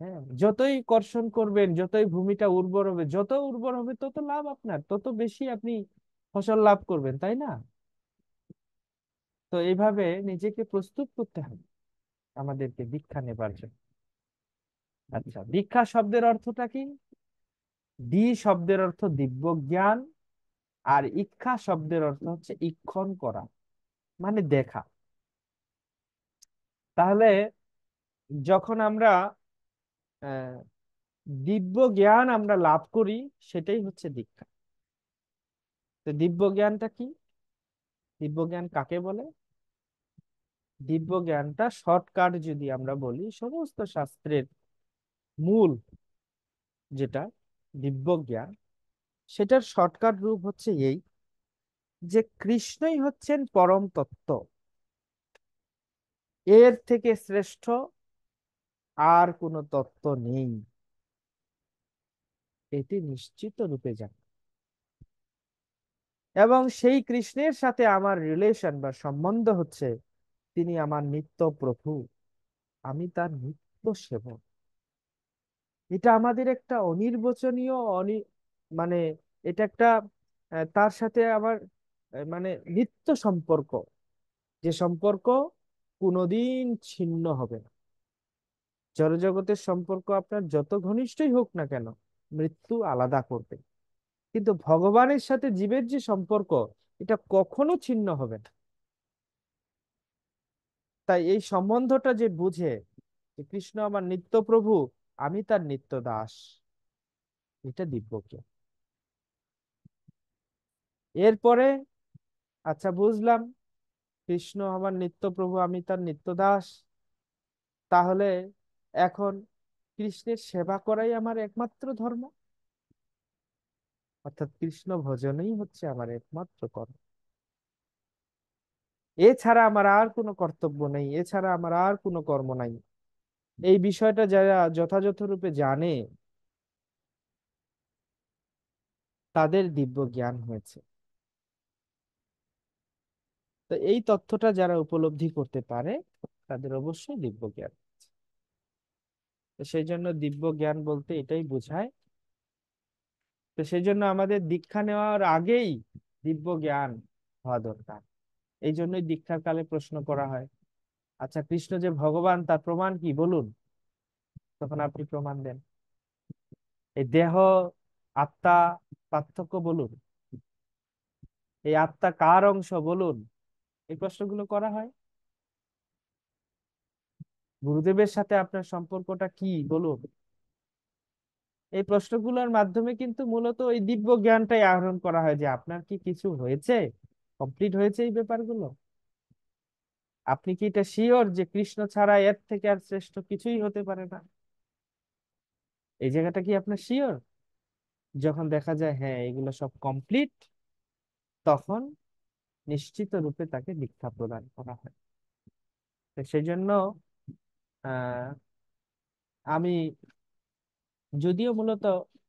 হ্যাঁ, যতই কর্ষণ করবেন, যতই ভূমিটা উর্বর হবে, যত উর্বর হবে তত লাভ আপনার, তত বেশি আপনি ফসল লাভ করবেন, তাই না? তো এইভাবে নিজেকে প্রস্তুত করতে হবে আমাদেরকে দীক্ষা নেবার জন্য। আচ্ছা, দীক্ষা শব্দের অর্থটা কি? দি শব্দের অর্থ দিব্য জ্ঞান, আর ইক্ষা শব্দের অর্থ হচ্ছে ইক্ষণ করা, মানে দেখা। তাহলে যখন আমরা আহ দিব্য জ্ঞান আমরা লাভ করি, সেটাই হচ্ছে দীক্ষা। তো দিব্য জ্ঞানটা কি? দিব্য জ্ঞান কাকে বলে? দিব্য জ্ঞানটা শর্টকাট যদি আমরা বলি, সমস্ত শাস্ত্রের মূল যেটা দিব্য জ্ঞান, সেটার শর্টকাট রূপ হচ্ছে এই, যে কৃষ্ণই হচ্ছেন পরম তত্ত্ব, এর থেকে শ্রেষ্ঠ আর কোনো তত্ত্ব নেই, এটি নিশ্চিত রূপে জানা। এবং সেই কৃষ্ণের সাথে আমার রিলেশন বা সম্বন্ধ হচ্ছে, তিনি আমার নিত্য প্রভু, আমি তার নিত্য সেবক। এটা আমাদের একটা অনির্বচনীয় মানে এটা একটা তার সাথে আমার মানে নিত্য সম্পর্ক, যে সম্পর্ক কোনোদিন ছিন্ন হবে না। জড়জগতের সম্পর্ক আপনার যত ঘনিষ্ঠই হোক না কেন, মৃত্যু আলাদা করবে, কিন্তু ভগবানের সাথে জীবের যে সম্পর্ক, এটা কখনো ছিন্ন হবে না। তাই এই সম্বন্ধটা যে বুঝে যে কৃষ্ণ আমার নিত্য প্রভু, আমি তার নিত্য দাস, এটা দিব্যজ্ঞ। এরপরে আচ্ছা বুঝলাম কৃষ্ণ আমার নিত্য প্রভু, আমি তার নিত্য দাস, তাহলে এখন কৃষ্ণের সেবা করাই আমার একমাত্র ধর্ম, অর্থাৎ কৃষ্ণ ভজনই হচ্ছে আমার একমাত্র কর্ম। এছাড়া আমার আর কোনো কর্তব্য নেই, এছাড়া আমার আর কোনো কর্ম নাই। এই বিষয়টা যারা যথাযথ রূপে জানে তাদের দিব্য জ্ঞান হয়েছে। তো এই তথ্যটা যারা উপলব্ধি করতে পারে তাদের অবশ্যই দিব্য জ্ঞান। তো সেই জন্য দিব্য জ্ঞান বলতে এটাই বোঝায়। তো সেই জন্য আমাদের দীক্ষা নেওয়ার আগেই দিব্য জ্ঞান হওয়া দরকার। এই জন্যই দীক্ষার কালে প্রশ্ন করা হয়, আচ্ছা কৃষ্ণ যে ভগবান তার প্রমাণ কি বলুন। তখন আপনি প্রমাণ দেন। এই দেহ আত্মা পার্থক্য বলুন, এই আত্মা কার অংশ বলুন। এই প্রশ্নগুলো করা হয়। গুরুদেবের সাথে আপনার সম্পর্কটা কি বলুন। এই প্রশ্নগুলোর মাধ্যমে কিন্তু মূলত ওই দিব্য জ্ঞানটাই আহরণ করা হয় যে আপনার কি কিছু হয়েছে, কমপ্লিট হয়েছে এই ব্যাপারগুলো। আপনি কি এটা শিওর যে কৃষ্ণ ছাড়া এর থেকে আর শ্রেষ্ঠ কিছুই হতে পারে না? এই জায়গাটা কি আপনার শিওর? যখন দেখা যায় হ্যাঁ এগুলো সব কমপ্লিট, তখন নিশ্চিত রূপে তাকে দীক্ষা প্রদান করা হয়। তো সেই জন্য আহ আমি যদিও মূলত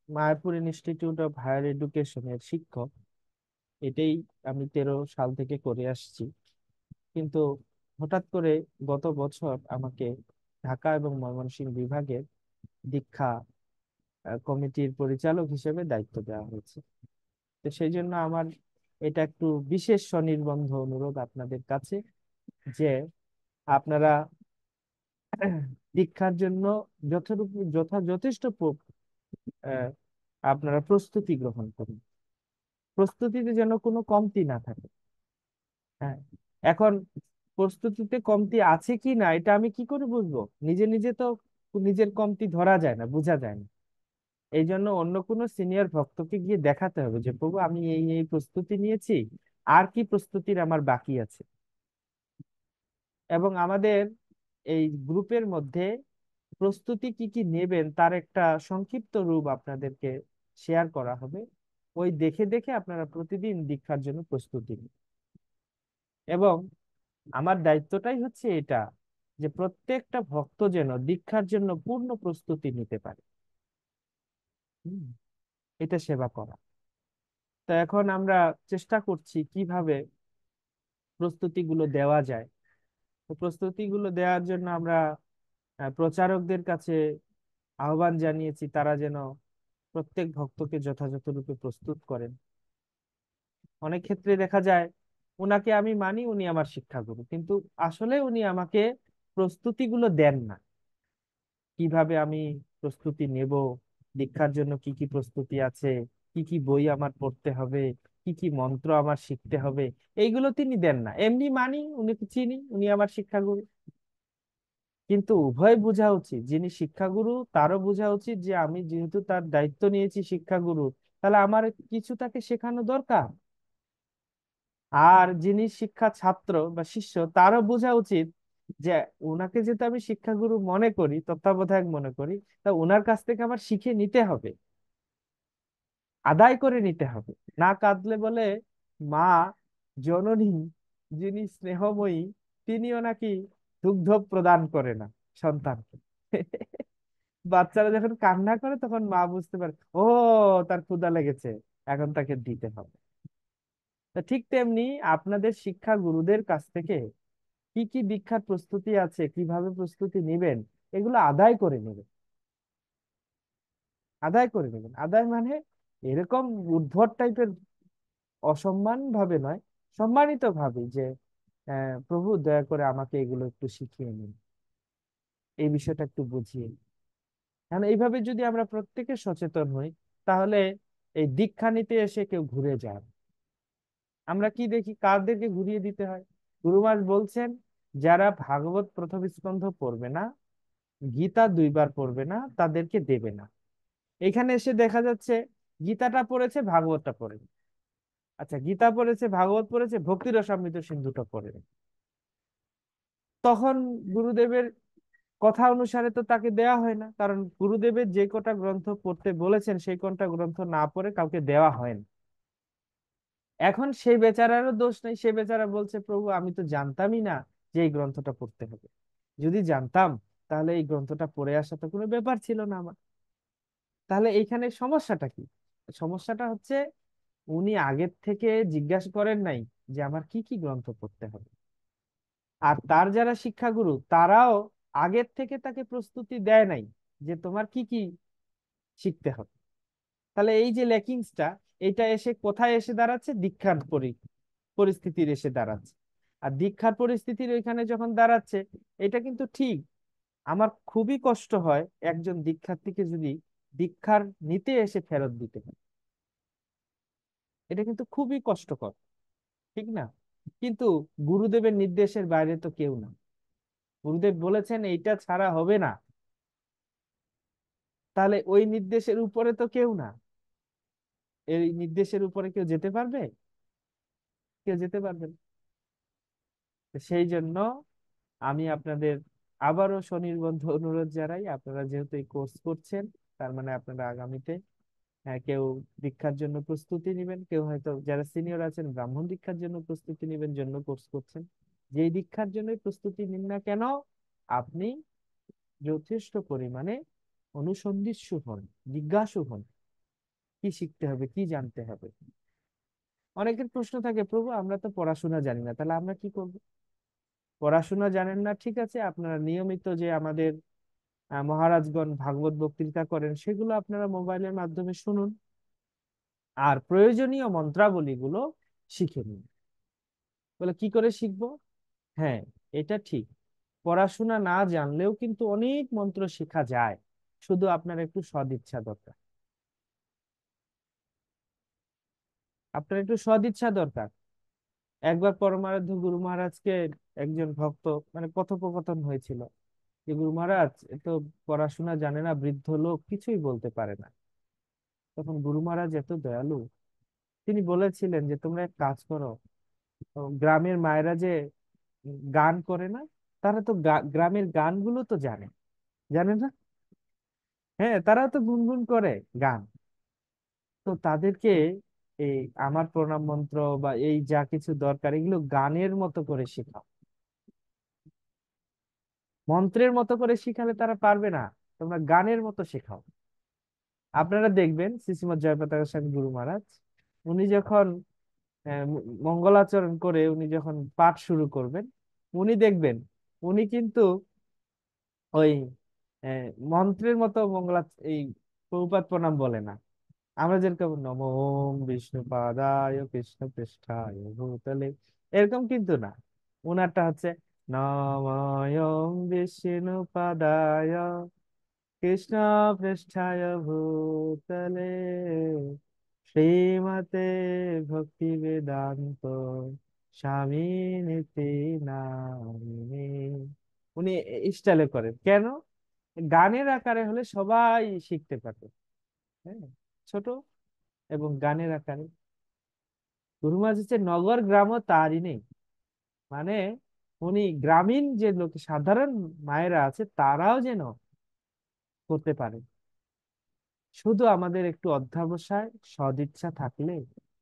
মায়াপুর ইনস্টিটিউট অফ হায়ার এডুকেশনের শিক্ষক, এটাই আমি 13 সাল থেকে করে আসছি, কিন্তু হঠাৎ করে গত বছর আমাকে ঢাকা এবং ময়মনসিংহ বিভাগের দীক্ষা কমিটির পরিচালক হিসেবে দায়িত্ব দেওয়া হয়েছে। তো সেই জন্য আমার এটা একটু বিশেষ স্বনির্বন্ধ অনুরোধ আপনাদের কাছে যে আপনারা দীক্ষার জন্য যথেষ্ট আহ, আপনারা প্রস্তুতি গ্রহণ করুন। প্রস্তুতিতে যেন কোনো কমতি না থাকে। হ্যাঁ, এখন প্রস্তুতিতে কমতি আছে কি না এটা আমি কি করে বুঝবো? নিজে নিজে তো নিজের কমতি ধরা যায় না, বোঝা যায় না। এই জন্য অন্য কোনো সিনিয়র ভক্তকে গিয়ে দেখাতে হবে যে প্রভু আমি এই এই প্রস্তুতি নিয়েছি, আর কি প্রস্তুতির আমার বাকি আছে। এবং আমাদের এই গ্রুপের মধ্যে প্রস্তুতি কি কি নেবেন তার একটা সংক্ষিপ্ত রূপ আপনাদেরকে শেয়ার করা হবে। ওই দেখে দেখে আপনারা প্রতিদিন দীক্ষার জন্য প্রস্তুতি নিন। এবং আমার দায়িত্বটাই হচ্ছে এটা, যে প্রত্যেকটা ভক্ত যেন দীক্ষার জন্য পূর্ণ প্রস্তুতি নিতে পারে। হুম, এটা সেবা করা। তো এখন আমরা চেষ্টা করছি কিভাবে প্রস্তুতিগুলো দেওয়া যায়। তো প্রস্তুতিগুলো দেওয়ার জন্য আমরা প্রচারকদের কাছে আহ্বান জানিয়েছি তারা যেন প্রত্যেক ভক্তকে যথাযথ রূপে প্রস্তুত করেন। অনেক ক্ষেত্রে দেখা যায় উনাকে আমি মানি, উনি আমার শিক্ষাগুরু, কিন্তু আসলে উনি আমাকে প্রস্তুতিগুলো দেন না। কিভাবে আমি প্রস্তুতি নেব, দীক্ষার জন্য কি কি প্রস্তুতি আছে, কি কি বই আমার পড়তে হবে, কি কি মন্ত্র আমার শিখতে হবে, এইগুলো তিনি দেন না। এমনি মানি, উনি চিনি, উনি আমার শিক্ষাগুরু। কিন্তু উভয় বোঝা উচিত, যিনি শিক্ষাগুরু তারও বোঝা উচিত যে আমি যেহেতু তার দায়িত্ব নিয়েছি শিক্ষাগুরু, তাহলে আমার কিছু তাকে শেখানো দরকার। আর যিনি শিক্ষা ছাত্র বা শিষ্য তারও বোঝা উচিত যে ওনাকে যেহেতু আমি শিক্ষাগুরু মনে করি, তত্ত্বাবধায়ক মনে করি, তা ওনার কাছ থেকে আমার শিখে নিতে হবে, আদায় করে নিতে হবে। না কাঁদলে বলে মা জননী যিনি স্নেহময়ী, তিনিও নাকি দুগ্ধ প্রদান করে না সন্তানকে। বাচ্চারা যখন কান্না করে তখন মা বুঝতে পারে ও তার ক্ষুধা লেগেছে, এখন তাকে দিতে হবে। তা ঠিক তেমনি আপনাদের শিক্ষা গুরুদের কাছ থেকে কি কি দীক্ষার প্রস্তুতি আছে, কিভাবে প্রস্তুতি নেবেন, এগুলো আদায় করে নেবেন। আদায় করে নেবেন, আদায় মানে এরকম উদ্ভট টাইপের অসম্মান ভাবে নয়, সম্মানিত ভাবে যে প্রভু দয়া করে আমাকে এগুলো একটু শিখিয়ে নিন, এই বিষয়টা একটু বুঝিয়ে নিন। কারণ এইভাবে যদি আমরা প্রত্যেকে সচেতন হই, তাহলে এই দীক্ষা নিতে এসে কেউ ঘুরে যায় না। আমরা কি দেখি কাদেরকে ঘুরিয়ে দিতে হয়? গুরুমাস বলছেন যারা ভাগবত প্রথম স্কন্ধ পড়বে না, গীতা 2 বার পড়বে না, তাদেরকে দেবে না। এখানে এসে দেখা যাচ্ছে গীতাটা পড়েছে, ভাগবতটা পড়েনি। আচ্ছা গীতা পড়েছে, ভাগবত পড়েছে, ভক্তি রসামৃত সিন্ধুটা পড়েনি। তখন গুরুদেবের কথা অনুসারে তো তাকে দেয়া হয় না, কারণ গুরুদেবের যে কটা গ্রন্থ পড়তে বলেছেন সেই কটা গ্রন্থ না পড়ে কাউকে দেওয়া হয় না। এখন সেই বেচারারও দোষ নেই, সে বেচারা বলছে প্রভু আমি তো জানতামই না যে এই গ্রন্থটা পড়তে হবে, যদি জানতাম তাহলে এই গ্রন্থটা পড়ে আসা তো কোনো ব্যাপার ছিল না আমার। তাহলে এইখানে সমস্যাটা কি? সমস্যাটা হচ্ছে উনি আগের থেকে জিজ্ঞাসা করেন নাই যে আমার কি কি গ্রন্থ পড়তে হবে। আর তার যারা শিক্ষাগুরু তারাও আগের থেকে তাকে প্রস্তুতি দেয় নাই যে তোমার কি কি শিখতে হবে। তাহলে এই যে ল্যাকিংসটা, এটা এসে কোথায় এসে দাঁড়াচ্ছে? দীক্ষার পরিস্থিতির এসে দাঁড়াচ্ছে। আর দীক্ষার পরিস্থিতির ওইখানে যখন দাঁড়াচ্ছে, এটা কিন্তু ঠিক। আমার খুবই কষ্ট হয় একজন দীক্ষার্থীকে যদি দীক্ষার নিতে এসে ফেরত দিতে হয়, এটা কিন্তু খুবই কষ্টকর, ঠিক না? কিন্তু গুরুদেবের নির্দেশের বাইরে তো কেউ না। গুরুদেব বলেছেন এইটা ছাড়া হবে না, তাহলে ওই নির্দেশের উপরে তো কেউ না। এই নির্দেশের উপরে কেউ যেতে পারবে? কেউ যেতে পারবে না। তো সেই জন্য আমি আপনাদের আবারও স্বনির্বন্ধ অনুরোধ জানাই, আপনারা যেহেতু এই কোর্স করছেন, তার মানে আপনারা আগামীতে কেউ দীক্ষার জন্য প্রস্তুতি নেবেন, কেউ হয়তো যারা সিনিয়র আছেন ব্রাহ্মণ দীক্ষার জন্য প্রস্তুতি নেবেন জন্য কোর্স করছেন। যেই দীক্ষার জন্য প্রস্তুতি নিন না কেন, আপনি যথেষ্ট পরিমাণে অনুসন্ধিৎসু হন, জিজ্ঞাসু হন, কি শিখতে হবে, কি জানতে হবে। অনেকের প্রশ্ন থাকে, প্রভু আমরা তো পড়াশোনা জানি না, তাহলে আমরা কি করব? পড়াশোনা জানেন না, ঠিক আছে, আপনারা নিয়মিত যে আমাদের মহারাজগণ ভাগবত বক্তৃতা করেন সেগুলো আপনারা মোবাইলের মাধ্যমে শুনুন, আর প্রয়োজনীয় মন্ত্রাবলীগুলো শিখে নিন। বলে কি করে শিখবো? হ্যাঁ, এটা ঠিক, পড়াশোনা না জানলেও কিন্তু অনেক মন্ত্র শেখা যায়, শুধু আপনার একটু সদিচ্ছা দরকার। আপনার একটু সদিচ্ছা দরকার। একবার পরমারাধ্য গুরু মহারাজকে একজন ভক্ত, মানে কথোপকথন হয়েছিল যে গুরু মহারাজ এ তো পড়াশোনা জানে না, বৃদ্ধ লোক, কিছুই বলতে পারে না। তখন গুরু মহারাজ এত দয়ালু, তিনি বলেছিলেন যে তোমরা এক কাজ করো, ও গ্রামের মায়েরা যে গান করে না, তারা তো গ্রামের গানগুলো তো জানে, জানে না? হ্যাঁ, তারা তো গুনগুন করে গান। তো তাদেরকে এই আমার প্রণাম মন্ত্র বা এই যা কিছু দরকার এগুলো গানের মতো করে শেখাও। মন্ত্রের মতো করে শিখালে তারা পারবে না, তোমরা গানের মতো শেখাও। আপনারা দেখবেন শ্রীশ্রীমৎ জয়প্রকাশ স্বামী গুরু মহারাজ, উনি যখন মঙ্গলাচরণ করে উনি যখন পাঠ শুরু করবেন, উনি দেখবেন উনি কিন্তু ওই আহ, মন্ত্রের মতো এই প্রভুপাদ প্রণাম বলে না। আমরা যেরকম নমো বিষ্ণু পাদায় কৃষ্ণ পৃষ্ঠায় ভূতলে, এরকম কিন্তু না। উনারটা হচ্ছে নমঃ বিষ্ণু পাদায় কৃষ্ণ পৃষ্ঠায় ভূতলে শ্রীমতে ভক্তি বেদান্ত স্বামী নীতি নামিনে। উনি স্টাইলে করেন কেন? গানের আকারে হলে সবাই শিখতে পারবে। হ্যাঁ, ছোট এবং গানের আকারে। গুরু মহারাজ হচ্ছে নগর গ্রাম তারই নেই, মানে উনি গ্রামীণ যে লোক সাধারণ মায়েরা আছে তারাও যেন করতে পারে। শুধু আমাদের একটু অধ্যবসায় সদিচ্ছা থাকলে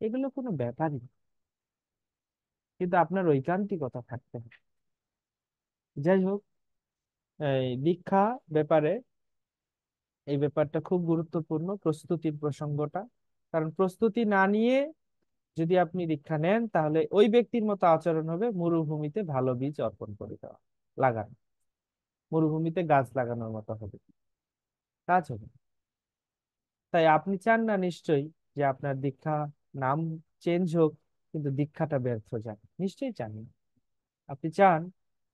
এগুলো কোনো ব্যাপারই না। কিন্তু আপনার ঐকান্তিকতা থাকতে হবে। যাই হোক, এই দীক্ষা ব্যাপারে এই ব্যাপারটা খুব গুরুত্বপূর্ণ, প্রস্তুতির প্রসঙ্গটা। কারণ প্রস্তুতি না নিয়ে যদি আপনি দীক্ষা নেন তাহলে ওই ব্যক্তির মতো আচরণ হবে মরুভূমিতে ভালো বীজ অর্পণ করে দেওয়া, লাগানো, মরুভূমিতে গাছ লাগানোর মতো হবে, কাজ হবে না। তাই আপনি চান না নিশ্চয়ই যে আপনার দীক্ষা নাম চেঞ্জ হোক কিন্তু দীক্ষাটা ব্যর্থ যাক, নিশ্চয়ই চান না। আপনি চান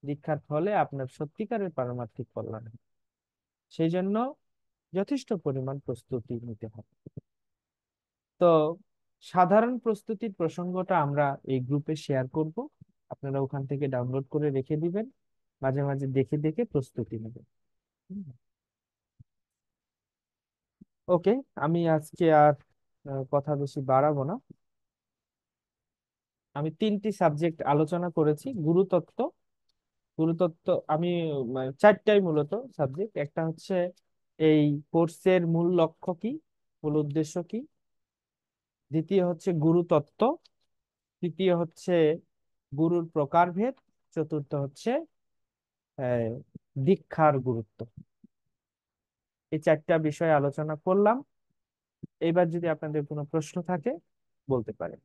দীক্ষার ফলে আপনার সত্যিকারের পারমার্থিক কল্যাণ হোক। সেই জন্য যথেষ্ট পরিমাণ প্রস্তুতি নিতে হবে। তো সাধারণ প্রস্তুতির প্রসঙ্গটা আমরা এই গ্রুপে শেয়ার করব, আপনারা ওখান থেকে ডাউনলোড করে রেখে দিবেন, মাঝে মাঝে দেখে দেখে প্রস্তুতি নেবেন। ওকে, আমি আজকে আর কথা বেশি বাড়াবো না। আমি 3টি সাবজেক্ট আলোচনা করেছি। গুরুতত্ত্ব, গুরুতত্ত্ব আমি চারটাই মূলত সাবজেক্ট। একটা হচ্ছে এই কোর্সের মূল লক্ষ্য কি, মূল উদ্দেশ্য কি। দ্বিতীয় হচ্ছে গুরুতত্ত্ব, তৃতীয় হচ্ছে গুরুর প্রকারভেদ, চতুর্থ হচ্ছে আহ, দীক্ষার গুরুত্ব। এই চারটা বিষয় আলোচনা করলাম। এবার যদি আপনাদের কোনো প্রশ্ন থাকে বলতে পারেন।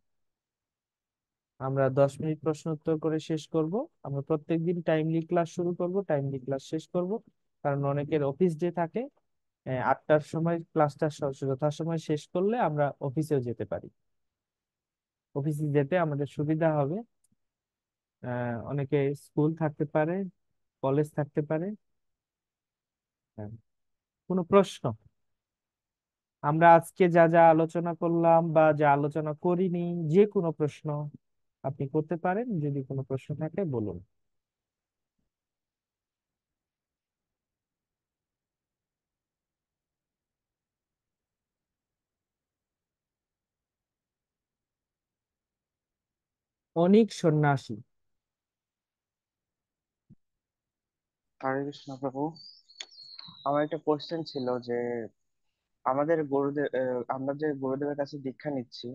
আমরা 10 মিনিট প্রশ্ন উত্তর করে শেষ করব। আমরা প্রত্যেকদিন টাইমলি ক্লাস শুরু করব, টাইমলি ক্লাস শেষ করব, কারণ অনেকের অফিস ডে থাকে। 8টার সময় ক্লাসটা যথাসময় শেষ করলে আমরা অফিসেও যেতে পারি। অফিসে যেতে আমাদের সুবিধা হবে। অনেকে স্কুল থাকতে পারে, কলেজ থাকতে পারে। হ্যাঁ, কোনো প্রশ্ন? আমরা আজকে যা যা আলোচনা করলাম বা যা আলোচনা করিনি, যে কোনো প্রশ্ন আপনি করতে পারেন। যদি কোনো প্রশ্ন থাকে বলুন। অনিক সন্ন্যাসী। হরে কৃষ্ণ প্রভু। আমার একটা কোশ্চেন ছিল যে আমাদের গুরুদেব আমরা যে গুরুদেবের কাছে দীক্ষা নিচ্ছি,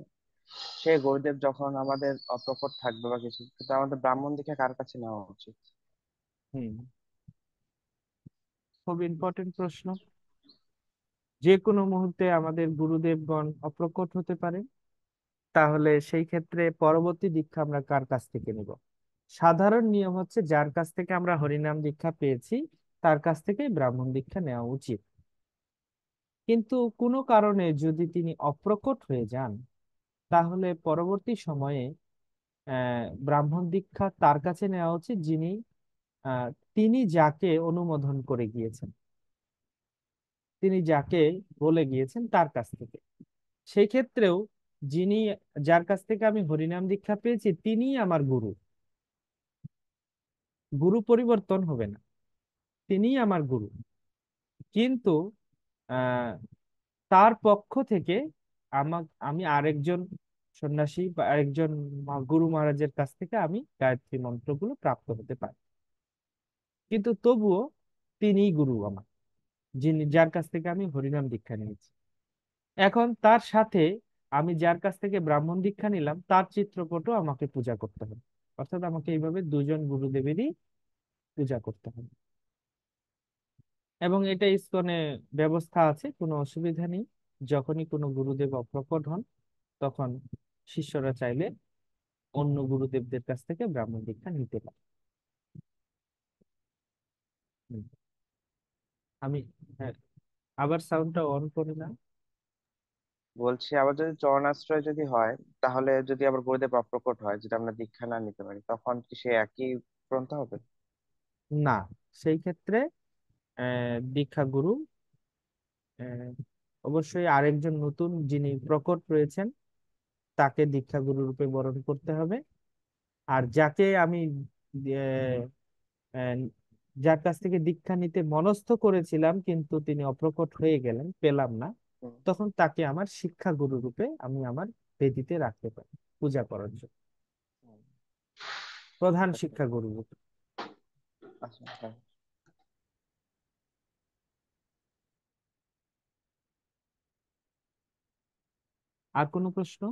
সেই গুরুদেব যখন আমাদের অপ্রকট থাকবে বা কিছু, কিন্তু আমাদের ব্রাহ্মণ দীক্ষা কার কাছে নেওয়া উচিত? হুম, খুব ইম্পর্টেন্ট প্রশ্ন। যে কোনো মুহূর্তে আমাদের গুরুদেবগণ অপ্রকট হতে পারে, তাহলে সেই ক্ষেত্রে পরবর্তী দীক্ষা আমরা কার কাছ থেকে নিব? সাধারণ নিয়ম হচ্ছে যার কাছ থেকে আমরা হরিনাম দীক্ষা পেয়েছি তার কাছ থেকেই ব্রাহ্মণ দীক্ষা নেওয়া উচিত। কিন্তু কোনো কারণে যদি তিনি অপ্রকট হয়ে যান, তাহলে পরবর্তী সময়ে ব্রাহ্মণ দীক্ষা তার কাছে নেওয়া উচিত যিনি আহ, তিনি যাকে অনুমোদন করে গিয়েছেন, তিনি যাকে বলে গিয়েছেন তার কাছ থেকে। সেই ক্ষেত্রেও যিনি, যার কাছ থেকে আমি হরিনাম দীক্ষা পেয়েছি তিনিই আমার গুরু। গুরু পরিবর্তন হবে না, তিনিই আমার গুরু। কিন্তু আহ তার পক্ষ থেকে আমি আরেকজন সন্ন্যাসী বা আরেকজন গুরু মহারাজের কাছ থেকে আমি গায়ত্রী মন্ত্রগুলো প্রাপ্ত হতে পারি, কিন্তু তবুও তিনিই গুরু আমার, যিনি, যার কাছ থেকে আমি হরিনাম দীক্ষা নিয়েছি। এখন তার সাথে আমি যার কাছ থেকে ব্রাহ্মণ দীক্ষা নিলাম তার চিত্রপটও আমাকে পূজা করতে হবে। অর্থাৎ আমাকে এইভাবে দুজন গুরুদেবেরই পূজা করতে হবে। এবং এটা ইসকনে ব্যবস্থা আছে, কোনো অসুবিধা নেই। যখনই কোনো গুরুদেব অপ্রকট হন, তখন শিষ্যরা চাইলে অন্য গুরুদেবদের কাছ থেকে ব্রাহ্মণ দীক্ষা নিতে পারে। হুম। আমি, হ্যাঁ, আবার সাউন্ডটা অন করে না। বলছি আবার যদি চরণাশ্রয় যদি হয়, তাহলে যদি আবার গুরুদেব অপ্রকট হয়, যেটা আমরা দীক্ষা না নিতে পারি, তখন কি সে একই গ্রন্থ হবে? না, সেই ক্ষেত্রে দীক্ষা গুরু আহ, অবশ্যই আরেকজন নতুন যিনি প্রকট রয়েছেন তাকে দীক্ষা গুরু রূপে বরণ করতে হবে। আর যাকে আমি আহ, আহ, যার কাছ থেকে দীক্ষা নিতে মনস্থ করেছিলাম কিন্তু তিনি অপ্রকট হয়ে গেলেন, পেলাম না, হুম। তখন তাকে আমার শিক্ষা গুরু রূপে আমি আমার বেদিতে রাখতে পারি পূজা করার জন্য, হুম। প্রধান আচ্ছা। শিক্ষা গুরু রূপে। আচ্ছা, হ্যাঁ। আর কোনো প্রশ্ন?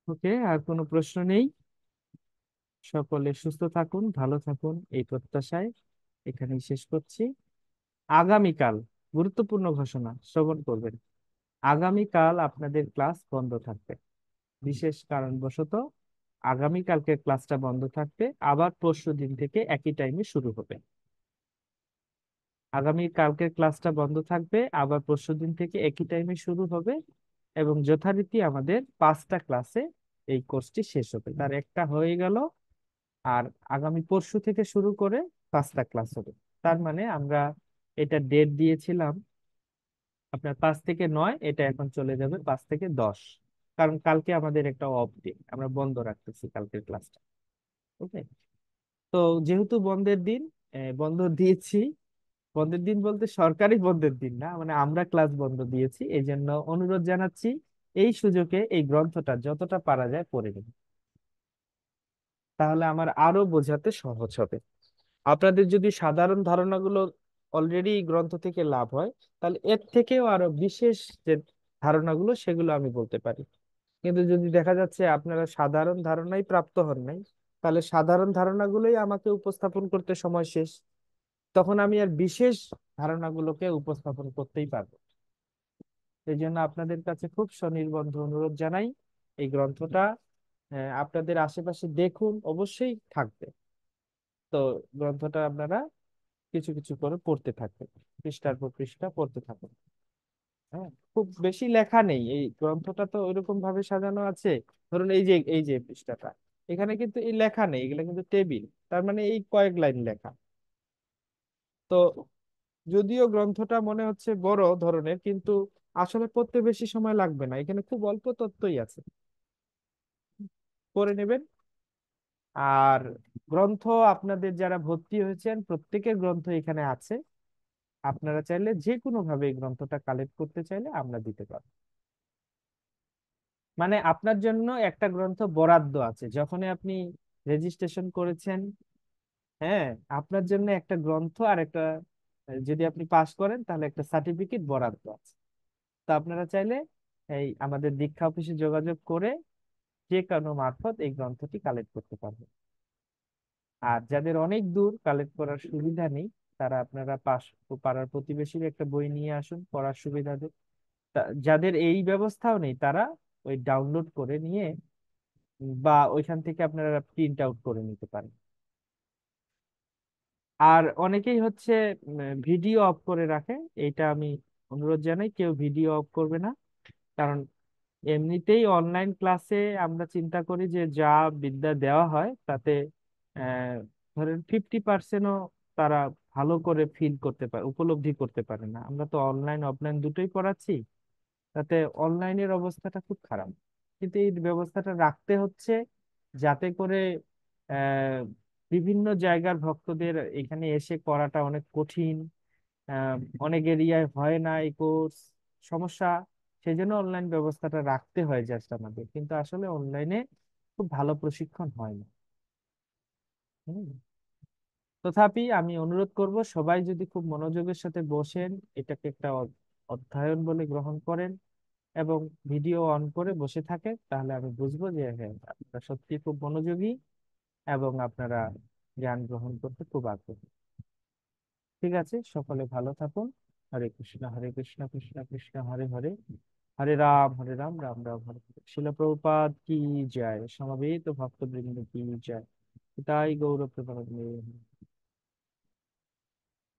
ওকে, আর কোনো প্রশ্ন নেই। সকলে সুস্থ থাকুন, ভালো থাকুন, এই প্রত্যাশায় এখানেই শেষ করছি। আগামীকাল গুরুত্বপূর্ণ ঘোষণা শ্রবণ করবেন। আগামীকাল আপনাদের ক্লাস বন্ধ থাকবে, বিশেষ কারণবশত আগামীকালকে ক্লাসটা বন্ধ থাকবে। আবার পরশু দিন থেকে একই টাইমে শুরু হবে। আগামী কালকের ক্লাসটা বন্ধ থাকবে, আবার পরশুদিন থেকে একই টাইমে শুরু হবে, এবং যথারীতি আমাদের 5টা ক্লাসে এই কোর্সটি শেষ হবে। তার একটা হয়ে গেল, আর আগামী পরশু থেকে শুরু করে 5টা ক্লাস হবে। তার মানে আমরা এটা ডেট দিয়েছিলাম আপনার 5 থেকে 9, এটা এখন চলে যাবে 5 থেকে 10, কারণ কালকে আমাদের একটা অফ ডে, আমরা বন্ধ রাখতেছি কালকের ক্লাসটা। ওকে, তো যেহেতু বন্ধের দিন, বন্ধ দিয়েছি, বন্ধের দিন বলতে সরকারি বন্ধের দিন না, মানে আমরা ক্লাস বন্ধ দিয়েছি, এই জন্য অনুরোধ জানাচ্ছি এই সুযোগে এই গ্রন্থটা যতটা পারা যায় পড়ে নিন, তাহলে আমার আরো বোঝাতে সহজ হবে। আপনাদের যদি সাধারণ ধারণাগুলো অলরেডি এই গ্রন্থ থেকে লাভ হয়, তাহলে এর থেকেও আরো বিশেষ যে ধারণাগুলো সেগুলো আমি বলতে পারি। কিন্তু যদি দেখা যাচ্ছে আপনারা সাধারণ ধারণাই প্রাপ্ত হন নাই, তাহলে সাধারণ ধারণাগুলোই আমাকে উপস্থাপন করতে সময় শেষ, তখন আমি আর বিশেষ ধারণাগুলোকে উপস্থাপন করতেই পারবো। এই জন্য আপনাদের কাছে খুব সনির্বন্ধ অনুরোধ জানাই, এই গ্রন্থটা আপনাদের আশেপাশে দেখুন, অবশ্যই থাকবে। তো গ্রন্থটা আপনারা কিছু কিছু করে পড়তে থাকবেন, পৃষ্ঠার পর পৃষ্ঠা পড়তে থাকুন। হ্যাঁ, খুব বেশি লেখা নেই, এই গ্রন্থটা তো ওইরকম ভাবে সাজানো আছে। ধরুন এই যে পৃষ্ঠাটা, এখানে কিন্তু এই লেখা নেই, এগুলো কিন্তু টেবিল, তার মানে এই কয়েক লাইন লেখা। তো যদিও গ্রন্থটা মনে হচ্ছে বড় ধরনের, কিন্তু আসলে পড়তে বেশি সময় লাগবে না, এখানে খুব অল্প তথ্যই আছে, পড়ে নেবেন। আর গ্রন্থ আপনাদের যারা ভর্তি হয়েছেন প্রত্যেকের গ্রন্থ এখানে আছে, আপনারা চাইলে যে কোনো ভাবে এই গ্রন্থটা কালেক্ট করতে চাইলে আমরা দিতে পারবো। মানে আপনার জন্য একটা গ্রন্থ বরাদ্দ আছে, যখনই আপনি রেজিস্ট্রেশন করেছেন, হ্যাঁ, আপনার জন্য একটা গ্রন্থ আর একটা, যদি আপনি পাস করেন তাহলে একটা সার্টিফিকেট বরাদ্দ আছে। তো আপনারা চাইলে এই আমাদের দীক্ষা অফিসে যোগাযোগ করে যে কোনো মারফত এই গ্রন্থটি কালেক্ট করতে পারবেন। আর যাদের অনেক দূর কালেক্ট করার সুবিধা নেই, তারা আপনারা পাড়ার প্রতিবেশীর একটা বই নিয়ে আসুন, পড়ার সুবিধা হবে। যাদের এই ব্যবস্থাও নেই, তারা ওই ডাউনলোড করে নিয়ে বা ওইখান থেকে আপনারা প্রিন্ট আউট করে নিতে পারেন। আর অনেকেই হচ্ছে ভিডিও অফ করে রাখে, এটা আমি অনুরোধ জানাই, কেউ ভিডিও অফ করবে না। কারণ এমনিতেই অনলাইন ক্লাসে আমরা চিন্তা করি যে যা বিদ্যা দেওয়া হয় তাতে আহ, ধরেন 50%ও তারা ভালো করে ফিল করতে পারে, উপলব্ধি করতে পারে না। আমরা তো অনলাইন অফলাইন দুটোই পড়াচ্ছি, তাতে অনলাইনের অবস্থাটা খুব খারাপ। কিন্তু এই ব্যবস্থাটা রাখতে হচ্ছে যাতে করে আহ বিভিন্ন জায়গার ভক্তদের এখানে এসে করাটা অনেক কঠিন, আহ, অনেক এরিয়ায় হয় না এই কোর্স, সমস্যা। সেই জন্য অনলাইন ব্যবস্থাটা রাখতে হয় জাস্ট আমাদের, কিন্তু আসলে অনলাইনে খুব ভালো প্রশিক্ষণ হয় না। হুম। তথাপি আমি অনুরোধ করব সবাই যদি খুব মনোযোগের সাথে বসেন, এটাকে একটা অধ্যয়ন বলে গ্রহণ করেন এবং ভিডিও অন করে বসে থাকেন, তাহলে আমি বুঝবো যে হ্যাঁ আপনারা সত্যি খুব মনোযোগী এবং আপনারা জ্ঞান গ্রহণ করতে খুব আগ্রহী। ঠিক আছে, সকলে ভালো থাকুন। হরে কৃষ্ণ, হরে কৃষ্ণ, কৃষ্ণ কৃষ্ণ হরে হরে, হরে রাম, রাম রাম হরে হরে। শিল প্রভুপাদ কি জয়, সমবেত ভক্তবৃন্দ কি জয়। তাই গৌর প্রেমানন্দ।